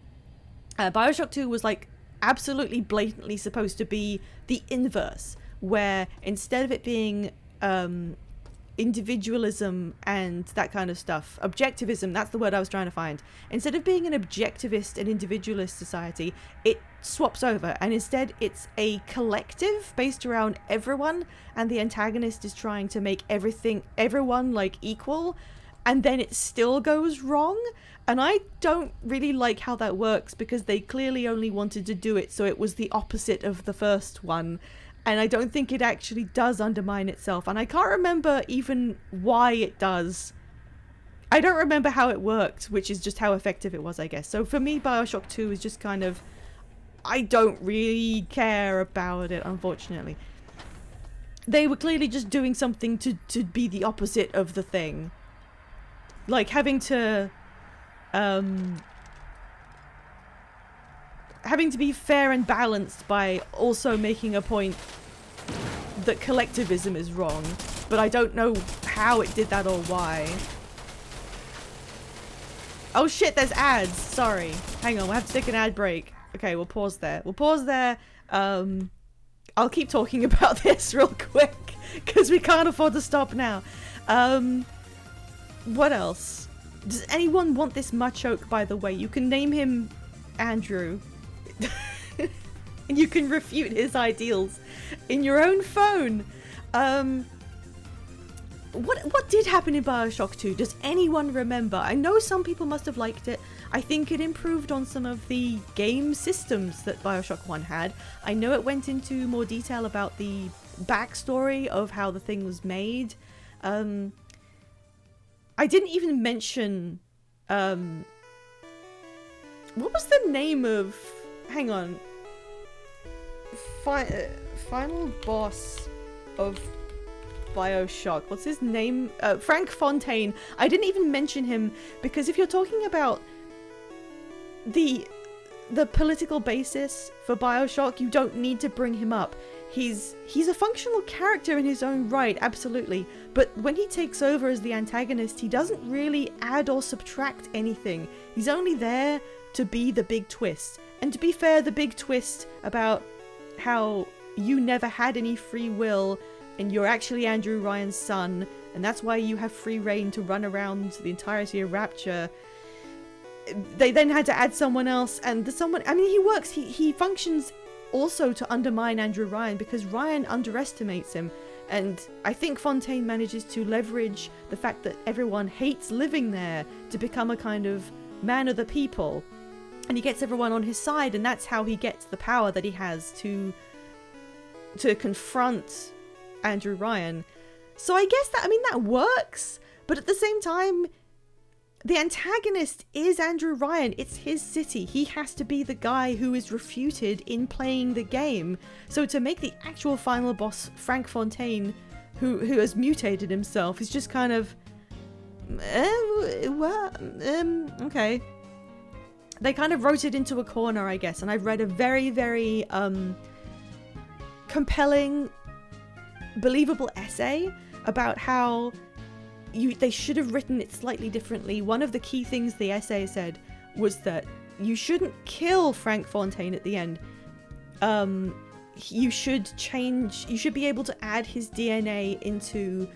BioShock 2 was like absolutely blatantly supposed to be the inverse, where instead of it being individualism and that kind of stuff, objectivism, that's the word I was trying to find. Instead of being an objectivist and individualist society, it swaps over, and instead it's a collective based around everyone, and the antagonist is trying to make everyone like equal, and then it still goes wrong. And I don't really like how that works, because they clearly only wanted to do it so it was the opposite of the first one. And I don't think it actually does undermine itself. And I can't remember even why it does. I don't remember how it worked, which is just how effective it was, I guess. So for me, BioShock 2 is just kind of I don't really care about it, unfortunately. They were clearly just doing something to be the opposite of the thing. Like having to be fair and balanced by also making a point that collectivism is wrong. But I don't know how it did that or why. Oh shit, there's ads. Sorry. Hang on, we'll have to take an ad break. Okay, we'll pause there. I'll keep talking about this real quick because we can't afford to stop now. What else? Does anyone want this Machoke, by the way? You can name him Andrew. And you can refute his ideals in your own phone. What did happen in BioShock 2? Does anyone remember? I know some people must have liked it. I think it improved on some of the game systems that BioShock 1 had. I know it went into more detail about the backstory of how the thing was made. I didn't even mention... what was the name of... Hang on. Final boss of BioShock. What's his name? Frank Fontaine. I didn't even mention him because if you're talking about the political basis for BioShock, you don't need to bring him up. He's a functional character in his own right, absolutely. But when he takes over as the antagonist, he doesn't really add or subtract anything. He's only there to be the big twist. And to be fair, the big twist about how you never had any free will and you're actually Andrew Ryan's son, and that's why you have free reign to run around the entirety of Rapture. They then had to add someone else, and he functions also to undermine Andrew Ryan because Ryan underestimates him. And I think Fontaine manages to leverage the fact that everyone hates living there to become a kind of man of the people. And he gets everyone on his side, and that's how he gets the power that he has to confront Andrew Ryan. So I guess that works, but at the same time, the antagonist is Andrew Ryan. It's his city. He has to be the guy who is refuted in playing the game. So to make the actual final boss Frank Fontaine, who has mutated himself, is just kind of okay. They kind of wrote it into a corner, I guess, and I've read a very, very compelling, believable essay about how they should have written it slightly differently. One of the key things the essay said was that you shouldn't kill Frank Fontaine at the end. You should be able to add his DNA into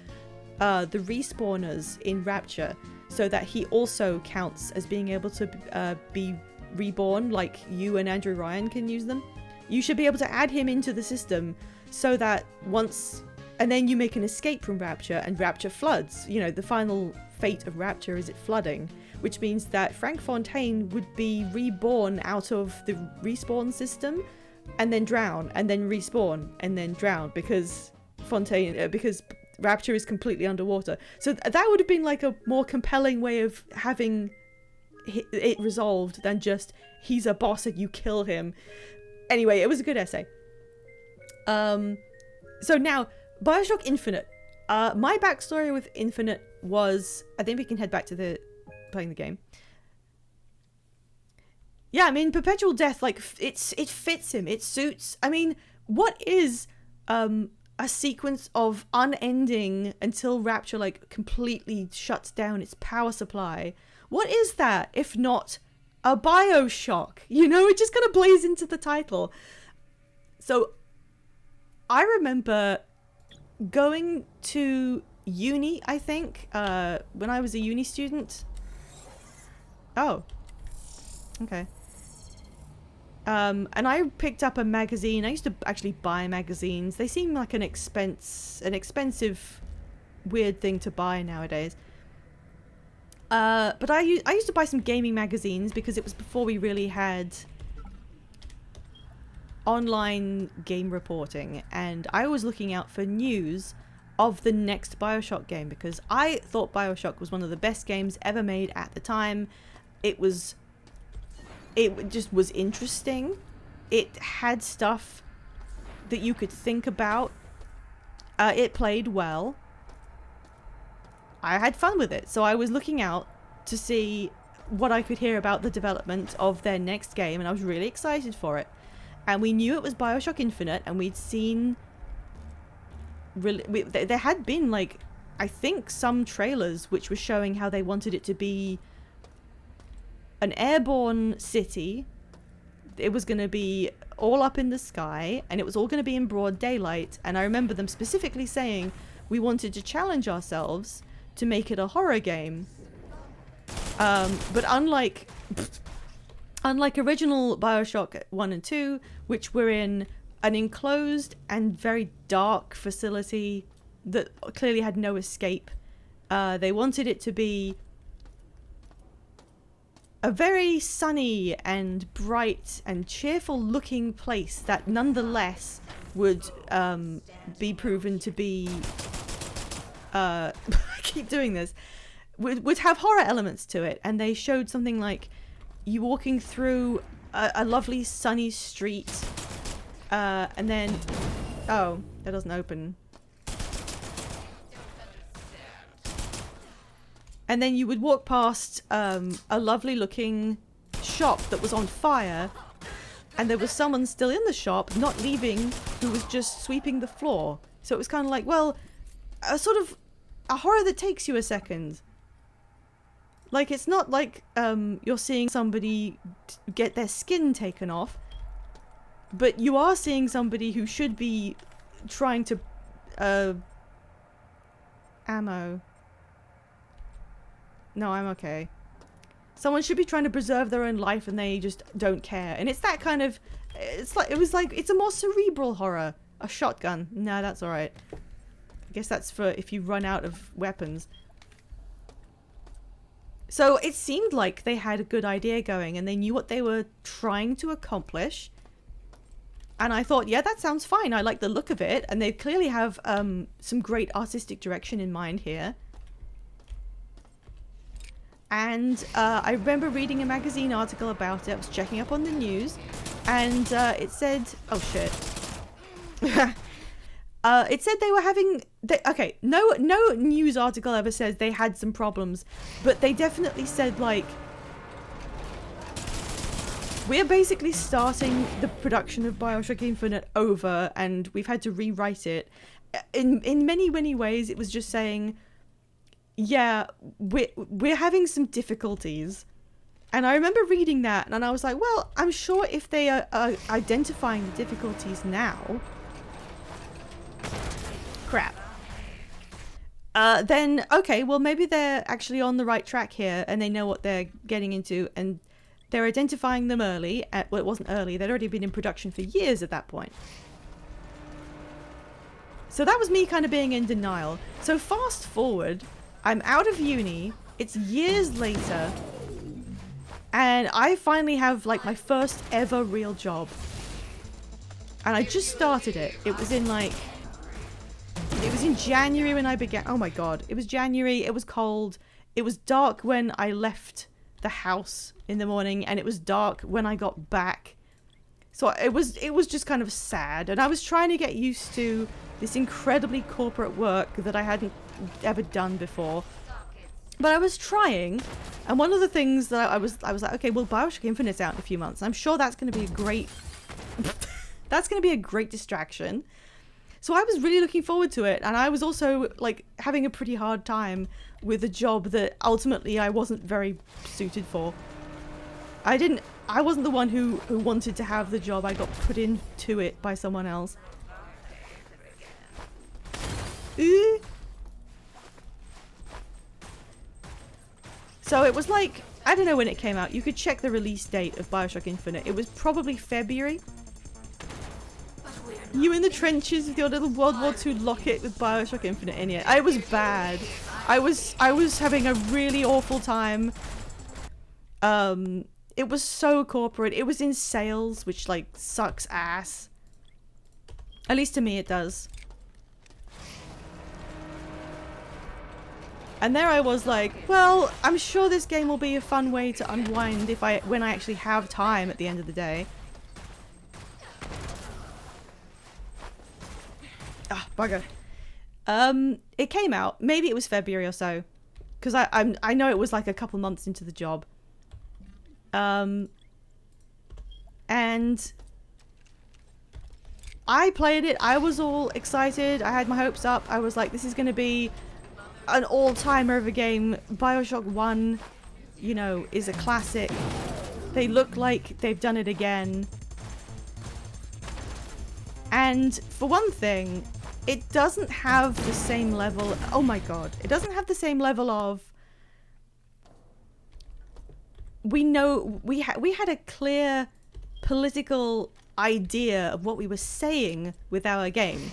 the respawners in Rapture, so that he also counts as being able to be reborn, like you and Andrew Ryan can use them. You should be able to add him into the system so that and then you make an escape from Rapture, and Rapture floods. You know, the final fate of Rapture is it flooding, which means that Frank Fontaine would be reborn out of the respawn system and then drown and then respawn and then drown because Rapture is completely underwater. So that would have been like a more compelling way of having it resolved than just he's a boss and you kill him. Anyway, it was a good essay. So now, BioShock Infinite. My backstory with Infinite was... I think we can head back to playing the game. Yeah, I mean, Perpetual Death, like, it fits him. It suits... I mean, what is a sequence of unending until Rapture, like, completely shuts down its power supply? What is that, if not a BioShock? You know, it just kind of plays into the title. So, I remember going to uni, I think, when I was a uni student. Oh. Okay. And I picked up a magazine. I used to actually buy magazines. They seem like an expensive, weird thing to buy nowadays. But I used to buy some gaming magazines because it was before we really had online game reporting, and I was looking out for news of the next BioShock game because I thought BioShock was one of the best games ever made at the time. It just was interesting. It had stuff that you could think about. It played well. I had fun with it, so I was looking out to see what I could hear about the development of their next game, and I was really excited for it. And we knew it was BioShock Infinite, and we'd seen... there had been, like, I think some trailers which were showing how they wanted it to be an airborne city. It was going to be all up in the sky, and it was all going to be in broad daylight. And I remember them specifically saying we wanted to challenge ourselves to make it a horror game. But unlike original BioShock 1 and 2, which were in an enclosed and very dark facility that clearly had no escape, they wanted it to be a very sunny and bright and cheerful looking place that nonetheless would be proven to be I keep doing this, would have horror elements to it. And they showed something like you walking through a lovely sunny street, and then oh, that doesn't open. And then you would walk past a lovely looking shop that was on fire, and there was someone still in the shop, not leaving, who was just sweeping the floor. So it was kind of like, well, a sort of a horror that takes you a second. Like, it's not like you're seeing somebody get their skin taken off, but you are seeing somebody who should be trying to ammo. No, I'm okay. Someone should be trying to preserve their own life and they just don't care. And it's that kind of... it's a more cerebral horror. A shotgun. No, that's alright. I guess that's for if you run out of weapons. So it seemed like they had a good idea going and they knew what they were trying to accomplish. And I thought, yeah, that sounds fine. I like the look of it. And they clearly have some great artistic direction in mind here. And I remember reading a magazine article about it. I was checking up on the news, and it said, oh shit. It said they were having, okay, no news article ever says they had some problems, but they definitely said, like, we're basically starting the production of BioShock Infinite over, and we've had to rewrite it. In many ways, it was just saying, yeah, we're having some difficulties. And I remember reading that and I was like, well, I'm sure if they are identifying the difficulties now, crap, then okay, well maybe they're actually on the right track here and they know what they're getting into and they're identifying them early. Well, it wasn't early, they'd already been in production for years at that point. So that was me kind of being in denial. So fast forward, I'm out of uni, it's years later, and I finally have like my first ever real job. And I just started it. It was in January when I began. Oh my god, it was January, it was cold, it was dark when I left the house in the morning, and it was dark when I got back. So it was just kind of sad, and I was trying to get used to this incredibly corporate work that I hadn't ever done before. But I was trying, and one of the things that I was like, okay, well, BioShock Infinite's out in a few months. I'm sure that's going to be a great that's going to be a great distraction. So I was really looking forward to it, and I was also like having a pretty hard time with a job that ultimately I wasn't very suited for. I wasn't the one who wanted to have the job. I got put into it by someone else. So it was like, I don't know when it came out. You could check the release date of BioShock Infinite. It was probably February. You in the trenches with your little World War II locket with BioShock Infinite in it. It was bad. I was having a really awful time. It was so corporate. It was in sales, which like sucks ass. At least to me it does. And there I was like, well, I'm sure this game will be a fun way to unwind when I actually have time at the end of the day. bugger. It came out. Maybe it was February or so, because I know it was like a couple months into the job. And I played it. I was all excited. I had my hopes up. I was like, this is going to be an all-timer of a game. BioShock 1, you know, is a classic. They look like they've done it again. And for one thing, it doesn't have the same level... Oh my god. It doesn't have the same level of... We know... We had a clear political idea of what we were saying with our game.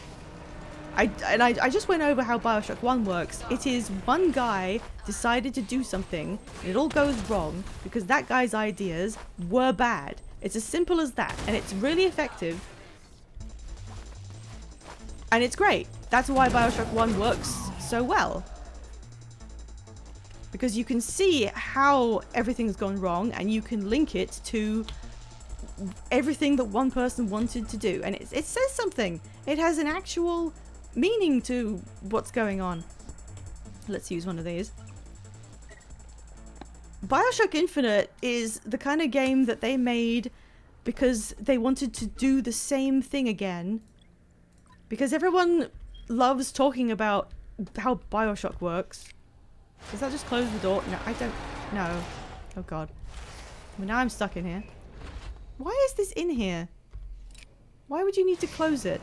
I just went over how BioShock 1 works. It is one guy decided to do something, and it all goes wrong because that guy's ideas were bad. It's as simple as that, and it's really effective. And it's great. That's why BioShock 1 works so well. Because you can see how everything's gone wrong, and you can link it to everything that one person wanted to do. And it says something. It has an actual meaning to what's going on. Let's use one of these. BioShock Infinite is the kind of game that they made because they wanted to do the same thing again. Because everyone loves talking about how BioShock works. Does that just close the door? No, I don't... No. Oh god. Well, now I'm stuck in here. Why is this in here? Why would you need to close it?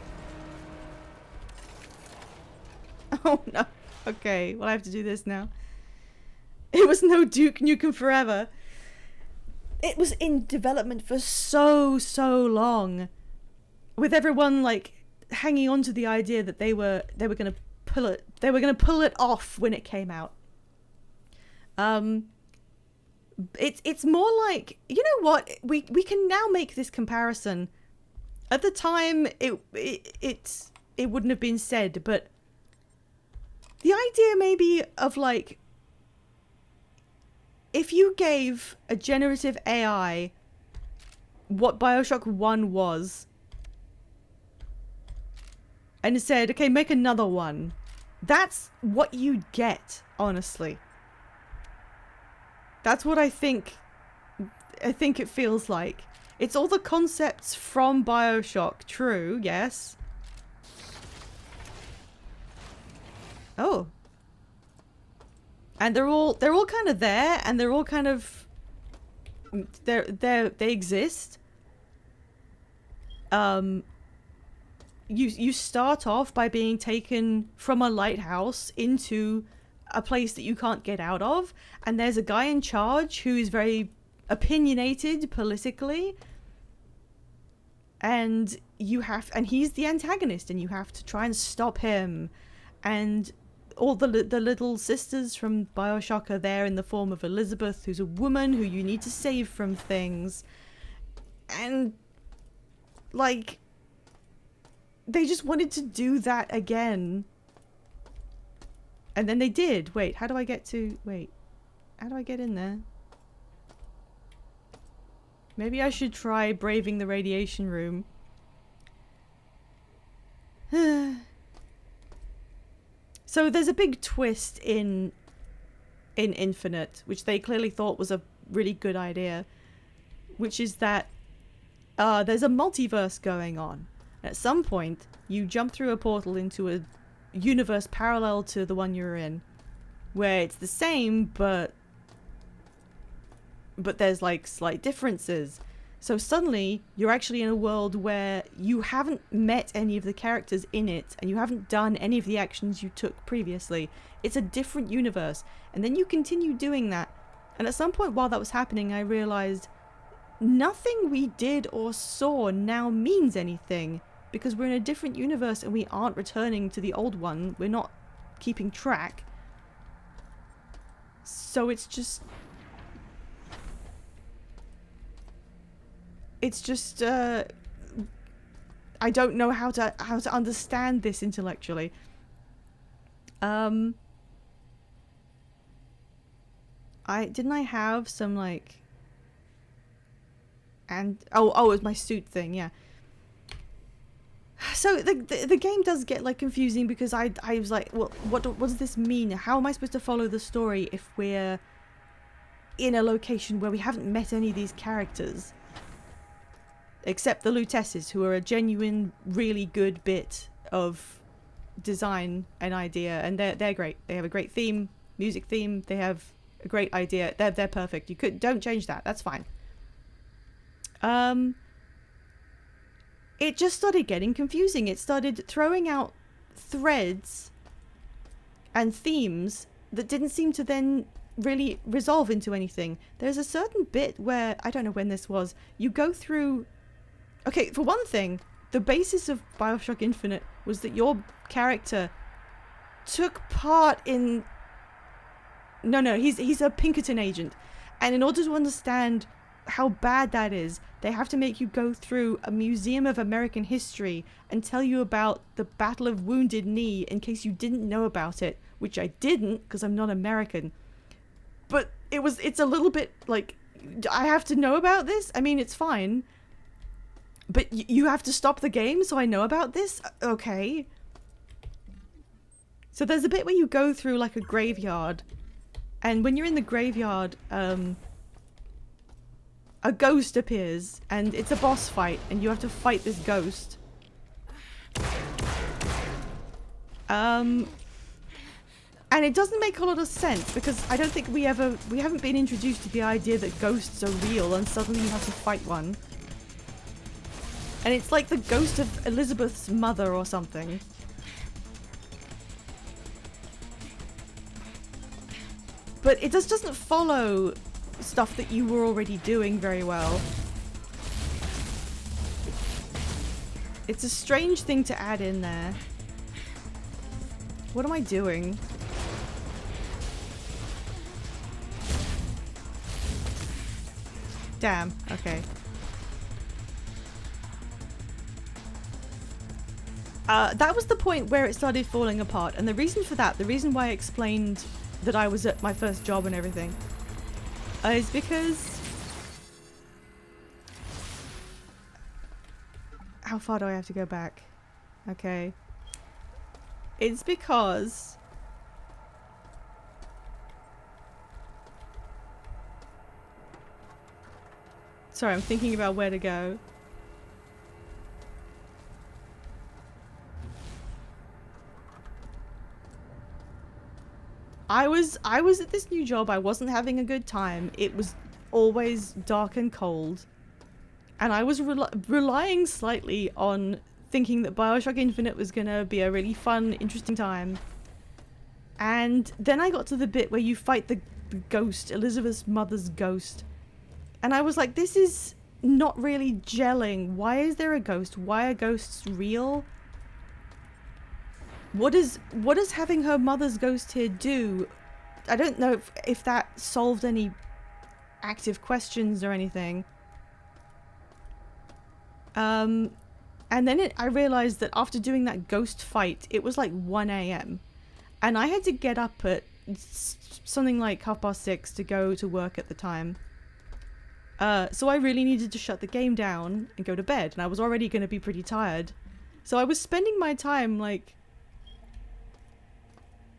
Oh no. Okay, well I have to do this now. It was no Duke Nukem Forever. It was in development for so long. With everyone like hanging on to the idea that they were going to pull it off when it came out. It's more like, you know what, we can now make this comparison. At the time it wouldn't have been said, but the idea maybe of like, if you gave a generative AI what BioShock 1 was and said, okay, make another one, that's what you get, honestly. That's what I think it feels like. It's all the concepts from BioShock, true, yes. Oh. And they're all kind of there, and they're all kind of they exist. You start off by being taken from a lighthouse into a place that you can't get out of, and there's a guy in charge who is very opinionated politically, and he's the antagonist, and you have to try and stop him. And all the little sisters from BioShock are there in the form of Elizabeth, who's a woman who you need to save from things. And like, they just wanted to do that again. And then they did. Wait, how do I get in there? Maybe I should try braving the radiation room. So there's a big twist in Infinite, which they clearly thought was a really good idea, which is that there's a multiverse going on. At some point, you jump through a portal into a universe parallel to the one you're in, where it's the same, but there's like slight differences. So suddenly you're actually in a world where you haven't met any of the characters in it, and you haven't done any of the actions you took previously. It's a different universe, and then you continue doing that. And at some point while that was happening, I realized nothing we did or saw now means anything, because we're in a different universe and we aren't returning to the old one. We're not keeping track. So it's just I don't know how to understand this intellectually. Didn't I have some like, and oh, it was my suit thing, yeah. So the game does get like confusing because I was like, well, what does this mean? How am I supposed to follow the story if we're in a location where we haven't met any of these characters? Except the Lutesses, who are a genuine, really good bit of design and idea, and they're great. They have a great theme, music theme. They have a great idea. They're perfect. Don't change that. That's fine. It just started getting confusing. It started throwing out threads and themes that didn't seem to then really resolve into anything. There's a certain bit where, I don't know when this was, you go through... Okay, for one thing, the basis of BioShock Infinite was that your character took part in... No, he's a Pinkerton agent. And in order to understand how bad that is, they have to make you go through a museum of American history and tell you about the Battle of Wounded Knee in case you didn't know about it, which I didn't because I'm not American. But it's a little bit like, I have to know about this? I mean, it's fine. But you have to stop the game so I know about this? Okay. So there's a bit where you go through like a graveyard, and when you're in the graveyard, a ghost appears, and it's a boss fight, and you have to fight this ghost. And it doesn't make a lot of sense, because I don't think we haven't been introduced to the idea that ghosts are real, and suddenly you have to fight one. And it's like the ghost of Elizabeth's mother or something. But it just doesn't follow stuff that you were already doing very well. It's a strange thing to add in there. What am I doing? Damn, okay. That was the point where it started falling apart, and the reason for that, the reason why I explained that I was at my first job and everything, is because... How far do I have to go back? Okay. It's because... Sorry, I'm thinking about where to go. I was at this new job. I wasn't having a good time. It was always dark and cold. And I was relying slightly on thinking that BioShock Infinite was going to be a really fun, interesting time. And then I got to the bit where you fight the ghost, Elizabeth's mother's ghost. And I was like, this is not really gelling. Why is there a ghost? Why are ghosts real? What does having her mother's ghost here do? I don't know if that solved any active questions or anything. And then I realized that after doing that ghost fight, it was like 1 AM. And I had to get up at something like 6:30 to go to work at the time. So I really needed to shut the game down and go to bed. And I was already going to be pretty tired. So I was spending my time like...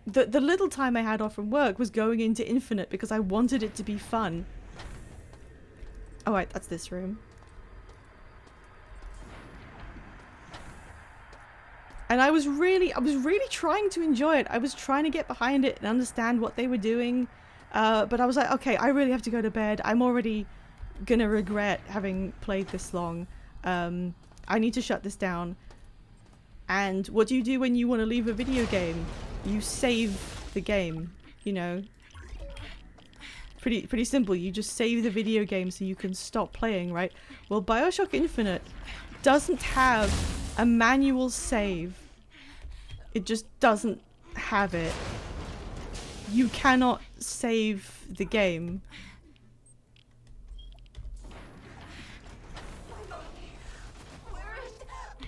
The little time I had off from work was going into Infinite because I wanted it to be fun. Alright, that's this room. And I was really trying to enjoy it. I was trying to get behind it and understand what they were doing. But I was like, okay, I really have to go to bed. I'm already gonna regret having played this long. I need to shut this down. And what do you do when you want to leave a video game? You save the game, you know. Pretty simple. You just save the video game so you can stop playing, right? Well, BioShock Infinite doesn't have a manual save. It just doesn't have it. You cannot save the game.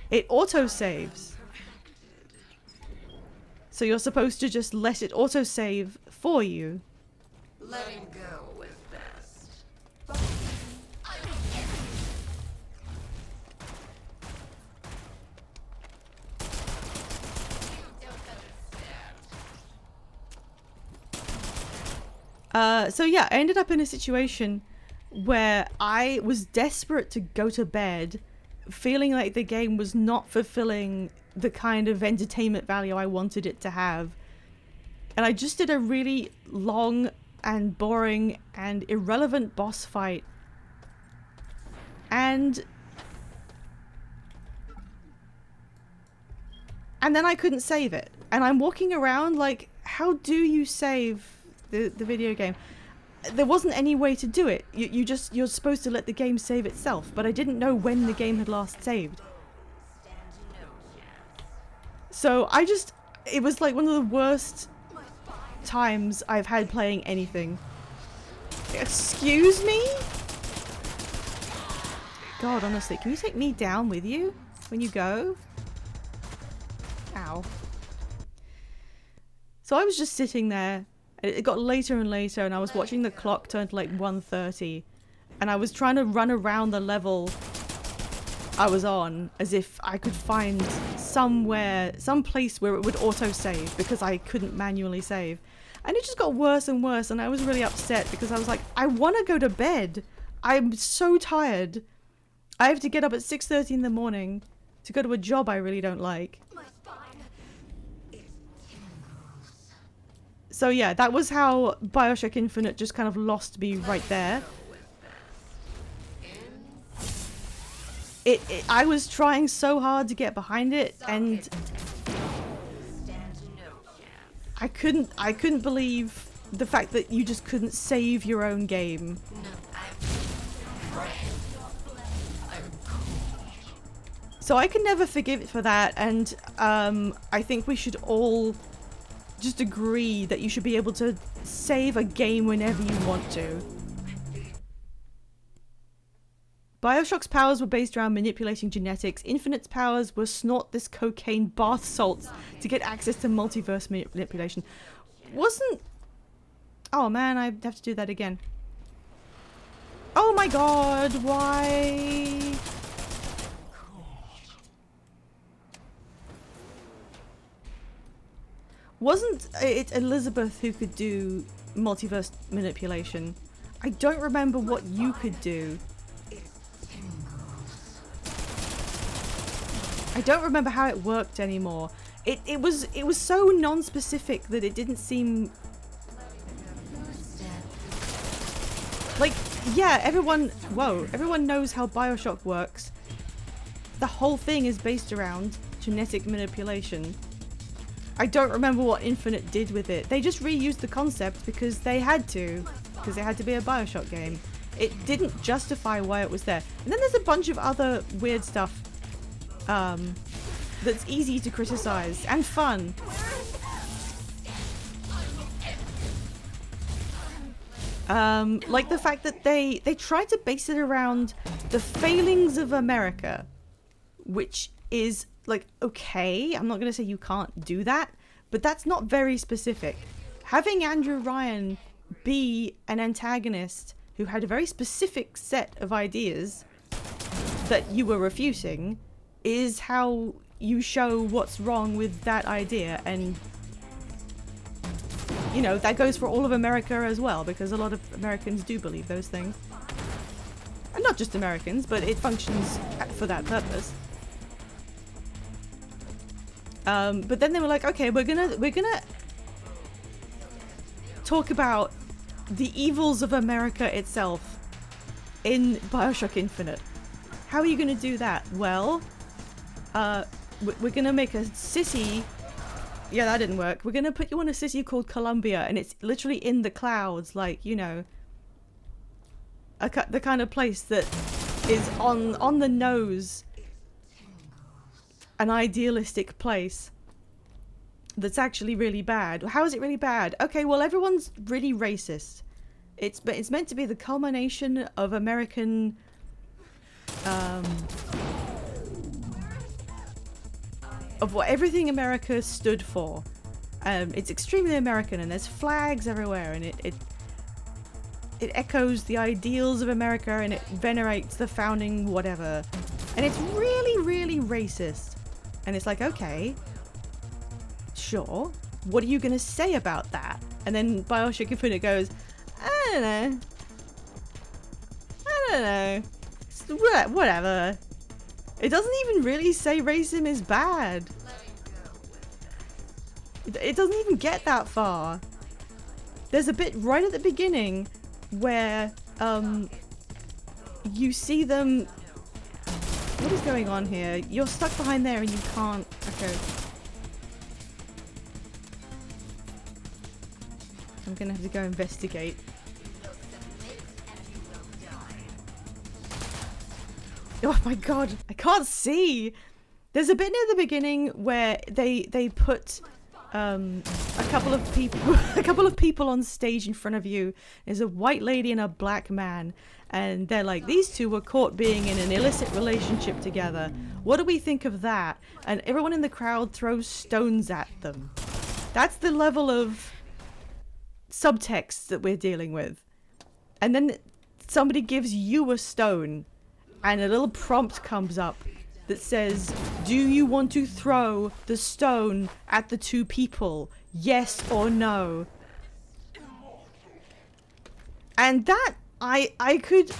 It auto-saves. So you're supposed to just let it auto-save for you. Letting go is best. So yeah, I ended up in a situation where I was desperate to go to bed, feeling like the game was not fulfilling the kind of entertainment value I wanted it to have. And I just did a really long and boring and irrelevant boss fight. And then I couldn't save it. And I'm walking around like, how do you save the video game? There wasn't any way to do it. You're supposed to let the game save itself, but I didn't know when the game had last saved. So it was like one of the worst times I've had playing anything. Excuse me? God, honestly, can you take me down with you when you go? Ow. So I was just sitting there. It got later and later, and I was watching the clock turn to like 1:30, and I was trying to run around the level I was on as if I could find some place where it would auto-save, because I couldn't manually save. And it just got worse and worse, and I was really upset because I was like, I want to go to bed. I'm so tired. I have to get up at 6:30 in the morning to go to a job I really don't like. So yeah, that was how BioShock Infinite just kind of lost me right there. I was trying so hard to get behind it, and I couldn't believe the fact that you just couldn't save your own game. So I can never forgive it for that, and I think we should all just agree that you should be able to save a game whenever you want to. BioShock's powers were based around manipulating genetics. Infinite's powers were snort this cocaine bath salts to get access to multiverse manipulation. Wasn't... Oh man, I have to do that again. Oh my god, why... Wasn't it Elizabeth who could do multiverse manipulation? I don't remember what you could do. I don't remember how it worked anymore. It was so non-specific that it didn't seem like, yeah, everyone knows how BioShock works. The whole thing is based around genetic manipulation. I don't remember what Infinite did with it. They just reused the concept because they had to. Because it had to be a BioShock game. It didn't justify why it was there. And then there's a bunch of other weird stuff that's easy to criticize and fun. Like the fact that they tried to base it around the failings of America, which is like, okay, I'm not gonna say you can't do that, but that's not very specific. Having Andrew Ryan be an antagonist who had a very specific set of ideas that you were refuting is how you show what's wrong with that idea. And you know, that goes for all of America as well, because a lot of Americans do believe those things. And not just Americans, but it functions for that purpose. But then they were like, okay, we're gonna talk about the evils of America itself in BioShock Infinite. How are you gonna do that? Well, we're gonna make a city. Yeah, that didn't work. We're gonna put you on a city called Columbia, and it's literally in the clouds, like, you know, the kind of place that is on the nose, an idealistic place that's actually really bad. How is it really bad? Okay, well, everyone's really racist. It's meant to be the culmination of American of what everything America stood for. It's extremely American, and there's flags everywhere, and it echoes the ideals of America, and it venerates the founding whatever. And it's really, really racist. And it's like, okay, sure, what are you gonna say about that? And then BioShock Infinite goes, don't know. I don't know. Whatever. It doesn't even really say racism is bad. It doesn't even get that far. There's a bit right at the beginning where you see them. What is going on here? You're stuck behind there and you can't. Okay. I'm gonna have to go investigate. Oh my god, I can't see! There's a bit near the beginning where they put a couple of people on stage in front of you. There's a white lady and a black man, and they're like, these two were caught being in an illicit relationship together. What do we think of that? And everyone in the crowd throws stones at them. That's the level of subtext that we're dealing with. And then somebody gives you a stone and a little prompt comes up that says, do you want to throw the stone at the two people? Yes or no? And that I could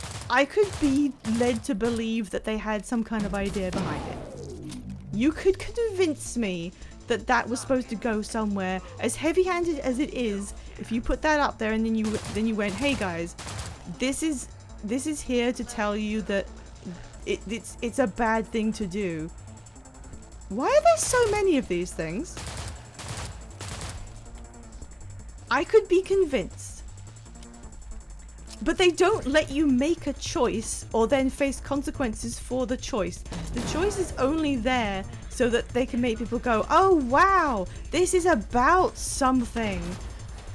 be led to believe that they had some kind of idea behind it. You could convince me that that was supposed to go somewhere. As heavy-handed as it is, if you put that up there and then you went, hey guys, this is here to tell you that it's a bad thing to do. Why are there so many of these things? I could be convinced. But they don't let you make a choice or then face consequences for the choice. The choice is only there so that they can make people go, oh wow, this is about something.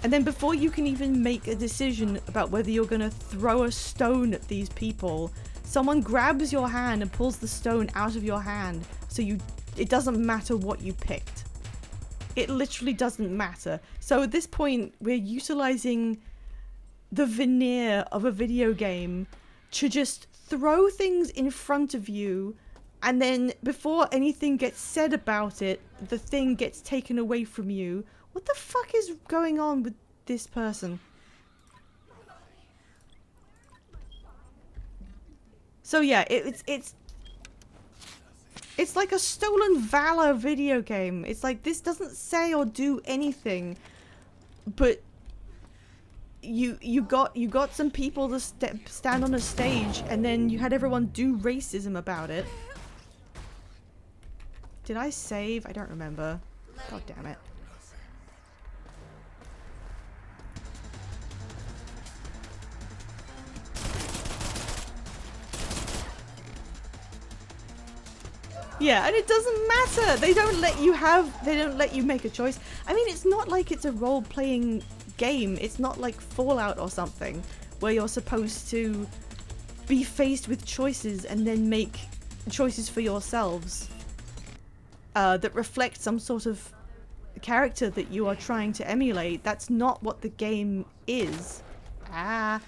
And then before you can even make a decision about whether you're going to throw a stone at these people, someone grabs your hand and pulls the stone out of your hand, so it doesn't matter what you picked. It literally doesn't matter. So at this point, we're utilizing the veneer of a video game to just throw things in front of you, and then before anything gets said about it, the thing gets taken away from you. What the fuck is going on with this person? So yeah, it's like a Stolen Valor video game. It's like, this doesn't say or do anything, but you got some people to stand on a stage, and then you had everyone do racism about it. Did I save? I don't remember. God damn it. Yeah, and it doesn't matter. They don't let you make a choice. I mean, it's not like it's a role-playing game. It's not like Fallout or something where you're supposed to be faced with choices and then make choices for yourselves that reflect some sort of character that you are trying to emulate. That's not what the game is. Ah.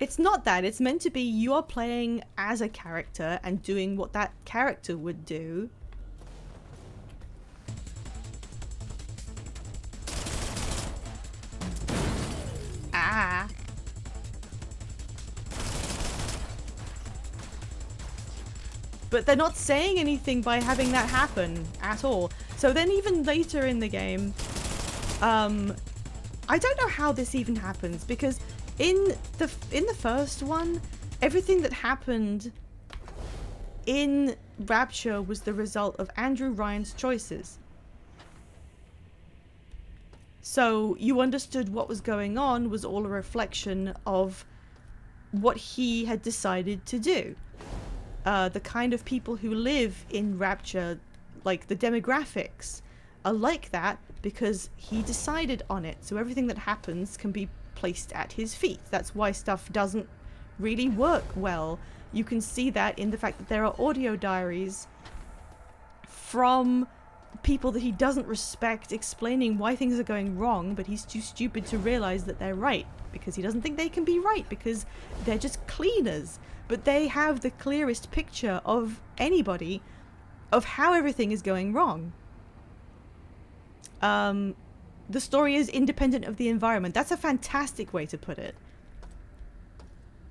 It's not that. It's meant to be you're playing as a character and doing what that character would do. Ah. But they're not saying anything by having that happen at all. So then even later in the game, I don't know how this even happens, because in the first one, everything that happened in Rapture was the result of Andrew Ryan's choices. So you understood what was going on was all a reflection of what he had decided to do. The kind of people who live in Rapture, like the demographics, are like that because he decided on it. So everything that happens can be placed at his feet. That's why stuff doesn't really work well. You can see that in the fact that there are audio diaries from people that he doesn't respect explaining why things are going wrong, but he's too stupid to realize that they're right because he doesn't think they can be right because they're just cleaners. But they have the clearest picture of anybody of how everything is going wrong. The story is independent of the environment. That's a fantastic way to put it.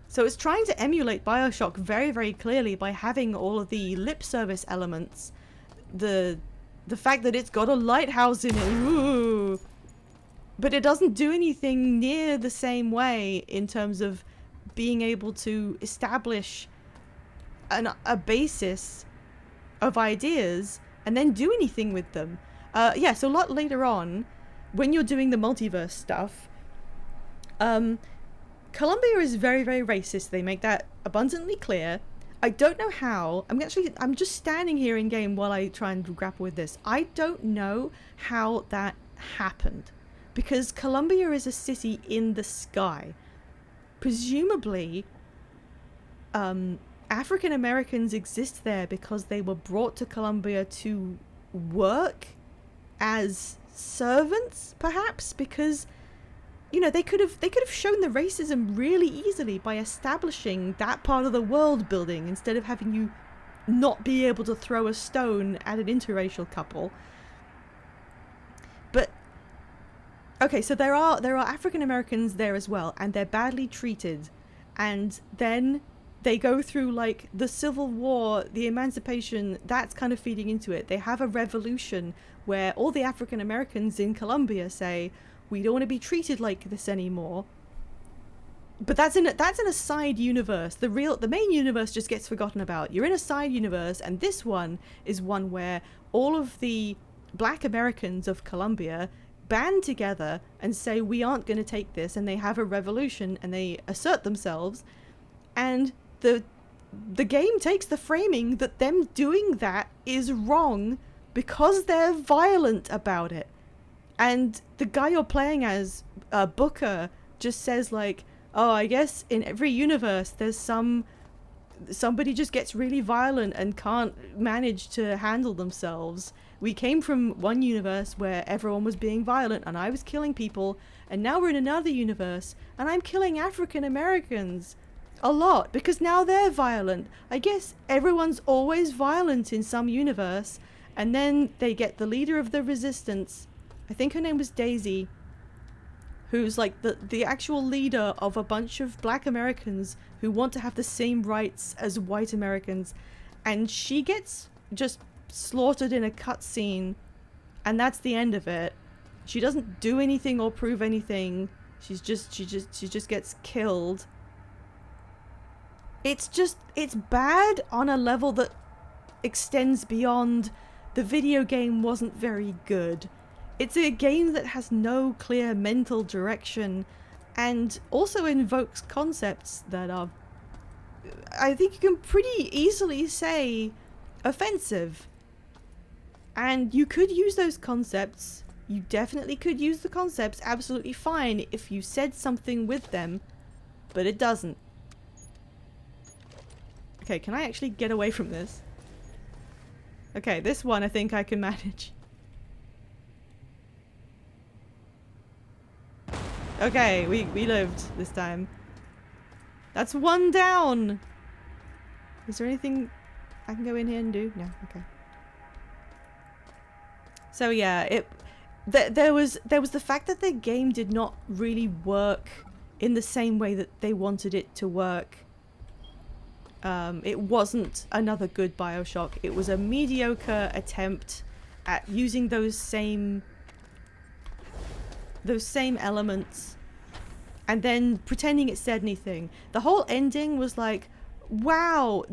So it's trying to emulate BioShock very, very clearly by having all of the lip service elements. The fact that it's got a lighthouse in it. Ooh. But it doesn't do anything near the same way in terms of being able to establish a basis of ideas and then do anything with them. Yeah, so a lot later on, when you're doing the multiverse stuff, Columbia is very, very racist. They make that abundantly clear. I don't know how. I'm just standing here in game while I try and grapple with this. I don't know how that happened, because Columbia is a city in the sky. Presumably, African Americans exist there because they were brought to Columbia to work as servants, perhaps, because, you know, they could have shown the racism really easily by establishing that part of the world building instead of having you not be able to throw a stone at an interracial couple. But okay, so there are African Americans there as well, and they're badly treated, and then they go through like the Civil War, the emancipation, that's kind of feeding into it. They have a revolution where all the African Americans in Columbia say, we don't want to be treated like this anymore. But that's in a side universe. The main universe just gets forgotten about. You're in a side universe, and this one is one where all of the Black Americans of Columbia band together and say, we aren't going to take this, and they have a revolution and they assert themselves, and the game takes the framing that them doing that is wrong because they're violent about it. And the guy you're playing as, Booker, just says like, oh, I guess in every universe there's somebody just gets really violent and can't manage to handle themselves. We came from one universe where everyone was being violent and I was killing people, and now we're in another universe and I'm killing African Americans a lot because now they're violent. I guess everyone's always violent in some universe, and then they get the leader of the resistance, I think her name was Daisy, who's like the actual leader of a bunch of Black Americans who want to have the same rights as white Americans, and she gets just slaughtered in a cutscene, and that's the end of it. She doesn't do anything or prove anything. She just gets killed. It's bad on a level that extends beyond the video game wasn't very good. It's a game that has no clear mental direction and also invokes concepts that are, I think you can pretty easily say, offensive. And you could use those concepts, you definitely could use the concepts absolutely fine if you said something with them, but it doesn't. Okay, can I actually get away from this? Okay, this one I think I can manage. Okay, we lived this time. That's one down! Is there anything I can go in here and do? No, okay. So yeah, there was the fact that the game did not really work in the same way that they wanted it to work. It wasn't another good BioShock. It was a mediocre attempt at using those same elements and then pretending it said anything. The whole ending was like, wow,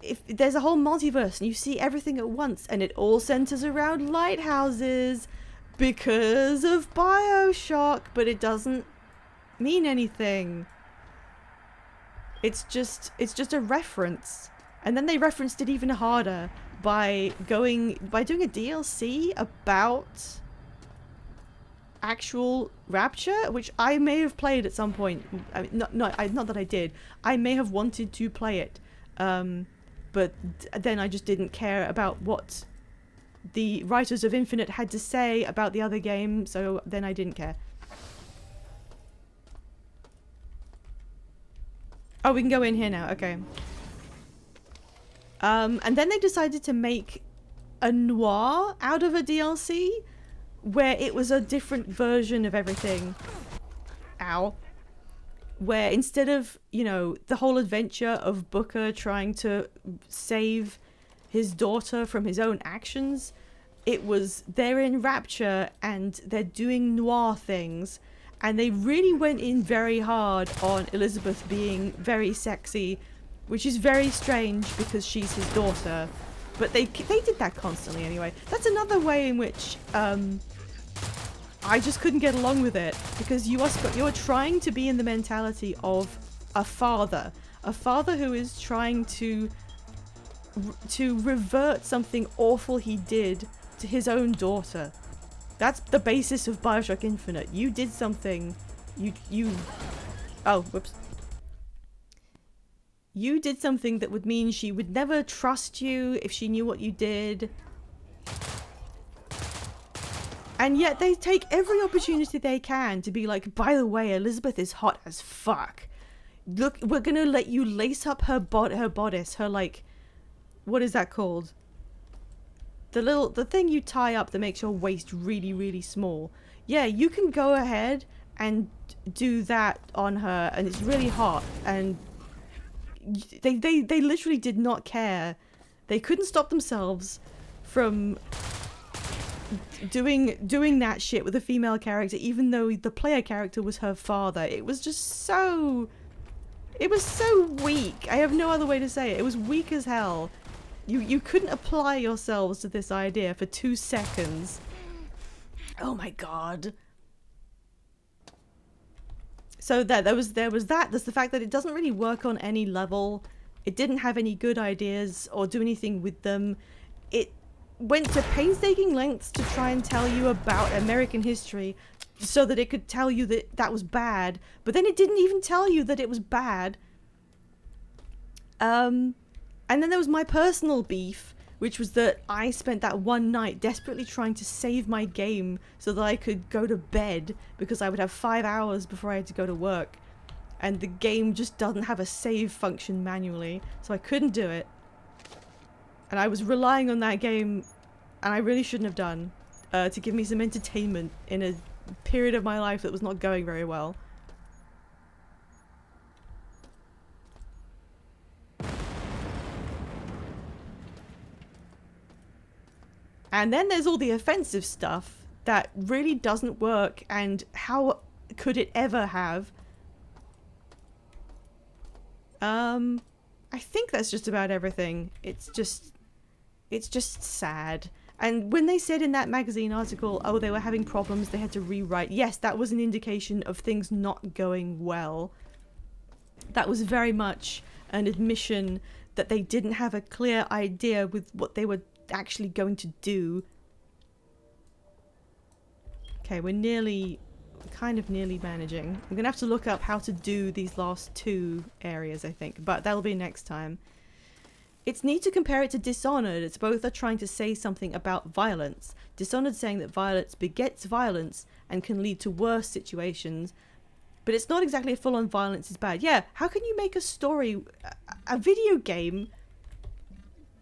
if there's a whole multiverse and you see everything at once and it all centers around lighthouses because of BioShock, but it doesn't mean anything. It's just a reference. And then they referenced it even harder by doing a DLC about actual Rapture, which I may have played at some point. I mean, not that I did. I may have wanted to play it. But then I just didn't care about what the writers of Infinite had to say about the other game, so then I didn't care. Oh, we can go in here now, okay. And then they decided to make a noir out of a DLC where it was a different version of everything. Ow. Where instead of, you know, the whole adventure of Booker trying to save his daughter from his own actions, it was they're in Rapture and they're doing noir things, and they really went in very hard on Elizabeth being very sexy, which is very strange because she's his daughter, but they did that constantly anyway. That's another way in which I just couldn't get along with it, because you're trying to be in the mentality of a father who is trying to revert something awful he did to his own daughter. That's the basis of BioShock Infinite. You did something, oh, whoops. You did something that would mean she would never trust you if she knew what you did. And yet they take every opportunity they can to be like, by the way, Elizabeth is hot as fuck. Look, we're gonna let you lace up her bodice, her like, what is that called? The thing you tie up that makes your waist really, really small. Yeah, you can go ahead and do that on her, and it's really hot. And they literally did not care. They couldn't stop themselves from doing that shit with a female character, even though the player character was her father. It was just so... It was so weak. I have no other way to say it. It was weak as hell. You couldn't apply yourselves to this idea for 2 seconds. Oh my god. So there was that. There's the fact that it doesn't really work on any level. It didn't have any good ideas or do anything with them. It went to painstaking lengths to try and tell you about American history so that it could tell you that that was bad, but then it didn't even tell you that it was bad. And then there was my personal beef, which was that I spent that one night desperately trying to save my game so that I could go to bed, because I would have 5 hours before I had to go to work, and the game just doesn't have a save function manually, so I couldn't do it. And I was relying on that game, and I really shouldn't have done, to give me some entertainment in a period of my life that was not going very well. And then there's all the offensive stuff that really doesn't work, and how could it ever have? I think that's just about everything. It's just sad. And when they said in that magazine article, oh, they were having problems, they had to rewrite, yes, that was an indication of things not going well. That was very much an admission that they didn't have a clear idea with what they were actually going to do. Okay, we're kind of nearly managing. I'm gonna have to look up how to do these last 2 areas, I think, but that'll be next time. It's neat to compare it to Dishonored, as both are trying to say something about violence. Dishonored saying that violence begets violence and can lead to worse situations, but it's not exactly a full-on violence is bad. Yeah, how can you make a story, a video game,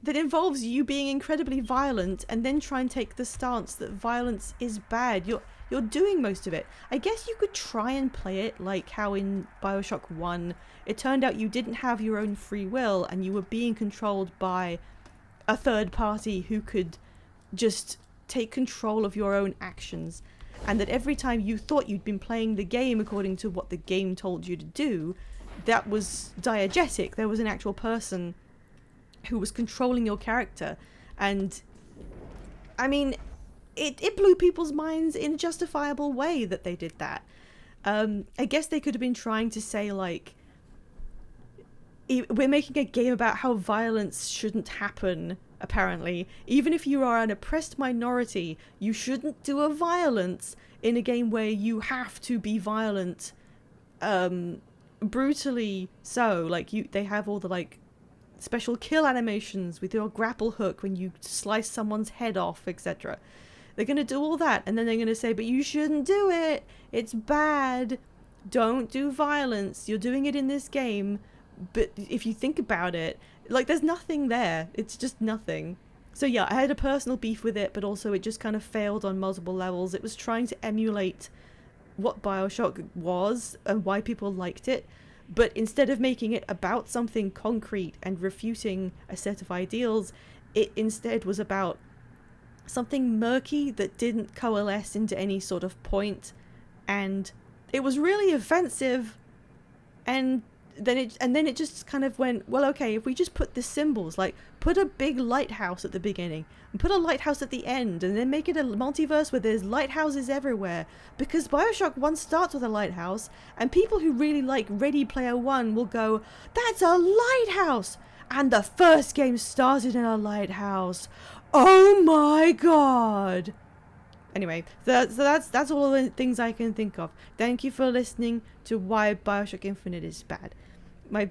that involves you being incredibly violent and then try and take the stance that violence is bad? You're doing most of it. I guess you could try and play it like how in BioShock 1 it turned out you didn't have your own free will and you were being controlled by a third party who could just take control of your own actions, and that every time you thought you'd been playing the game according to what the game told you to do, that was diegetic. There was an actual person who was controlling your character. And I mean, it blew people's minds in a justifiable way that they did that. I guess they could have been trying to say, like, we're making a game about how violence shouldn't happen, apparently. Even if you are an oppressed minority, you shouldn't do a violence in a game where you have to be violent, brutally so. Like, they have all the, like, special kill animations with your grapple hook when you slice someone's head off, etc. They're going to do all that, and then they're going to say, but you shouldn't do it. It's bad. Don't do violence. You're doing it in this game. But if you think about it, Like, there's nothing there. It's just nothing. So yeah, I had a personal beef with it, but also it just kind of failed on multiple levels. It was trying to emulate what BioShock was and why people liked it, but instead of making it about something concrete and refuting a set of ideals, it instead was about something murky that didn't coalesce into any sort of point, and it was really offensive. And then it just kind of went, well, okay, if we just put the symbols, like put a big lighthouse at the beginning and put a lighthouse at the end, and then make it a multiverse where there's lighthouses everywhere, because BioShock 1 starts with a lighthouse, and people who really like Ready Player One will go, that's a lighthouse, and the first game started in a lighthouse. Oh my god. Anyway, so that's all the things I can think of. Thank you for listening to why BioShock Infinite is bad. My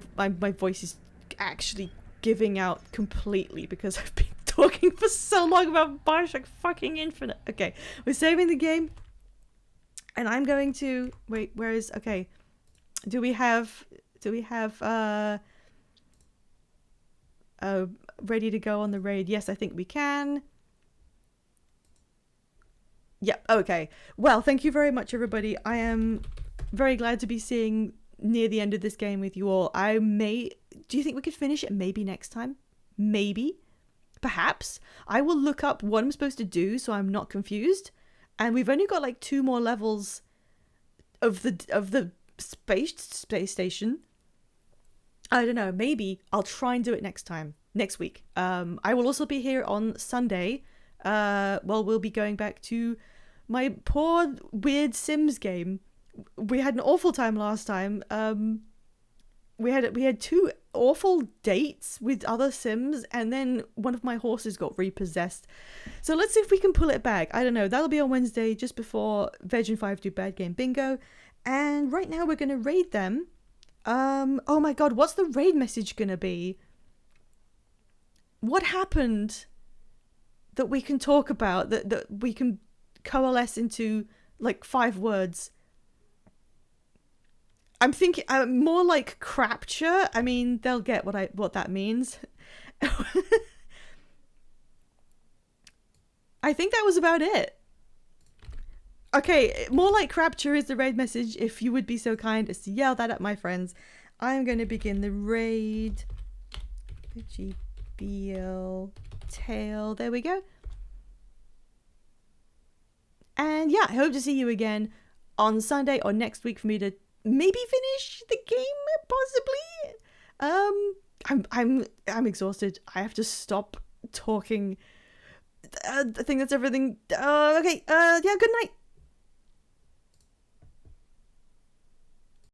voice is actually giving out completely because I've been talking for so long about BioShock fucking Infinite. Okay, we're saving the game, and I'm going to wait. Where is okay? Do we have ready to go on the raid? Yes, I think we can. Yep, okay. Well, thank you very much, everybody. I am very glad to be seeing near the end of this game with you all. Do you think we could finish it maybe next time? Maybe? Perhaps? I will look up what I'm supposed to do so I'm not confused. And we've only got like 2 more levels of the space station. I don't know, maybe I'll try and do it next week. I will also be here on Sunday. Well, we'll be going back to my poor weird Sims game. We had an awful time last time. We had 2 awful dates with other Sims, and then one of my horses got repossessed. So let's see if we can pull it back. I don't know. That'll be on Wednesday, just before Veg and 5 do Bad Game Bingo. And right now we're gonna raid them. Oh my god, what's the raid message gonna be? What happened that we can talk about, that we can coalesce into like 5 words? I'm thinking more like crapture. I mean, they'll get what that means. I think that was about it. Okay, more like crapture is the raid message. If you would be so kind as to yell that at my friends. I'm going to begin the raid. GBL tail. There we go. And yeah, I hope to see you again on Sunday or next week for me to maybe finish the game, possibly. I'm exhausted. I have to stop talking. I think that's everything. Okay. Yeah. Good night.